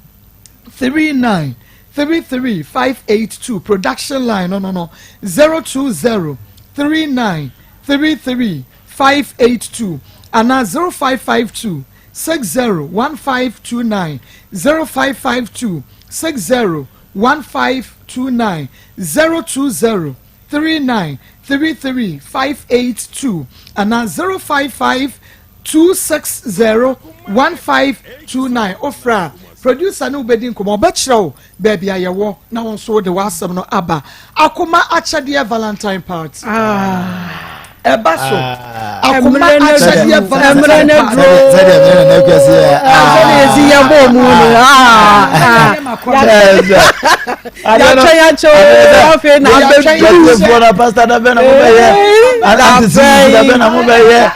39 33582 production line no 020 39 33582 and 0552 601529 0552 601529 020 39 33582 and 055 260 1529 ofra producer no bedin komo obechro baby ayewo na won so de wasam no aba Akoma achade Valentine party eba so Akoma achade Valentine party na kwese ya bo mu ya ofe na be for na pastor da be na mo be ye ala da be na mo be ye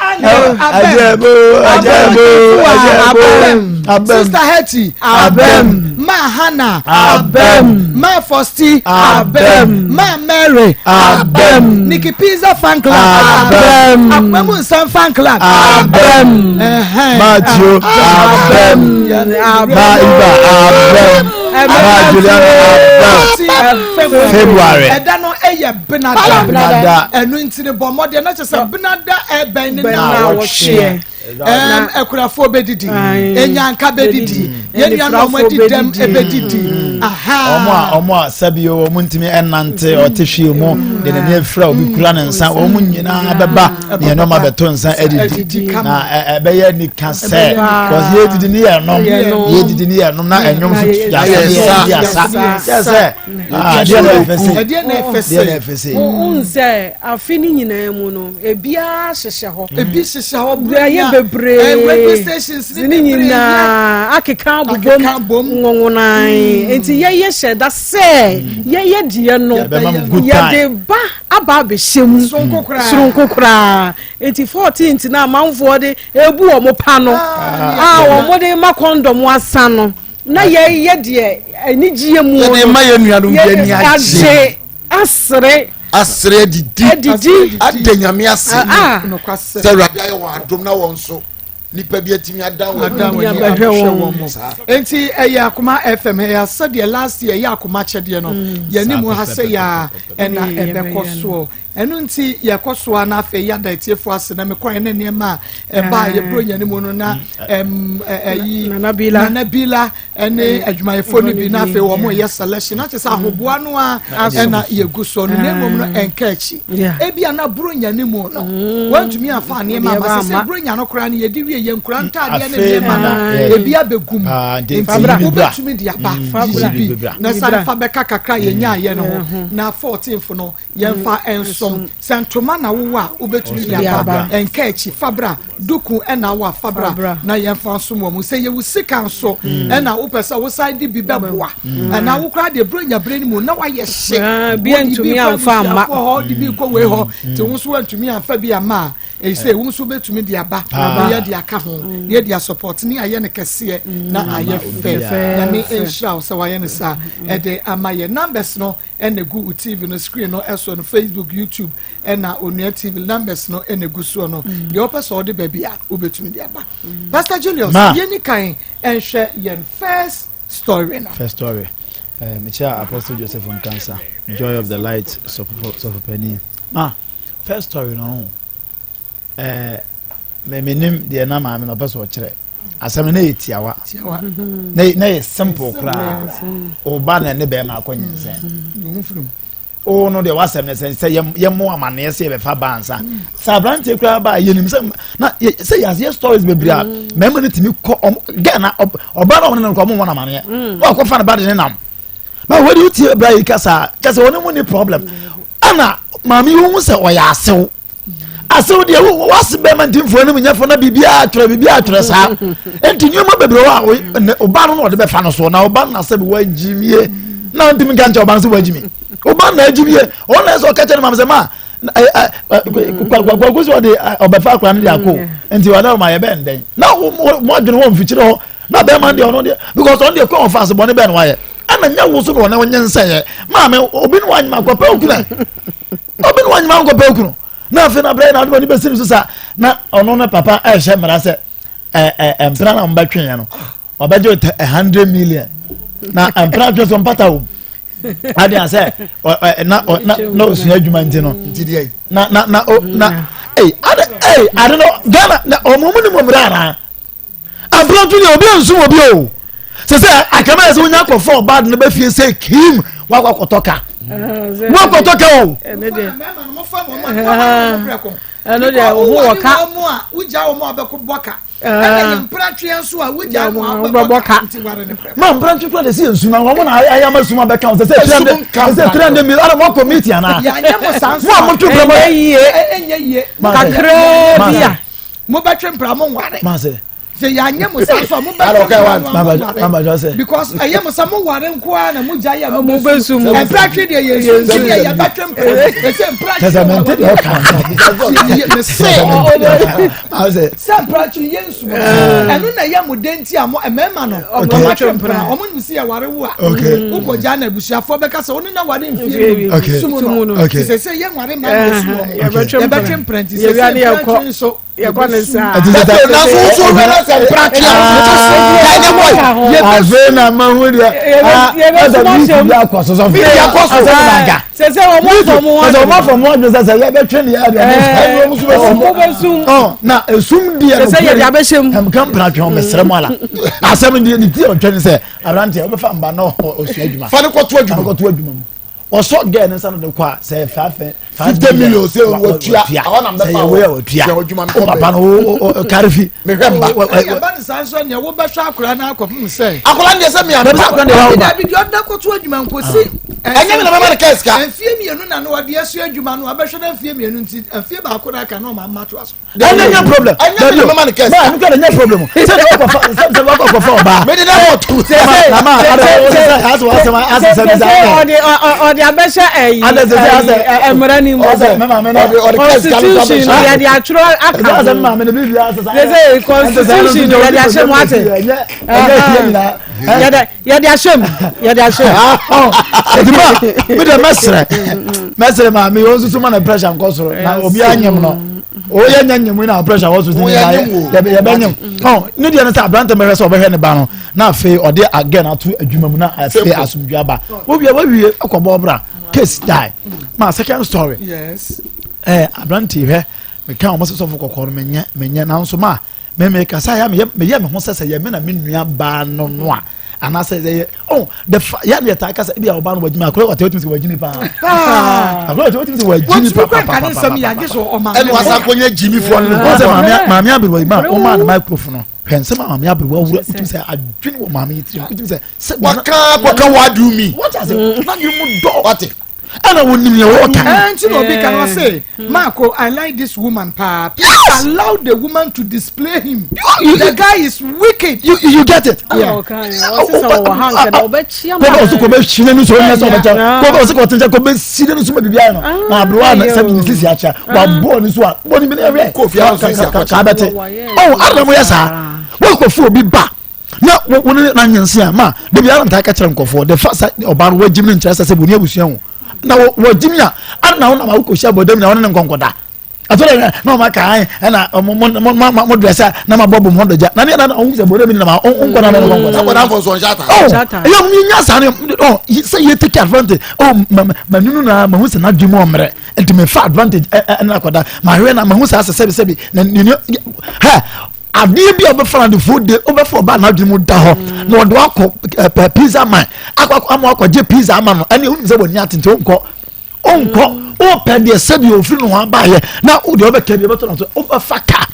Abem Sister Hetty Abem Ma Hannah Abem Ma Fosti Abem Ma Mary Abem Nikki Pizza fan club Abem Akmamu Sam fan club Abem Matthew Abem Ma Iba Abem February. Ɛda no ɛyɛ benada. Ɛnu ntini bɔ mɔden na kyerɛ sɛ benada ɛbɛn ne na wɔhwɛ. Ekurafo bedidi. Enyanka bedidi. Yenya no mo didem ebedidi. Aha. Omo sabio omo ntimi enante otehwe mu de ne afra obi kura ne nsa omo nyina beba ne no ma beto nsa edidi na ebeye ni kase cause ye didi ni enom na enyom so ya se dia na efese unse afini nyina mu no ebia hyehye ho bra bebre stations ni nyina akeka bobom ngongonan enti ye sheda se ye die no ye de ba aba be hyem surunkokra enti 14th na manfo de ebu o mo pa no o mo de ma condom asa no na ye de enigie mu ye ma ye nuadom bi ani age asre didi adanyame ase no kwase se rabi ayo wa adom na won so nipa bi atimi adan wo enti eya Akoma FM ya said last year ya Akoma chede no ye ni mu ha se ya ena ebekoso enu nti ye koso na afa ya da etiefo ase na mekọ ene ne ma ba ye bro nya ni mu no na yi na bila ene adwumayefo ni bi na afa wo mo ye selection na chesa ahoboa no a ena ye guso no na mom no enka achi ebia na bro nya ni mu no wantumi afa ne ma ba se bro nya no kra ne ye di wie ye nkura ntade ne ma na ebia begum enti ubetumi dia ba na sa fa beka kakra ye nya ye no na 14th no ye fa enso santoma na wo a ubetumi dia ba enka achi fabra duku ena wa fabra na ye fa so mo se ye wusika nso ena wo pesa wo side bi beboa na wo kra de bronya breni mu na wa ye hye bi antumi amfa ama ho di bi ko we ho te wo so antumi amfa bi ama e say wo so betumi dia ba ye dia ka ho ye dia support ni aye ne kese na aye fe na me ensure so wa ye ne sa e de amaye numbers no enegu TV no screen no eso no Facebook YouTube ena onua TV numbers no enegu so no the opposite of the baby a ubetumi dia ba Pastor Julius ye ni kan enhwe ye first story Micha Apostle Joseph from Cancer Joy of the Light so penny first story no me nim de na ma me no person kire asem na etiawa na simple kra o ba na ne be ma akonyense o no de wasem ne se yemo amane se be fa bansa sa brante kra ba yenim se na se ya stories be bria me mo ne timi ko ga na oba na wona ko mo na amane wa ko fa na ba de ne nam na we do tie bra yi kasa wona mo ni problem ana mami wo se o ya asew asew de wase be man timfo ne munyafo na bibia atwere sa enti nyoma bebre wa oba no de be fa no so na oba na se be wajimie na ntimi kan che oba se wajimi oba na ajimie ona so ka che mam se ma kwakwakwakwakwaso de obefa akwa ne akọ enti wada ma ye be nden na mo adwene wo mfikire ho na be man de ono de because on de ko fast bo ne be no wa ye ana nya wo so no na wonye nsa ye ma me obi no wanyima kwape okuna obi no wanyima kwape okuna na fe na brain na do ni be sinu so sa na ono na papa e hye mra se empra na mbetwen ya no obaje 100 million na empra twa so mpata wo ade ase na osu adwuma ntino ntidi na I don't know Ghana na omumu ni momra na empra twa ni obi ensu obi o se Akoma ese unya ko for bad na be fie se kim wa kotoka mo kotoka o eno de wo ka uja o mo abeko boka ene mpratwe nso a uja mo boka ma mpratwe kwa de se nsu na wo na ayama suma beka o se 300 mil ara mo committee ana ya nya mo sanso mo to promo enye ye kakra bia mo betwe mpra mo nware ma se se ya nya mo sanso mo betwe because aye mo samo ware nko a na mo jaya mo besu mo mpratwe de ye ya betwe mpra se mpratwe testament de o kan se mpratwe yensu enu na ya mo denti amo emema no o betwe mpra o mo nsi ya ware wo a wo ko ja na busuafo beka se oni na ware mfie sumu no se ye ware ma so ya betwe mpra nti se mpratwe so ye kwa nsa na so so na se mpratwe ya boy ye Avena Mamudia. Oh, now assume dear say I'm come back home Sramala. I said the deal can say around here over no or Shedma. Father got to you. Or so again and some of the choir say 50 million say what you are on the way or Carifi. Remember, but the Sanson, you will be sharp now. Say, I will understand me. I'm not going to man could see. I never remember the case. And fear me, and know what the SU man who are better fear me and fear I can know my mattress. There's no problem. I never remember the case. I'm got no problem. Constitution, the actual constitution, Mestre ma me also so man pressure am cause na obi anyem no o ye nyanyem na pressure was within ya benyem oh no dey na abrante me so obehwe ne ba no na afi ode again atu adwuma mu na afi asumdwa ba obi wawie akobo bra case die ma second story yes abrante he me kan o so for kokoro menye na nso ma me kasa ya me ho sese ya me na me nua ba no no a and I say, oh, the young attackers be our band with my cloak. What you were Jimmy Pan? I got what you were Jimmy Pan. And was up when you Jimmy from Mamma with my own microphone. Hence, Mamma will say, I drink what Mammy say, what can do me? What does it? You what it? And I wouldn't even walk. And you know, can say, Marco, I like this woman, Pap. Yes! Allow the woman to display him. The guy is wicked. You get it? Yeah. Okay. Na woni na nyansia ma de bia nta ka kire nkofo the first oba no wagim ne nkyerɛ sɛ boni abusuan na wagim ya ana na ma ko hia bodam na woni ne nkonkoda atole na ma kan na mo dressa na ma bobo mo doja na ne na on se bodam na ma on nkona na nkonkoda bodan for so shata ya mu nya sa ne oh say you take advantage oh ma nunu na ma hu se na dwemo omre enti me fa advantage na akoda ma hwe na ma hu se sebi na ha adi bi obefra the food day obefra ba na dwemu da ho na odo akọ pizza man akọ je pizza man no ene hu se boni atente onko o pe de sebi ofiri no ha ba ye na o de obeka bi beto na so obefa ka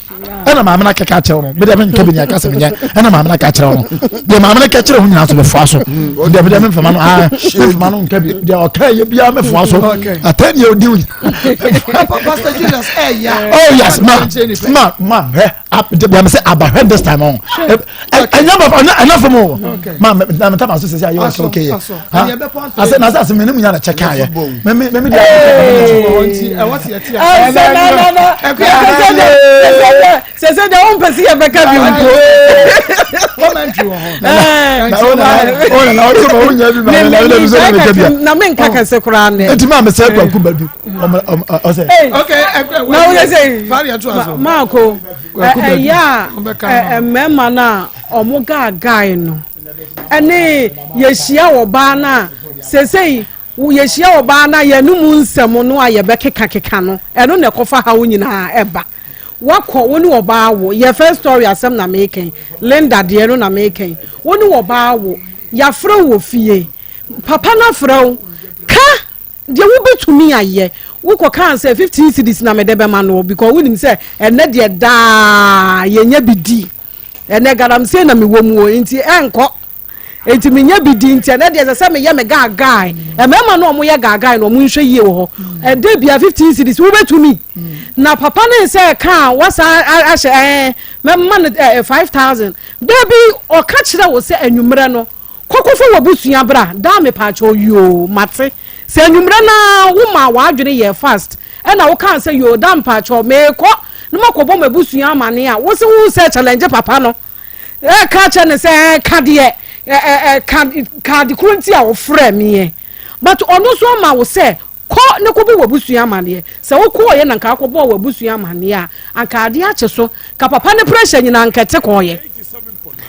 ena ma amena kaka kire no be de men kabi nya ka se nya ena ma amena kaka kire no de ma amena kaka kire hu nya so be fo aso de be men fama no fama no kabi de o ka ye bia me fo aso atani o di Pastor Jesus yeah oh yes ma I'm say about this time on. Enough more. Ma na meta so say you okay. I said na say me no nya na check here. Me what here tia. Say the one person e beka bi unko. Commentary on. Na men kaka se kura ne. Enti ma me say kwa kubadu. Okay. Now you say Marco mema na omuga guy no ene yehia wo ba na sesei yehia wo ba na yenumu nsem no aye bekeka no eno ne kofa ha wonyina eba wakọ woni wo ba wo ye first story asem na making Linda de no na making woni wo ba wo ya fra wo fie papa na fra wo ka de wo betumi aye wukọ kan say 15 cedis na medebe ma no because we nim say ene de da ye nya bidi ene garam say na me womu nti enko enti me nya bidi nti ene de say me ye me guy e me ma no mo ye guy no mo nhwe yie wo ho e de bia 15 cedis wo betumi na papa ne say kan wasa ahye me ma 5000 baby o ka kire wo say anwumre no kokofo wo busua bra da me pa cho yo mate se anwumre na wo ma wa adwene ye fast e na wo kan say yo da mpa cho me ko no makobo mabusua amane a wo se wo se challenge papa no e ka che ne se ka de ka de kurunti a wo frɛ me but ono so ma wo se ko ne ko bi wabusu amane se wo ko ye na nka ko bo wabusu amane a anka ade ache so ka papa ne pressure nyina nka te ko ye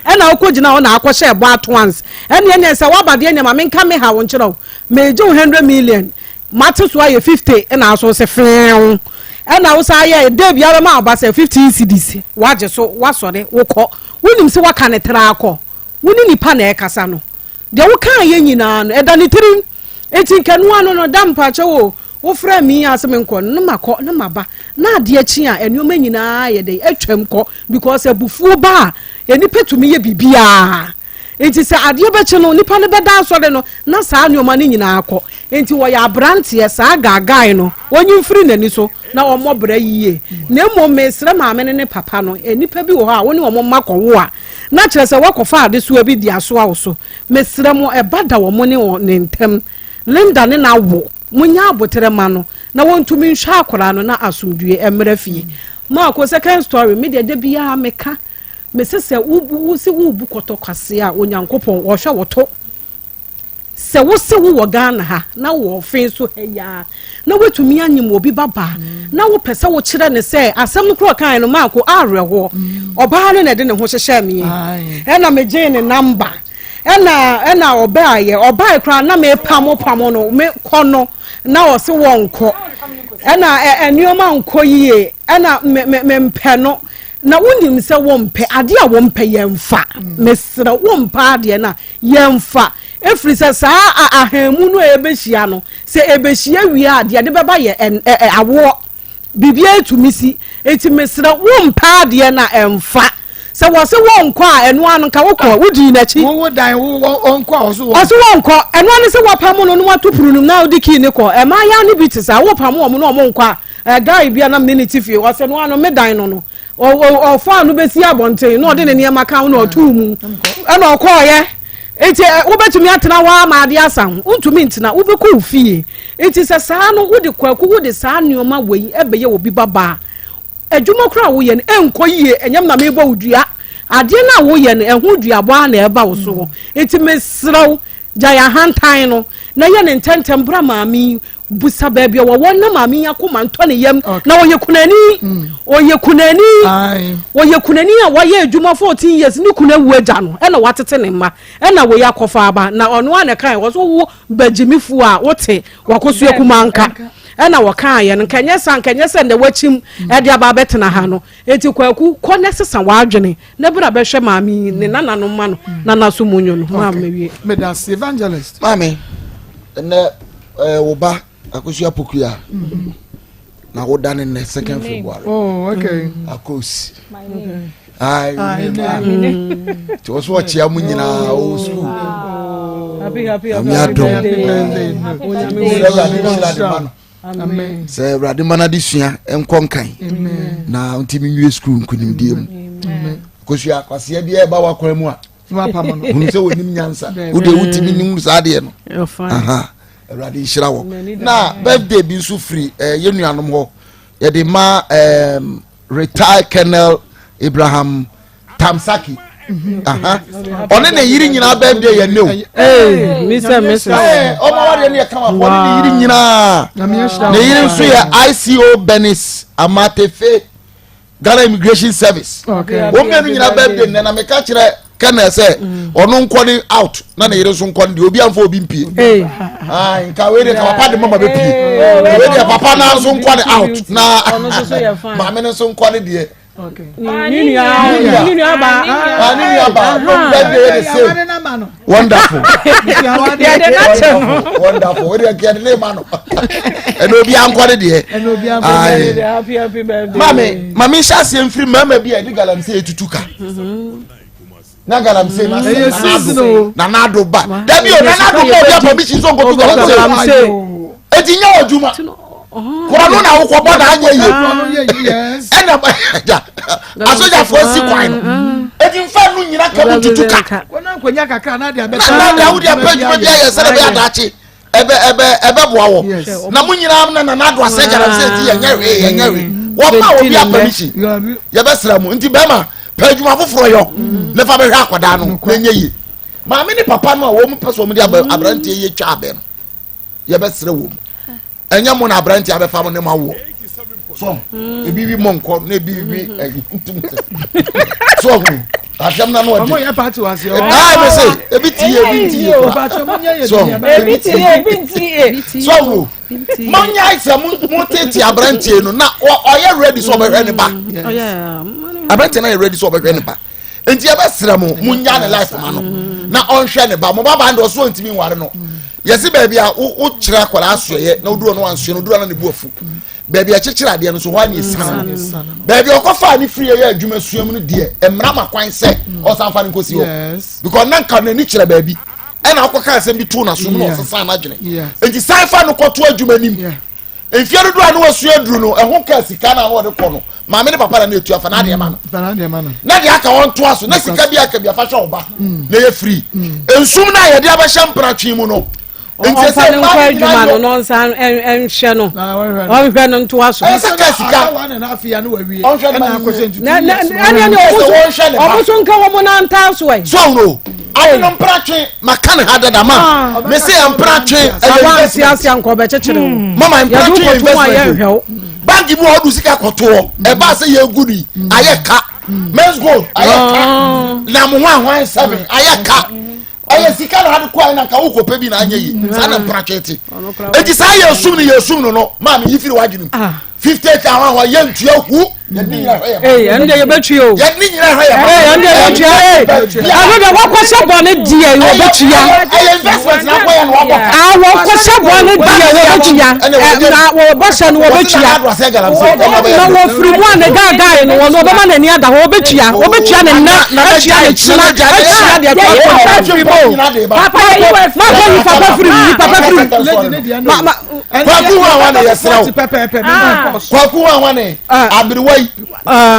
ena wo ko gina wo na akọ share bo at once ene se wa bade ene ma me nka me ha wo nkyerɛ me je 100 million mate so aye 50 ena so se fɛn ena wo sa aye de bia ma aba se 15 cedis waje so wasɔre wo kɔ wonim se waka ne tra akɔ woni nipa na ekasa no de wo kan ye nyina no eda ne tirim eti kanu ano no dampa che wo fra mi asem nkɔ no makɔ no maba na ade achi a enuma nyina ye de atwam kɔ because abufuo ba eni petumi ye bibia enti se ade beche no nipa ne beda asɔre no na saa nyoma ne nyina akɔ enti wo ya brante saa gagai no wonyi mfiri nani so na wo mobra yiye na emo mesre maame ne papa no enipa bi wo ha woni wo makɔ wo a na kyerɛ sɛ wakɔfa ade so abi di aso awo so mesre mo ebada wo mo ne ntem Linda ne na wo munya abotere ma no na wontumi nhwa akora no na asomdue emra fie Maa Akos second story me de bia meka mesese wo si wo bu koto kwase a onyankopon wo hwe woto se wo se wo Ghana ha na wo fe so heya na wetumi anyim obi baba na wo pese wo kire ne se asem kro kan no Maa Akos areho oba ne de ne ho hyehye me na meje ne number ena obaye kra na me pamo no me kono na o se wonko ena enyoma nko yie ena me mpe no na wonim se wompe ade a wompe yemfa mesra wompa ade na yemfa efri se saa ahemu no ebehia no se ebehia wi ade de beba ye awo bibia etumisi eti mesra wompa ade na emfa se wo se wonko a eno anu ka wokọ wudi na chi wo dan wo onko a so wonko eno anu se wapam no no watupuru no na odiki ne ko e ma ya ne bitis a wopam wo no mo nko a guy bia na minute fie wo se no anu me dan no o fa no besi abonten no de ne ne maka no otumu ena okoye eti wo betumi atena wa ma ade asan untumi ntina wo beku fie eti se saa no wodi kwaku wodi saa neoma wei ebeye obi baba adwuma kra wo ye enko yie enyam na mebo udua ade na wo ye ehun dua bo na eba wo so enti mesraw jaya hantan no na ye ne ntentem bra maami busa baby wo wona maami Akoma nto ne yam na wo ye kunani a wo ye adwuma 14 years ni kunawu agya no na watete ne mma na wo ya kofa aba na ono ane kan wo so wo bagimifu a wote wakoso akumanka ena waka ye nkanye san de wachim e de aba betena ha no eti kwaku kone sesa wadwene na bra behwe maami ne nana no ma no nana so munyo no ma mewie medas evangelist mami ne wo ba Akos apokuya na wo dane ne 2nd February okay Akos my name to was watch ya munyina o school happy amen se brade mana disua enkonkan na ntimi nwie school nkunimdie mu Akos akwase de e ba wakora mu a unu se wonim nyansa wo de wutimi nim saade no aha brade shira wo na birthday bi nso free yenuanom ho ye de ma retired Colonel Abraham Tamsaki one ne yiri nyina birthday ye no misa o ma wade ne kama one ne yiri nyina ne yiri nso ye ICO Benis Amatefe Ghana Immigration Service o me no nyina birthday na me ka kire kana say ono nkoni out na ne yiri nso nkoni de obi amfa obi mpie nka we de ka papa de mama be pie we de papa na nso nkoni out na ma me nso nkoni de okay nini aba wonderful wonderful we dey get name man and obi ankore de happy birthday mami chance mfiri mama bi e di galamse etutuka na galamse na nado ba da bi o na nado ba obi permission so go to galamse etinya oduma kono na wo ko boda anye ye ena asoja fosi kwan eti mfa nu nyina ka bututuka wona nkonya kakra na de abeta na da wudi apejuma bia ye sere be adachi ebe boawo na munyina na nado ase galamse eti ye nyawe wo ma obi permission ye be sra mu nti be ma pejuma foforo yo ne fa be hwa akoda no na nye yi ma me ni papa no wo mu peso mu de abrantie ye twa abe no ye be sra wo enya mo na abranti abefa mo ne mawo so ebi bi monko na ebi bi so asem na no omo ye party was yo me say ebi tie so ebi tie so monya isa mo tete abranti no na oye ready so be hwe ne ba abranti na ready so be hwe ne ba enti ya besra mo munya ne life ma no na onhwe ne ba mo baba ndo so ntimi nware no yesi baby a wo kira kwara asoye na oduro no ansoye no oduro na ne buafu baby a kikira de no so hwa ni sana baby okofa ni free ya adwuma suam no de emra makwan se o sanfa ni kosi ho because nan ka na ni kira baby e na okoka asem bi tu na so no osesa na adwene enti sanfa no koto adwuma nim enfiado do anu wasua duru no ehun ka sika na wo de ko no ma me ne papa na na etu afa na de ma no na de aka won to aso na sika bi aka bi afa hwe oba na ye free ensum na ye de abahya mpratwe mu no enti se ma adwuma no no san enhwe no o hwe no to aso esa ka sika na na afia no wawie na akosentu na omo so nka wo mo na nta so e so no awo no mpratwe makane hadada ma me se mpratwe awan siasia nko be chechire mama mpratwe investment banki mu odu sika koto e ba se ye gudi ayeka men's gold ayeka na mo hwan 7 ayeka aye sika na hadu kwa na ka ukope bi na anya yi sana mpratwe eti sa ye sum no ma me yifiri waginu 50 ka wa ye ntua hu ye ni nyina hwe ande ye betuo ye ni nyina hwe ande ye betuo agobe wako sabone die yo betua investment na kwa ya no wako wako sabone die yo betua na wo bosa no wo betua na wo free mu ane gaga no wo no be ma na ni ada wo betua ne na betua ne china de papa you papa free mama kwaku wa na yesra kwaku wa na abiriwai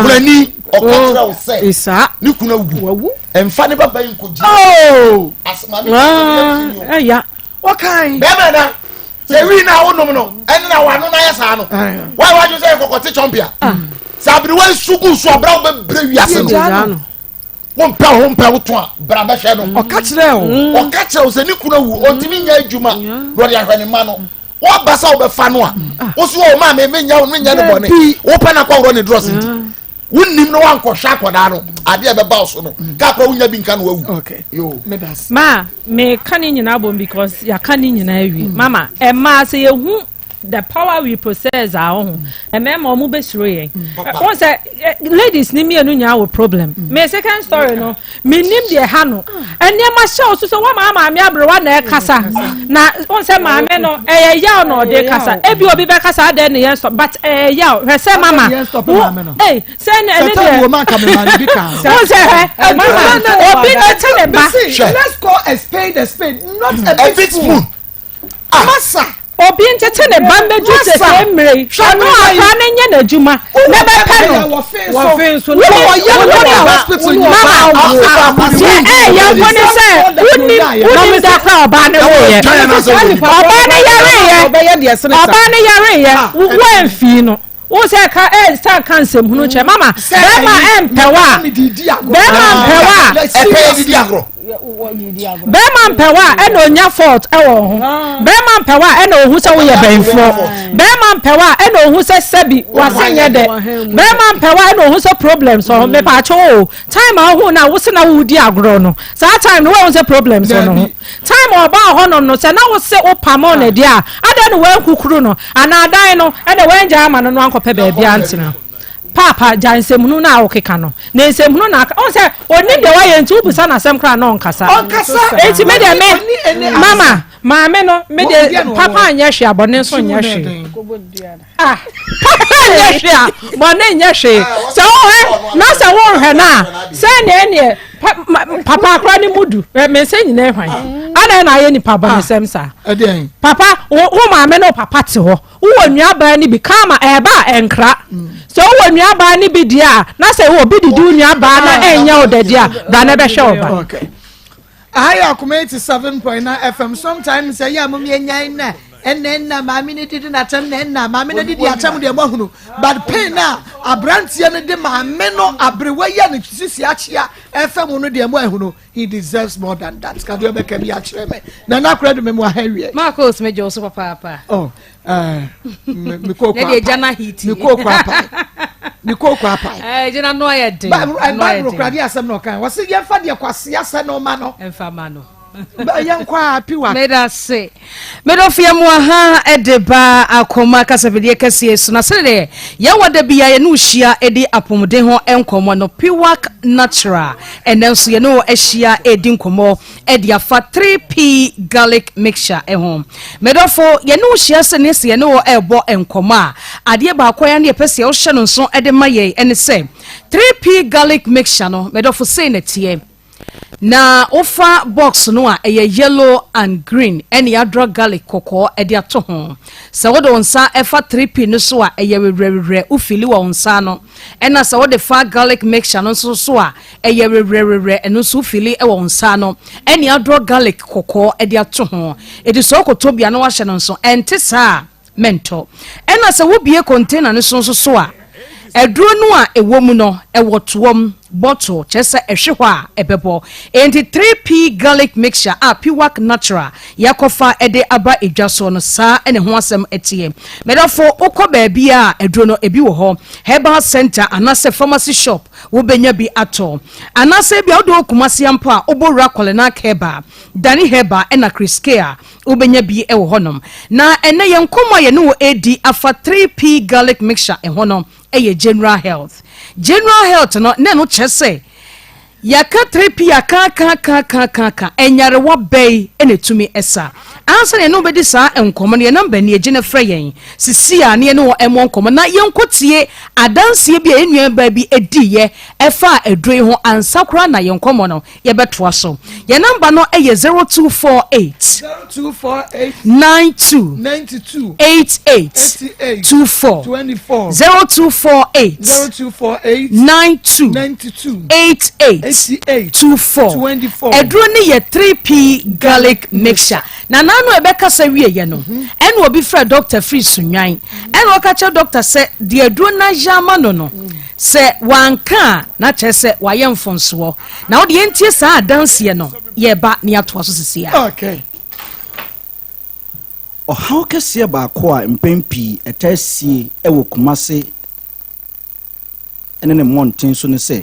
kurani okotira wo se isa ni kuna wu emfa ne baba yin koji asma ni ya okay be na sewi na wonom no eni na wano na yesa no why waju say kokote champion sabiriwai sugu so abra wo be wiase no won pa wo to a bra be hwe no okatire o se ni kuna wu ontimi nya adwuma ro de ahwe ne ma no wo basa wo be fa no a wo so wo ma me nya ne bone wo pa na kwa ro ne dross nti wunnim no wanko hwa akoda no ade e be ba so no ka kwa wunya bi nka no wawu okay yo medas ma me kan nyina bom because ya kan nyina awi mama e ma se yehu the power we possess our mema omu besiro yen won say ladies ni me anu nya wo problem me second story no me nim de ha no ene ma show so wa ma me abre wa na e kasa na won say ma me no e ya no de kasa e bi obi be kasa de ne yen stop but ya we say mama eh say ne ene de wo ma ka me ma bi ka won say mama obi no tell ba let's call a spade not a big spoon massa obi ntete ne bambeju se emre ano aka ne nya na juma na be pe no wo fenso no wo hospital mama ya woni se woni da ka oba ne wo ye oba ne yare ye wo enfi no wo se ka start cancel hunu che mama be ma empewa didi agro Bema mpewa eno onya fault ewo ho bema mpewa eno ohu se wo ye benfo bema mpewa eno ohu se sebi wasenye de bema mpewa eno ohu se problems so me pa cho time ahu na wo se na wo di agro no sa time no wo se problems no time oba ho no se na wo se opamo na dia ada no wan kukuru no ana adan no ene wan ja ama no ankope ba bia ntina papa jansemunu na okeka no na ensemunu na on say oni de wa yentu busa na sem kra no nkasa enti me de me mama maame no me de papa anya hwe abone so nya hwe papa anya hwe abone nya hwe so na se wo hwe na se ne ne papa kra ni mudu me se nyina hwan ana na ye ni papa ne sem sa papa wo maame no papa te ho wo nuaba ni bi kama eba enkra so wo nuaba ni bi dia na se wo bi didi nuaba na enya odadia da na be hwe oba okay aya community 7.9 FM sometimes say ya mum yenyan na enna mami ne didi na tam na enna mami ne didi atam de mohunu but pain na abrantie ne de mami no abrewa ya ne sisi achia FM no de mo ehunu he deserves more than that ka do be ka bi a kire me na na kura do me mo ahawie Maa Akos me jo so papa oh me ko kwa jana hiti me ko kwa pa me ko kwa pa jana no ayede ba kura de asem no kan wose ye fa de kwase asa no ma no emfa ma no ba yan kwa piwa meda se medo fie mo ha edeba Akoma kasafidie kase so na se de ya wada bia ye no hia edi apomden ho enkomo no piwak natural enenso ye no ahia edi nkomo edi afa 3p garlic mixture ho medo fo ye no hia se ne se ye no ebo enkomo a ade ba akoya ne pese wo hye no nso ede maye ene se 3p garlic mixture no medo fo se na tie na ofa box no a yellow and green any adra garlic koko e dia to ho se wo do nsa e fa 3p no so a rewrewre ufili wo nsa no ena se wo de fa garlic mixture no so a rewrewre eno so ufili e wo nsa no any adra garlic koko e dia to ho e di so kotobia no wa hye no so ente sa mento ena se wo bie container no so a eduro no a ewo mu no e wotoom bottle chese ehwe a ebebo enti 3p garlic mixture a piwak natural yakofa ede aba edwaso no sa ene ho asem etie medafo okoba bia eduro no ebi wo ho herbal center anase pharmacy shop wo benya bi ato anase bia wo kumase ampo a obowura kolena keba dani heba ena criskea wo benya bi e wo honom na ene yenkomo ye no edi afa 3p garlic mixture e honom eye general health no ne no chese yaka 3p aka enyare wo bay ene tumi esa ansa ne no bedi sa enkomo ne number ne gene frɛ yɛn sisia ne no emo enkomo na yenkotie adanse bi enua ba bi ediye ɛfa edoi ho ansa kora na yenkomo no ye betoa so ye number no eye 0248 92 88 24 0248 92 88 24 edro ne ye 3p garlic mixture na nanu ebeka sa wie ye no ene obi fra Dr. Free Sunwan ene okache doctor se de edro na jama no se wanka na chese waye mfonso na wo de entie sa adanse no ye ba ne ato so sisia okay how kese ba ko a mpempi etasie ewo kumase ene ne monten so ne se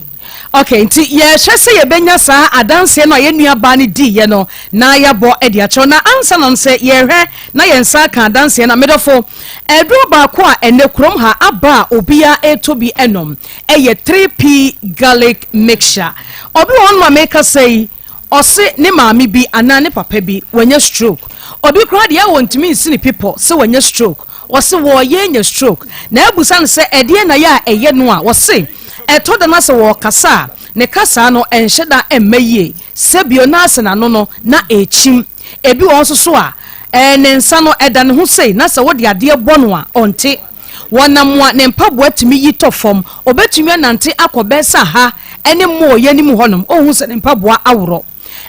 okay nti ye hwese ye benya sa adanse no ye nua ba ne di ye no na ya bo e dia cho na ansa no se ye hwe na ye nsa ka adanse na medofo edu ba ko a ene krom ha aba obia etobi enom ye 3p garlic mixture obi won ma make say ose ne maami bi ana ne papa bi wanya stroke obi kra de ya wontimi nsini people se wanya stroke ose wo ye nya stroke na ebusan se ede na ya eye no a wose etoda na se wo kasa ne kasa no enhyeda emmeye sebio na ase na no na echim ebi wo so a ne nsa no eda ne ho sei na se wo de ade bo no a onte wonamwa ne mpabo atimi yi tofom obetumi anante akobesa ha ene mo ye ni mu honom ohun se ne mpabo awro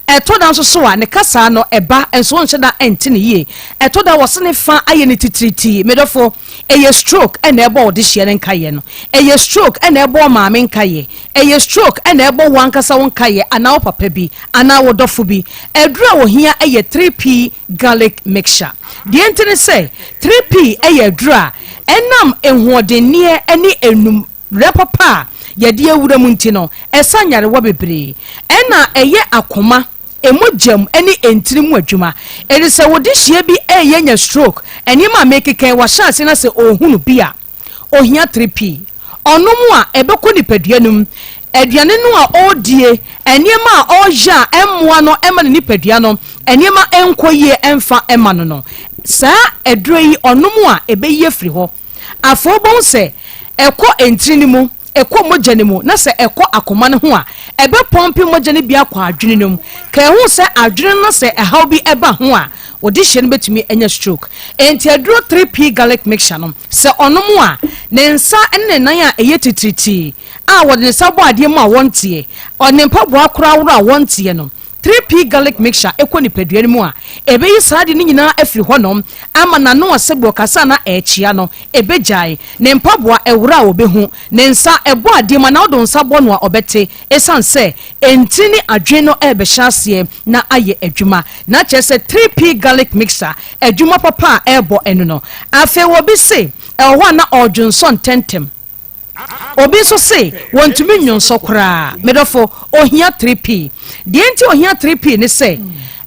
etoda so a ne kasa no eba enso nhyeda ente ne ye etoda wose ne fa aye ne titiriti medofo eye stroke ene ebo ode hye ne nkaye no eye stroke ene ebo maame nkaye eye stroke ene ebo wankasa wonkaye ana wo papa bi ana wo dofo bi edura wo hia eye 3p garlic mixture de ente ne say 3p eye edura enam enhodenie ene enum repapa yede ewura mu nti no esa nyare wo bebre ena eye akoma emojam ene entiri mu adwuma eri se wodi hye bi eye nya stroke eni ma mekeke wa chance na se ohunu bia ohia 3p onomu a ebeko nipaduanum aduane no a odie eniema a oja emmoa no ema ne nipadua no eniema enkoyie emfa ema no sa eduro yi onomu a ebeye firi ho afobon se eko entiri ni mu eko mojane mu na se eko akoma ne ho a ebe pompi mojane bia kwa adwene num ka hu se adwene no se ehaw bi eba ho a odi hye no betumi enya stroke enti aduro 3p garlic mixture no se onomu a ne nsa ene nan a eye titiriti a wode ne sabo ade mu a wontie one mpabo akora woro a wontie no 3p garlic mixture ekɔ nipadua mu a ebeyi saade ni nyina afiri hɔnom ama nano asebɔ kasa na ɛkyia no ebegyae ne mpaboa ɛwura a obehu ne nsa ɛbɔ ade ma na ɔdo nsa bɔ no a ɔbɛte esan sɛ enti ni adwe no ɛbɛhyɛ aseɛ na ayɛ adwuma na kyerɛ sɛ 3p garlic mixture adwuma papa a ɛbɔ ɛno no afei obi se ɛwɔ na ɔdwonso ntɛntɛm obi so se wɔntumi nyonso koraa medɔfo ohia 3p deɛ nti ohia 3p ne sɛ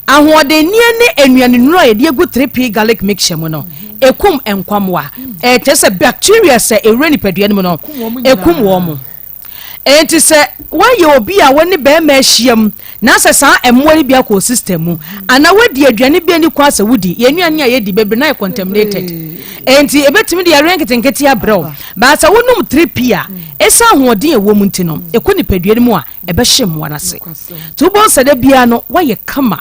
ahoɔdennie ne anuane nnuro a yɛde agu 3p garlic mixture mu no ekum enkwamwa kyerɛ sɛ bacteria sɛ ɛwura nipadua no mu no ekum wɔ mo enti sɛ wayɛ obi a wɔne bɛrima ahyiam na sɛ saa ɛmmoa no bi akɔ system mu ana wadi aduane bi ani kwa sɛ wodi yɛnuane a yɛdi bebree na yɛ contaminated enti ebetumi de yɛrɛ nketenkete abrɛw baasa wonum 3p a ɛsa ahoɔden ɛwɔ mu nti no ɛkɔ nipadua no mu a ɛbɛhyɛ mmoa no ase tubɔ sɛ da bia no wayɛ kama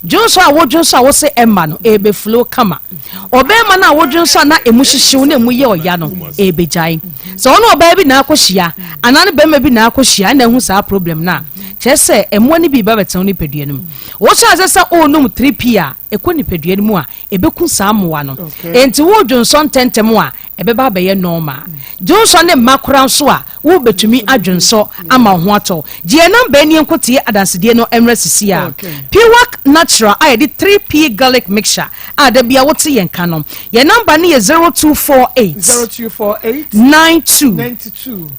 dwonso a wodwonso a wose ɛma no ɛbɛflow kama ɔbɛrima no a wodwonso a na ɛmu hyehyew na ɛmu yɛ ɔya no ɛbɛgyae sɛ ɔno ɔbaa bi na akɔhyia anaa ne bɛrima bi na akɔhyia na ɛhu saa problem na kyerɛ sɛ ɛmmoa no bi bɛbɛtɛw nipadua no mu wɔhyɛ asɛ sɛ ɔnum 3p a ɛkɔ nipadua no mu a ɛbɛku saa mmoa no enti wodwonso ntɛntɛm a ɛbɛba abɛyɛ normal dwonso ne mma kora nso a wobɛtumi adwonso ama ho atɔ gyeɛ namba ani nkotie adansedie no ɛmmerɛ sisi a piwak natural a yɛde 3p garlic mixture a da bia wote yɛn ka no yɛn namba no yɛ 0248 92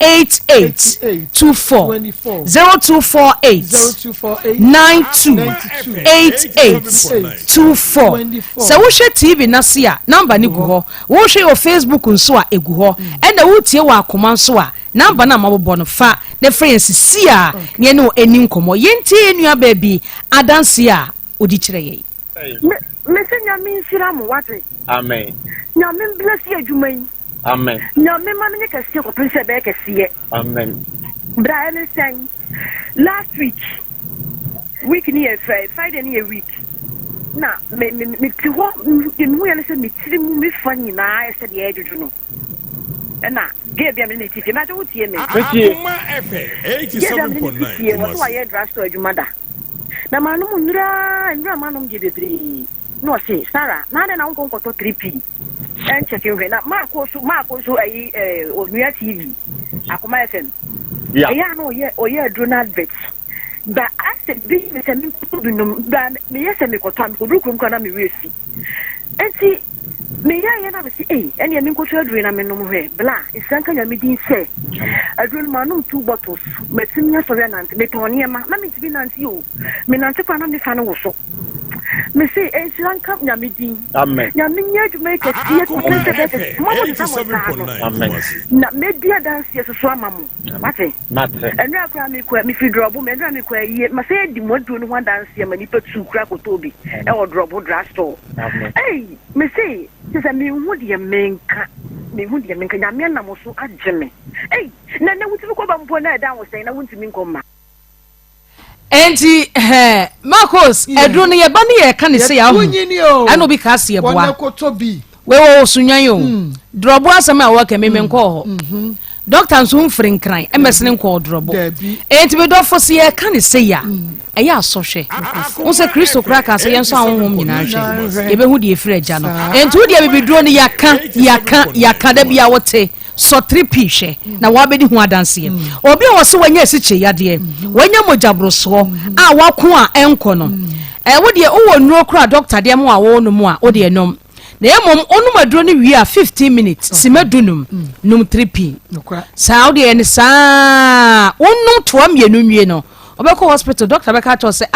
88 24 0248 92 88 24 sɛ wohwɛ tv na se a namba no gu hɔ wohwɛ wɔ facebook nso a egu hɔ ɛna wotie wɔ akoma nso a namba na mabobɔ no fa ne friends si a ne no eni nkomo yentie enua baabi adanse a odi kyerɛ yɛ me se nyame nsira mo wate amen nyame bless you adwuma yi amen nyame ma me kɛse ko pese be kɛse amen bra any sen last week ni a Friday ni a week na me ti ho emu ya se me tiri mu me fa nyina ese de edudu no na ge bia me ne titi ma wo tie me Akoma FM 87.9 wo so aye drasto adwuma da na ma no mu nura ma no mje bebre no se Sara na de na wo konkoto 3p en check we na ma ko so ayi onua TV Akoma FM ya no ye Donald Bet ba ase bi me se me kudu no ba me yese me kotam ko dukrum kana me wesi enti me ya na me si eni me nkotu aduru na me no hwe bla isanka nya me din se aduru ma no 2 bottles metim nya so ya nante me toni ma na me tibi nante o me nante kwa na me fa no wo so me say isanka nya me din amen nya me nya aduma ke tie ko pese amen na me dia dance so amamu mate enu akwa me kwa me fi drobo me enu me kwa yie ma say di modu no ho dance ma ni patu kura ko tobi e wo drobo drugstore me say sɛ me hu de menka nya me na mo so ageme na wutimi ko ba mpo na da wo sɛn na wuntimi nkɔma enti Marcos edru no ye ba ne ye ka ne se ya hu ana obi ka se ye boa we wo sunyan yo drobo asɛm a wo ka me nkɔ ho doctor nso mfiri nkran emesene nkɔ drobo enti be do fo se ye ka ne se ya ɛyɛ asɔhwɛ wo sɛ Kristo kra ka sɛ yɛn so ahonhom nyina hwɛ yɛbɛhu de efiri agya no enti wo de bibiduro no yaka da bia wote so 3p hwɛ na wabɛdi ho adanse obi a wɔse wanya asikyɛ yadeɛ wanya mogyabroso a wako a ɛnkɔ no wo de wo nnuro kra doctor de mo a wo no mu a wo de enom na emom onum aduro no wi a 15 minutes simadunum num 3p saa wo de ne saa wonum toa mienu nwie no obeko hospital doctor beka to say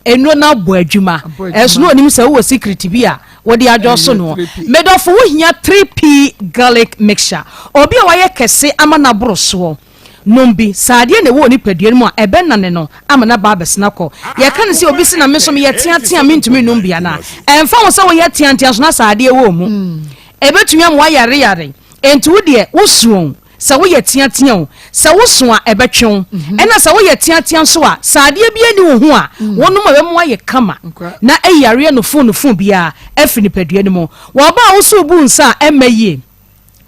enu na bo adwuma eso no onim say wo secret bi a wo de adwoso no medofo wo hia 3p garlic mixture obi a waye kese ama na boroso nombi saade na wo ni padua mu a ebe nane no ama na ba besna kɔ ye ka ne se obi si na me so me ye tia mentumi nombia na emfa wo se wo ye tia so na saade wo mu ebetumi am wa yare enti wo de wo suon sa wo ye tia o sa wo so a ebetwen ena sa wo ye tia so a saade bia ni wo ho a wonum a bemu aye kama na eyare no phone bia afini padua ni mu wo ba wo so bu nsa emaye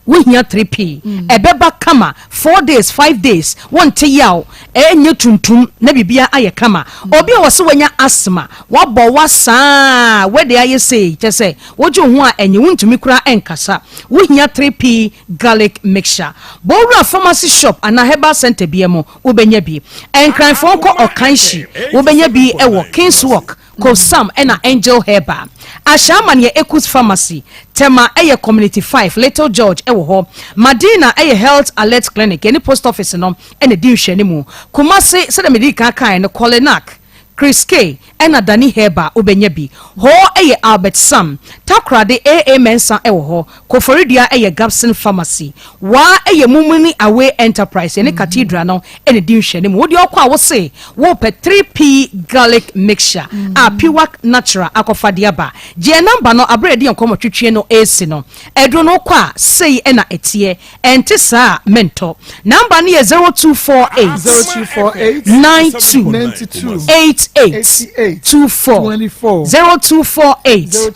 wohia 3p ebeba kama 4 days 5 days wonte yaw enye tuntum na bibia aye kama obi wo se wanya asthma wabɔ wasa wede aye sei kyese woju ho a enye wuntumi kura enkasa wohia 3p garlic mixture bowura pharmacy shop ana herbal center biemo wobenya bi enkranfo ko okanshi wobenya bi ewo Kingswalk Kosam ena Angel Herba Ashama ne Ekus Pharmacy Tema eye Community 5 Little George ewo ho Madina eye Health Alert Clinic any post office no ene di hwene mu Kumase se de medika kan no Kolenak Chris K ena Dani Herba obenya bi ho eye Albert Sam Takrade AA Mensa ewo ho Koforidia eye Gabson Pharmacy wa eye Mumuni Away Enterprise ene Cathedral no ene di hwene mu wodi okwa wo se wo pe 3p garlic mixture a pure natural akofade aba je number no abredi enkomo twetwe no AC no edro no kwa sei ena etie ente saa mento number no ye 0248 92 88 24 0248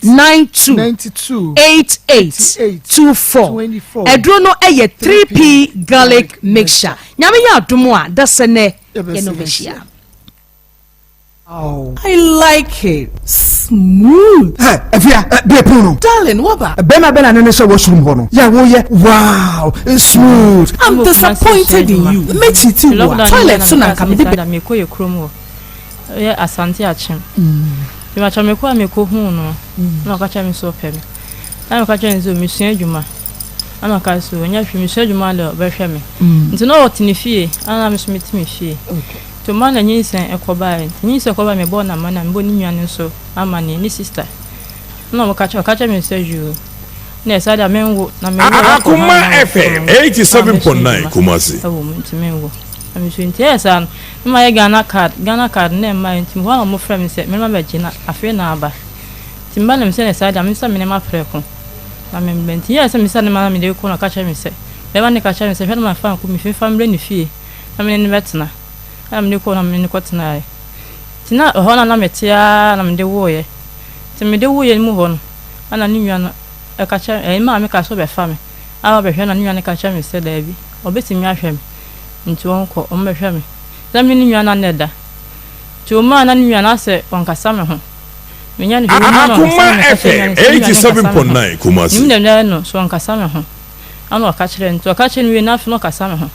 92 88 24 edro no eye 3p garlic mixture nyame ya adomo a dasene yenoveshia. Oh, I like it. Smooth. Hey, be puno. Darling, what about? Bena nene se washroom hono. Yeah, wo ye. Wow, it's smooth. I'm disappointed in you. Mechi ti wa. Toilet so na ka me de me ko ye kromo. Ye asante achim. Me ma cha me ko hu no. Na ka cha me so pe me. Na ka cha nzo me sua adwuma. Ana ka so nya hwe me sua adwuma le be hwe me. Nti no otini fie, ana me so me timi fie. Okay. To man and yin say ekoba yin say ekoba me born na man and boni nwan so amane ni sister no mo kacha me say you na say da menwo na me Akoma FM 87.9 Kumasi awo mtimenwo ami so interest an ma ye Ghana card na ma ntim ho mo frɛ me say me ma baji na afi na aba timba na me say na say da me say me ma frɛ ko na me mbenti ye say me say na ma me de ko na kacha me say be ma ne kacha me say hwe na ma fa ko me fi family ni fie na me ne betena am ni ko na me ni ko tena tina ho na metia na me de wo ye ti me de wo ye mu ho no ana ni nwa no e ka cha ma me ka so be fa me a be hwe na ni nwa ne ka cha me se da bi obeti mi ahwe me nti won ko o me hwe me da me ni nwa na ne da ti o ma na ni nwa na se won ka sa me ho me nya ni ho Akoma FM 87.9 Kumasi ni ne no so won ka sa me ho ana o ka kire nti o ka kire ni na afi no ka sa me ho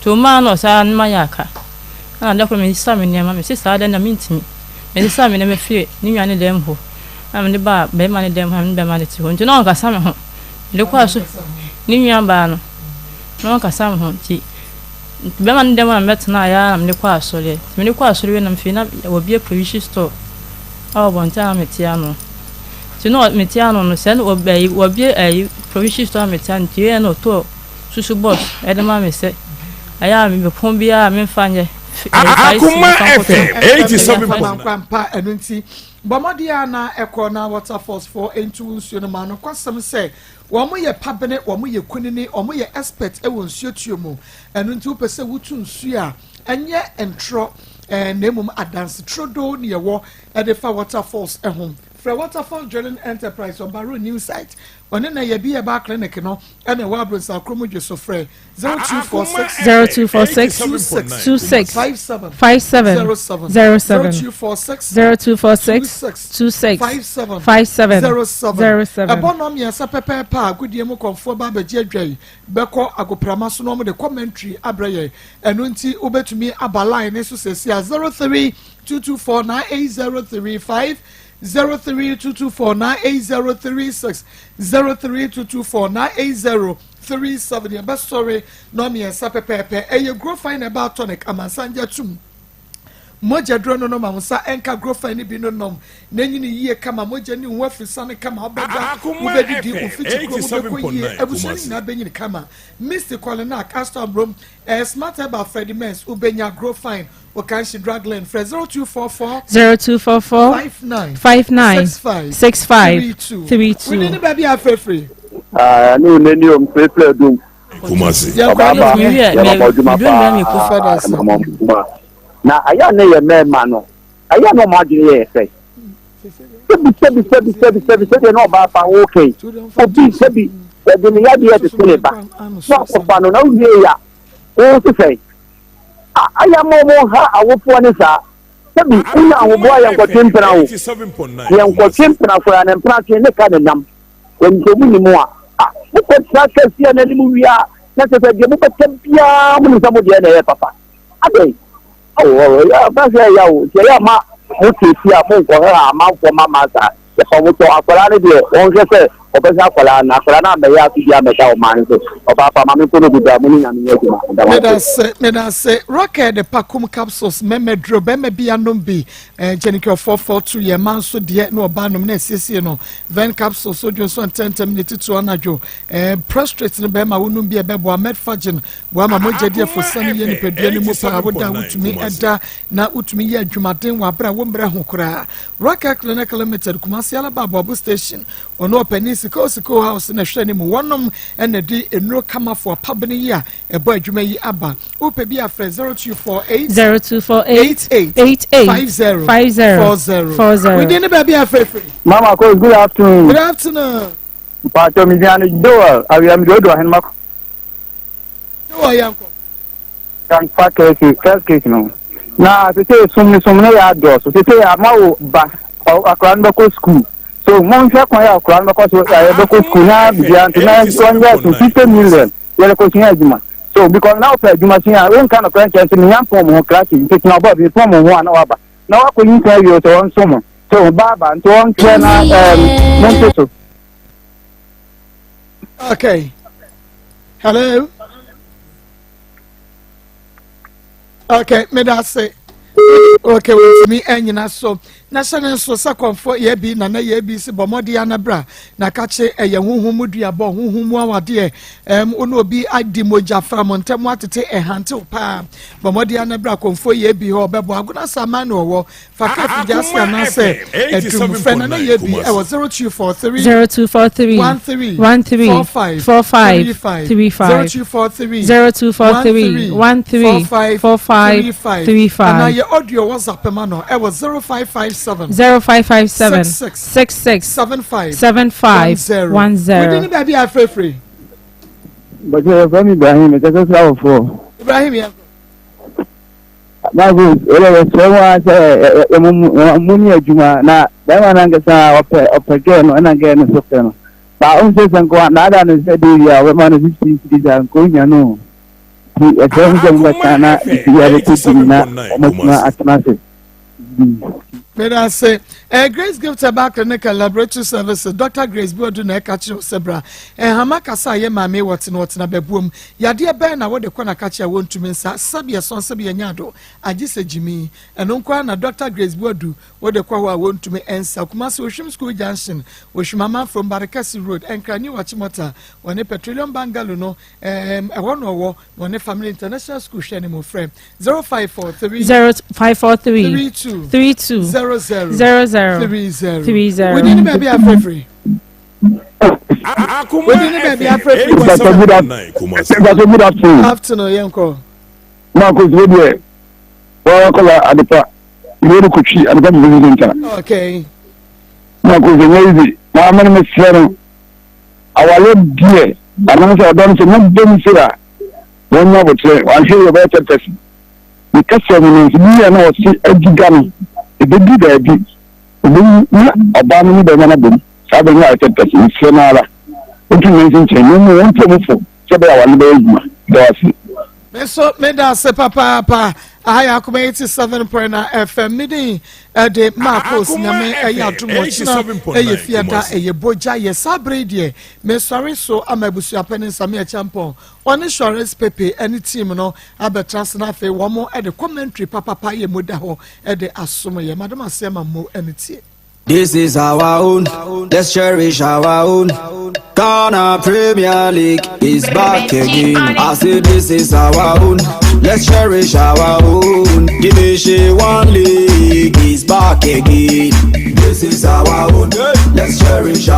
ti o ma no sa nma ya ka ana da ko me sa me nema me sisa da na mintimi me sisa me na me fie ni nwane dem ho am ne ba be ma ne dem ha me be ma ne ti ho nti no ka sa me ho le kwa so ni nwan ba no ka sa me ho ti be ma ne dem ma metna ya am ne kwa so le me ne kwa so le na me fie na obi a provision store aw bon ta me ti ano ti no me ti ano no se no obi a provision store me ti an ti e no to susu boss e de ma me se aya me be pon bia me fanye Akoma FM 87.9 enunti bomodia na ekona waterfalls for into nsuo no ma no kwasem se wo mo ye pabene wo mo ye kunini wo mo ye expert e won nsuo tuomu enunti wo pese wutu nsuo a enye entro nemum adance trodo ne wo e de fa waterfalls ehom fra waterfalls drilling enterprise on Baro new site one na ye bi e ba clinic no e na wa bronsa kromo dweso frɛ 0246 26 57 07 abonom ye sa pepe pa agudie mu konfo ba baji adwai beko agoprama so no mo de commentary abreye eno nti obetumi abaline ne so sesi 0322498035 0322498036 0322498037 your best story no me and sapepepe e grow fine about tonic amansanja tum moja drono no mamusa enka grow fine bi no nom nanyini yiye kama moja ni nwa fisane kama obeda ubedi di ufiti ko yiye ebusoni na benyini kama Mr. Kolenak Aston Brom smart about Freddy Mens ubenya grow fine Okanshi Dragland for 0244 59 65 32. We need baby afrefree. No nenium prefer do. Kumasi. Na aya na ye me ma no. Aya no ma dwene ye say. Sebi no ba fa okay. Obi sebi o the idea to say it. So, Pano, no, yeah, all to say. I am more, I will for an answer. Sabi una boy am kotimpena wo. Yam kotimpena for an empranche ne ka nenam. When to mu mo a. Mo ko traka sia na limu wia. Na se se mo betempia mo nsa mo de na ye papa. Adai. Oh, ya ba se ya wo. Se ya ma mo ti sia mo ko ha ma ko mama sa. Se ko mo to akola ne de won se obesa akola na be ya ti dia me ta o man so. Oba pa ma me ko no bi da mo ni nya me ye me da se rocket the pakum capsules memedro be me bia no bi Jennifer 442 ye man so de no oba no na siesie no ven capsules so dwo so 10 minutes to anajo prostrate no be ma wonum bi e be bo medfagin bo ma mo jede fo sane ye ni pedua ni mu pa woda wutumi eda na wutumi ye adwumaden wa bra wo mbra ho kora rocket clinic limited Kumasi Alaba Babu station ono opani siko house na hwe ni mu wonom na di enuro kama for pabni ya e bo adwuma yi aba upe bi afre 0248 we didn't be afre Mama Akos, good afternoon. Good afternoon. Pato Miziani Doa, I am Dodo and Mark. Doa yanko. Can pack a first case no. Now to say some outdoors, to say I'm out back a crown school. So Monsa Koya crown because I local school now began to 1 year to 50 million. You're coaching Ajima. So because now you must see our own kind of franchise in young form of classes, taking about the form of 1 hour. Now I couldn't tell you to one summer. So Baba and to one Monteso. Okay. Hello. Okay, me that say. Okay, with me and so national so sakonfo ye bi na ye bi si bomodi anabra na kache eye huhumu duabo huhumu awade ono obi adi moja fra montemu atete ehante pa bomodi anabra konfo ye bi ho bebo aguna samano wo fakafi just na say edum fena na ye bi e was 0243 and your audio WhatsApp mano e was 0557 66 75 10 we didn't be free but you have Ibrahim it is how for Ibrahim ya na go ele so wa say muni ajuma na da wana ngasa opege no na ge no so no ba on se san ko na da no se di ya we man 50 citizen ko nya no e dem kana ya le kutina na atmase May I say, Grace Gift Tobacco Nickel Laboratory Services, Dr. Grace Bodu na Kachi Sebra, Hamaka sa ye mame what's na bebum, Yadia Ben, what the corner catcher won't to me, Sabia son Sabia Nyado, I just said Jimmy, and Unqua Dr. Grace Bodu, what the Kwa won't to me, and Sakumasi Ocean School Junction, which Mama from Barakasi Road, and Kranyu Wachimota, when a petroleum bangaluno, a 1 or one family international school sharing more friend 0543 32 00 30 we didn't be free we didn't be free good afternoon yanko Maa Akos radio wa kola adipa yoro kuchi adipa mbizinka okay Maa Akos nyezi na amana mesero awale die anamsa odon se mudem sira wonya botre wa hwe yo ba tete because when you see na o si agigami e be di da bi obi na oba no be na bom sa be na tete si senala o tu mention chen no mo won fo se be awale be ejuma da si so me da se papa Aya Akoma 87.9 FM midi de Maa Akos nyame eya tumochina eye fiada eye boja ye sabre die me sorry so amabusu apene same e champion on insurance pepe any team no abetrans na fe wo mo e de commentary papa ye moda ho e de asomo ye madam asema mo enitie. This is our own, let's cherish our own. Ghana Premier League is back again. I say this is our own, let's cherish our own. Division 1 League is back again. This is our own, let's cherish